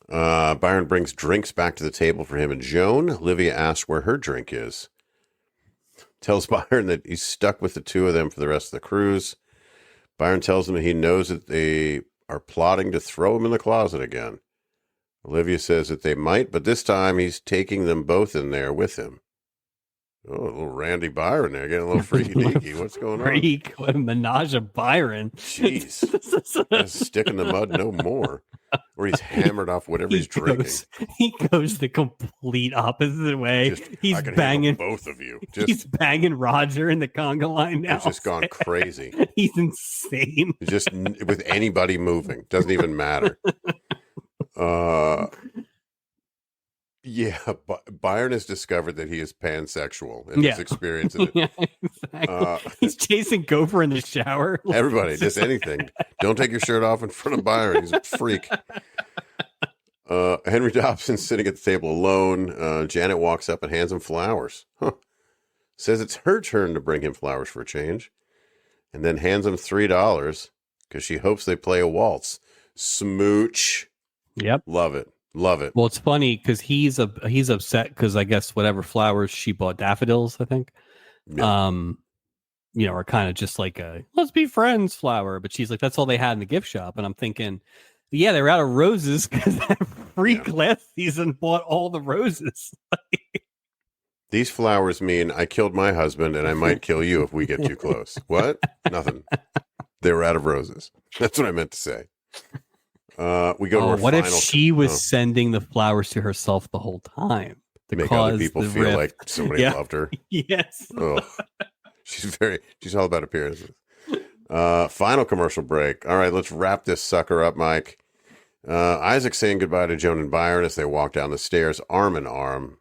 Byron brings drinks back to the table for him and Joan. Olivia asks where her drink is. Tells Byron that he's stuck with the two of them for the rest of the cruise. Byron tells him that he knows that they are plotting to throw him in the closet again. Olivia says that they might, but this time he's taking them both in there with him. Oh, a little Randy Byron there, getting a little freaky deaky. What's going on? Freak, what a menage of Byron. Jeez. That's stick in the mud no more. Or he's hammered off whatever he's drinking. He goes the complete opposite way. He's banging both of you. He's banging Roger in the conga line now. He's just gone crazy. He's insane. Just with anybody moving. Doesn't even matter. Yeah, Byron has discovered that he is pansexual in his experience. Yeah, exactly. He's chasing Gopher in the shower. Everybody, just anything. Don't take your shirt off in front of Byron. He's a freak. Henry Dobson's sitting at the table alone. Janet walks up and hands him flowers. Says it's her turn to bring him flowers for a change. And then hands him $3 because she hopes they play a waltz. Smooch. Yep. Love it. Love it. Well, it's funny because he's upset because I guess whatever flowers she bought, daffodils, I think, are kind of just like a let's be friends flower. But she's like, that's all they had in the gift shop. And I'm thinking, yeah, they were out of roses because that freak last season bought all the roses. These flowers mean I killed my husband and I might kill you if we get too close. What? Nothing. They were out of roses. That's what I meant to say. We go to our what final. If she was sending the flowers to herself the whole time to make cause other people feel rift. like somebody loved her? Yes. Oh, she's all about appearances. Final commercial break. All right, let's wrap this sucker up, Mike. Isaac saying goodbye to Joan and Byron as they walk down the stairs, arm in arm.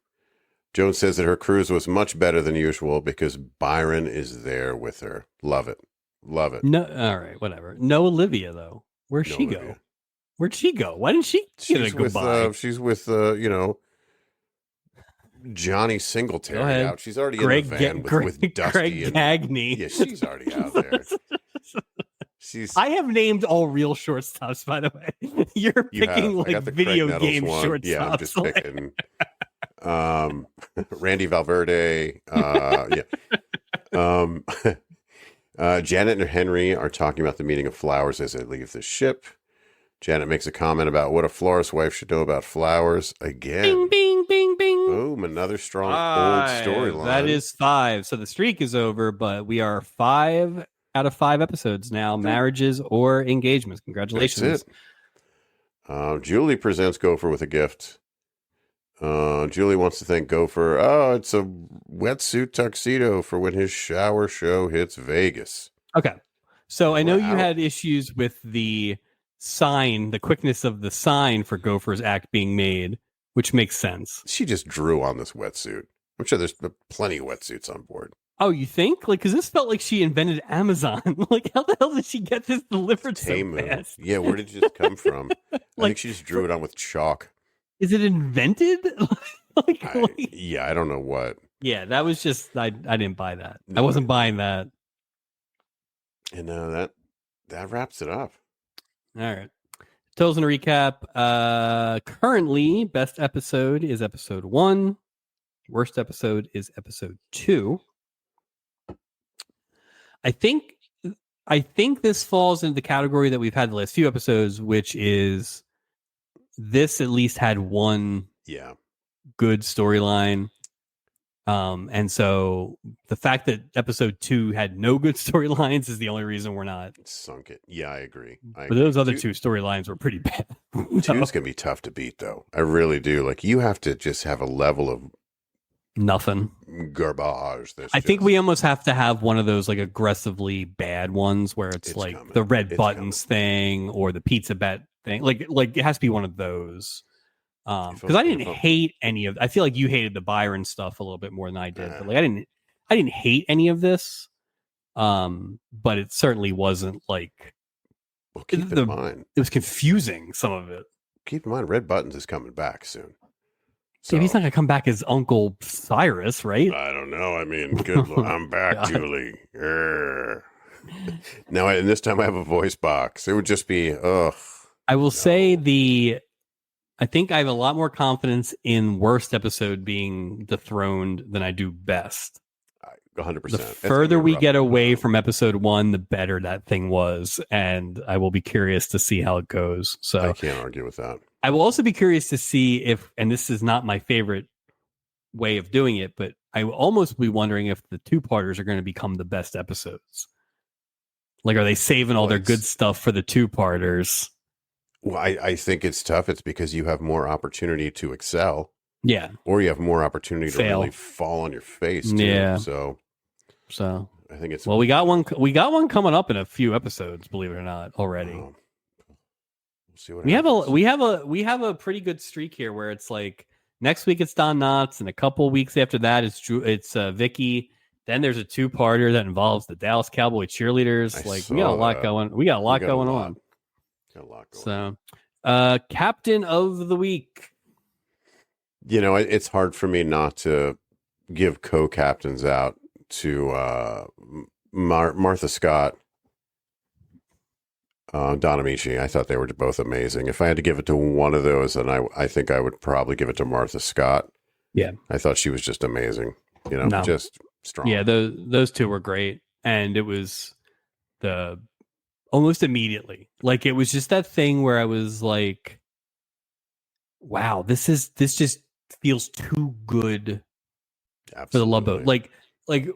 Joan says that her cruise was much better than usual because Byron is there with her. Love it. Love it. No, all right, whatever. No Olivia though. Where'd she go? Where'd she go? Why didn't she get a goodbye? She's with, Johnny Singletary out. She's already in the van with Dusty. Greg Cagney. Yeah, she's already out there. I have named all real shortstops, by the way. You're picking video game shortstops. Yeah, I'm just picking Randy Valverde. Janet and Henry are talking about the meaning of flowers as they leave the ship. Janet makes a comment about what a florist's wife should know about flowers. Again. Bing, bing, bing, bing. Boom, another strong old storyline. That is 5. So the streak is over, but we are 5 out of 5 episodes now, marriages or engagements. Congratulations. That's it. Julie presents Gopher with a gift. Julie wants to thank Gopher. Oh, it's a wetsuit tuxedo for when his shower show hits Vegas. Okay. So I know you had issues with the sign, the quickness of the sign for Gopher's act being made, which makes sense. She just drew on this wetsuit. I'm sure there's plenty of wetsuits on board. Oh, you think? Like, because this felt like she invented Amazon. Like, how the hell did she get this delivered so Temu. fast? Yeah, where did it just come from? I think Like, she just drew it on with chalk. is it invented? I don't know what. Yeah, that was just I didn't buy that. No, I wasn't buying that. And that wraps it up. All right. Totals and recap. Currently, best episode is episode 1. Worst episode is episode 2. I think this falls into the category that we've had the last few episodes, which is this at least had one good storyline. And so the fact that episode 2 had no good storylines is the only reason we're not sunk it. Yeah, I agree. But those other two storylines were pretty bad. 2's gonna be tough to beat, though. I really do. Like, you have to just have a level of nothing garbage. I think we almost have to have one of those like aggressively bad ones where it's like coming. The red buttons thing or the pizza bet thing. Like it has to be one of those. Because I didn't hate any of. I feel like you hated the Byron stuff a little bit more than I did. But like I didn't hate any of this. But it certainly wasn't like. Well, keep in mind, it was confusing. Some of it. Keep in mind, Red Buttons is coming back soon. So, he's not going to come back as Uncle Cyrus, right? I don't know. I mean, good. I'm back, Julie. Now, and this time I have a voice box. It would just be, I will say I think I have a lot more confidence in worst episode being dethroned than I do best. 100%. The further we get away from episode 1, the better that thing was, and I will be curious to see how it goes. So I can't argue with that. I will also be curious to see if, and this is not my favorite way of doing it, but I will almost be wondering if the 2-parters are going to become the best episodes. Like, are they saving all their good stuff for the 2-parters? Well, I think it's tough. It's because you have more opportunity to excel. Yeah. Or you have more opportunity to really fall on your face, too. Yeah. So I think it's... Well, we got one coming up in a few episodes, believe it or not, already. We'll see what happens. We have a pretty good streak here where it's like next week it's Don Knotts, and a couple weeks after that it's Vicky. Then there's a 2-parter that involves the Dallas Cowboy cheerleaders. We got a lot going. We got a lot going on. So, Captain of the Week. You know, it's hard for me not to give co-captains out to Martha Scott, Don Amici. I thought they were both amazing. If I had to give it to one of those, then I think I would probably give it to Martha Scott. Yeah. I thought she was just amazing. You know, just strong. Yeah, those two were great. And it was almost immediately. Like, it was just that thing where I was like, wow, this just feels too good. Absolutely. For the Love Boat. Like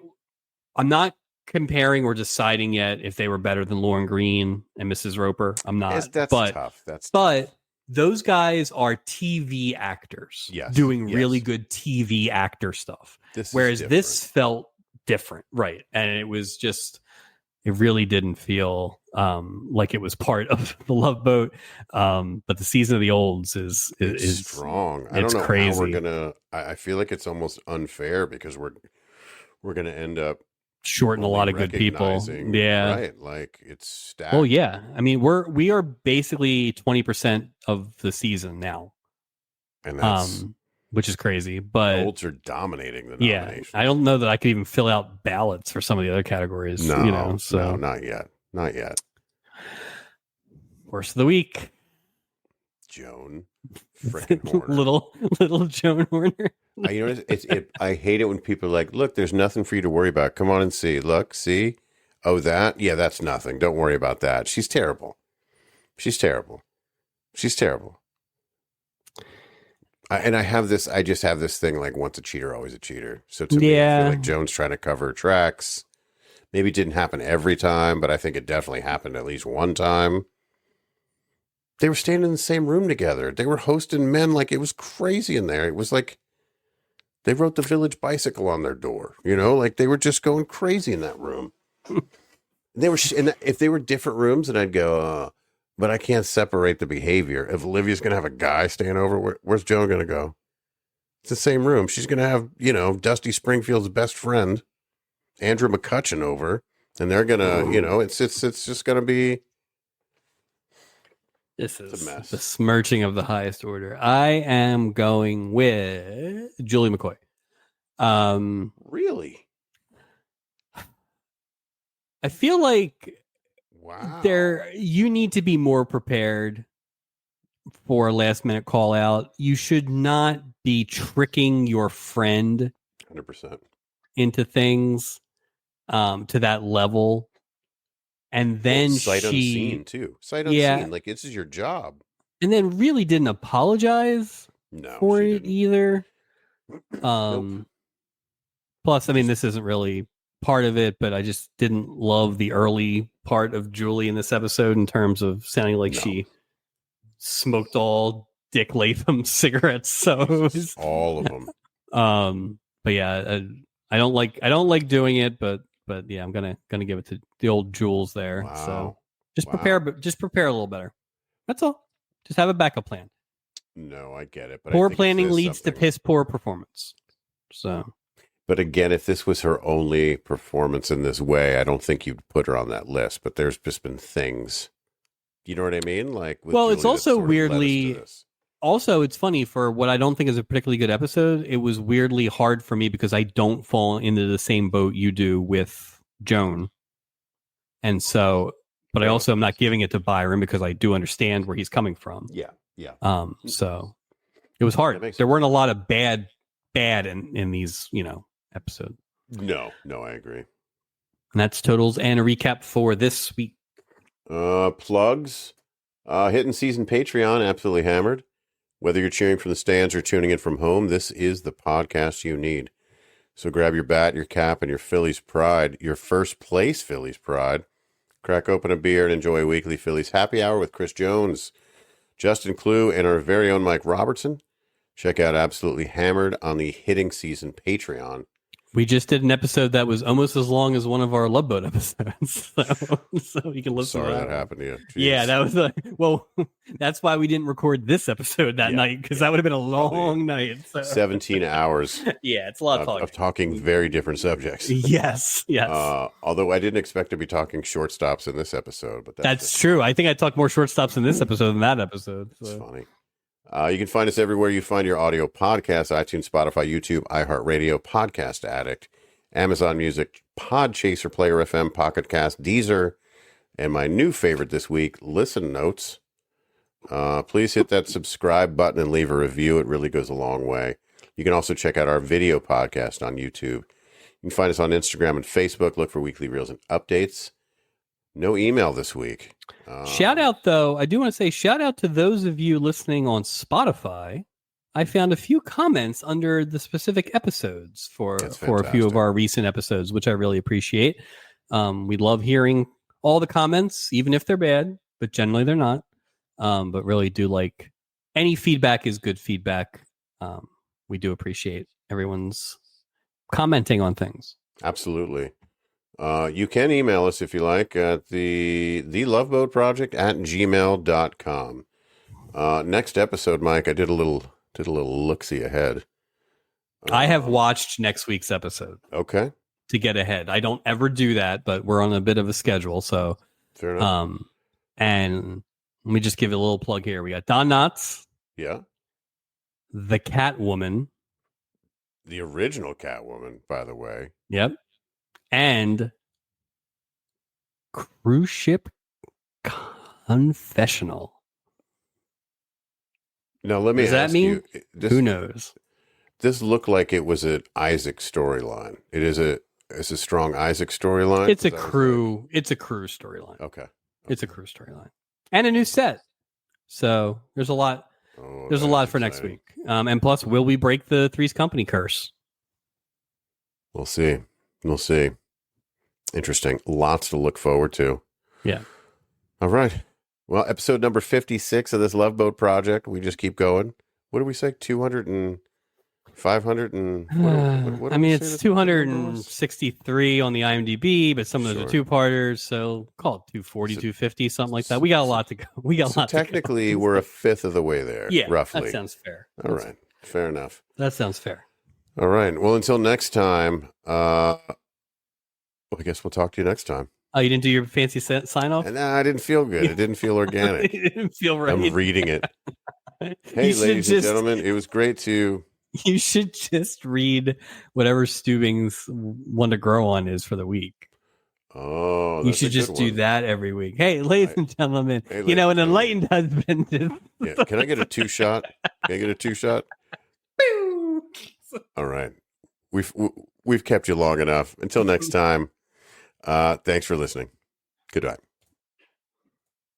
I'm not comparing or deciding yet if they were better than Lauren Green and Mrs. Roper. I'm not. That's tough. But those guys are TV actors doing really good TV actor stuff. Whereas this felt different. Right. And it was just, it really didn't feel like it was part of the Love Boat. But the Season of the Olds is strong. I don't know crazy. How we're gonna. I feel like it's almost unfair because we're gonna end up shorting a lot of good people. Yeah, right. Like, it's stacked. Oh yeah. I mean, we are basically 20% of the season now, and that's which is crazy. But Olds are dominating the nomination. I don't know that I could even fill out ballots for some of the other categories. No, no, not yet. Not yet. Worst of the week. Joan freaking Horner. little Joan Horner. You know, I hate it when people are like, look, there's nothing for you to worry about. Come on and see. Look, see? Oh, that? Yeah, that's nothing. Don't worry about that. She's terrible. She's terrible. I just have this thing like, once a cheater, always a cheater. So to me, I feel like Joan's trying to cover her tracks. Maybe it didn't happen every time, but I think it definitely happened at least one time. They were staying in the same room together. They were hosting men like it was crazy in there. It was like they wrote the Village Bicycle on their door. You know, like they were just going crazy in that room. They were, and if they were different rooms, then I'd go, but I can't separate the behavior. If Olivia's going to have a guy staying over, where's Joan going to go? It's the same room. She's going to have, Dusty Springfield's best friend Andrew McCutcheon over, and they're gonna, it's just gonna be. This It's a is mess. the smirching of the highest order. I am going with Julie McCoy. Really? I feel like Wow. you need to be more prepared for a last minute call out. You should not be tricking your friend 100%. into things to that level. And then Sight unseen too. Sight yeah, unseen. Like, this is your job. and then really didn't apologize for it didn't. either. Nope. Plus, I mean, this isn't really part of it, but I just didn't love the early part of Julie in this episode in terms of sounding like she smoked all Dick Latham cigarettes. So it was, all of them. But yeah, I don't like doing it, but yeah, I'm gonna give it to the old Jules there. Wow. So just prepare a little better. That's all. Just have a backup plan. No, I get it. But poor planning leads to piss poor performance. So. But again, if this was her only performance in this way, I don't think you'd put her on that list. But there's just been things, you know what I mean? Like, with Julie, it's also sort of weirdly. Also, it's funny for what I don't think is a particularly good episode. It was weirdly hard for me because I don't fall into the same boat you do with Joan, and so. But I also am not giving it to Byron because I do understand where he's coming from. Yeah. So it was hard. There weren't a lot of bad in these, episode. No, I agree. And that's totals and a recap for this week. Plugs. Hitting season Patreon, absolutely hammered. Whether you're cheering from the stands or tuning in from home, this is the podcast you need. So grab your bat, your cap, and your Phillies pride, your first place Phillies pride. Crack open a beer and enjoy a weekly Phillies happy hour with Chris Jones, Justin Clue, and our very own Mike Robertson. Check out Absolutely Hammered on the Hitting Season Patreon. We just did an episode that was almost as long as one of our Love Boat episodes. So you can listen to that. Sorry that happened to you. Jeez. Yeah, that was that's why we didn't record this episode that night, because that would have been a long night. So. 17 hours. Yeah, it's a lot of talking very different subjects. Yes. Although I didn't expect to be talking shortstops in this episode. But that's true. I think I talked more shortstops in this episode than that episode. So. It's funny. You can find us everywhere you find your audio podcasts: iTunes, Spotify, YouTube, iHeartRadio, Podcast Addict, Amazon Music, Podchaser, Player FM, Pocket Cast, Deezer, and my new favorite this week, Listen Notes. Please hit that subscribe button and leave a review. It really goes a long way. You can also check out our video podcast on YouTube. You can find us on Instagram and Facebook. Look for weekly reels and updates. No email this week. Shout out, though. I do want to say shout out to those of you listening on Spotify. I found a few comments under the specific episodes for a few of our recent episodes, which I really appreciate. We love hearing all the comments, even if they're bad, but generally they're not. But really do like any feedback is good feedback. We do appreciate everyone's commenting on things. Absolutely. You can email us if you like at the loveboatproject@gmail.com. Next episode, Mike, I did a little look-see ahead. I have watched next week's episode. Okay. To get ahead. I don't ever do that, but we're on a bit of a schedule. So, fair enough. And let me just give it a little plug here. We got Don Knotts. Yeah. The Catwoman. The original Catwoman, by the way. Yep. And Cruise Ship Confessional. Now, let me ask you. Who knows? This looked like it was an Isaac storyline. It's a strong Isaac storyline. It's a crew storyline. Okay. It's a crew storyline. And a new set. So there's a lot. There's a lot for next week. And plus, will we break the Three's Company curse? We'll see. Interesting. Lots to look forward to. Yeah. All right. Well, episode number 56 of this Love Boat project. We just keep going. What do we say? 200 and 500 and... I mean, it's 263 on the IMDb, but some of those are two-parters, so call it 240, 250, something like that. We got a lot to go. Technically, we're a fifth of the way there, roughly. That sounds fair. All right. Fair enough. That sounds fair. All right. Well, until next time, Well, I guess we'll talk to you next time. Oh, you didn't do your fancy sign off? And I didn't feel good. It didn't feel organic. It didn't feel right. I'm reading it. Hey, You should ladies and just- gentlemen, it was great to. You should just read whatever Stubing's one to grow on is for the week. Oh, You should just do that every week. Hey, ladies and gentlemen, Hey, you know, an ladies and enlightened husband is. Yeah. Can I get a 2-shot? Can I get a 2-shot? All right. We've kept you long enough. Until next time, thanks for listening. Goodbye.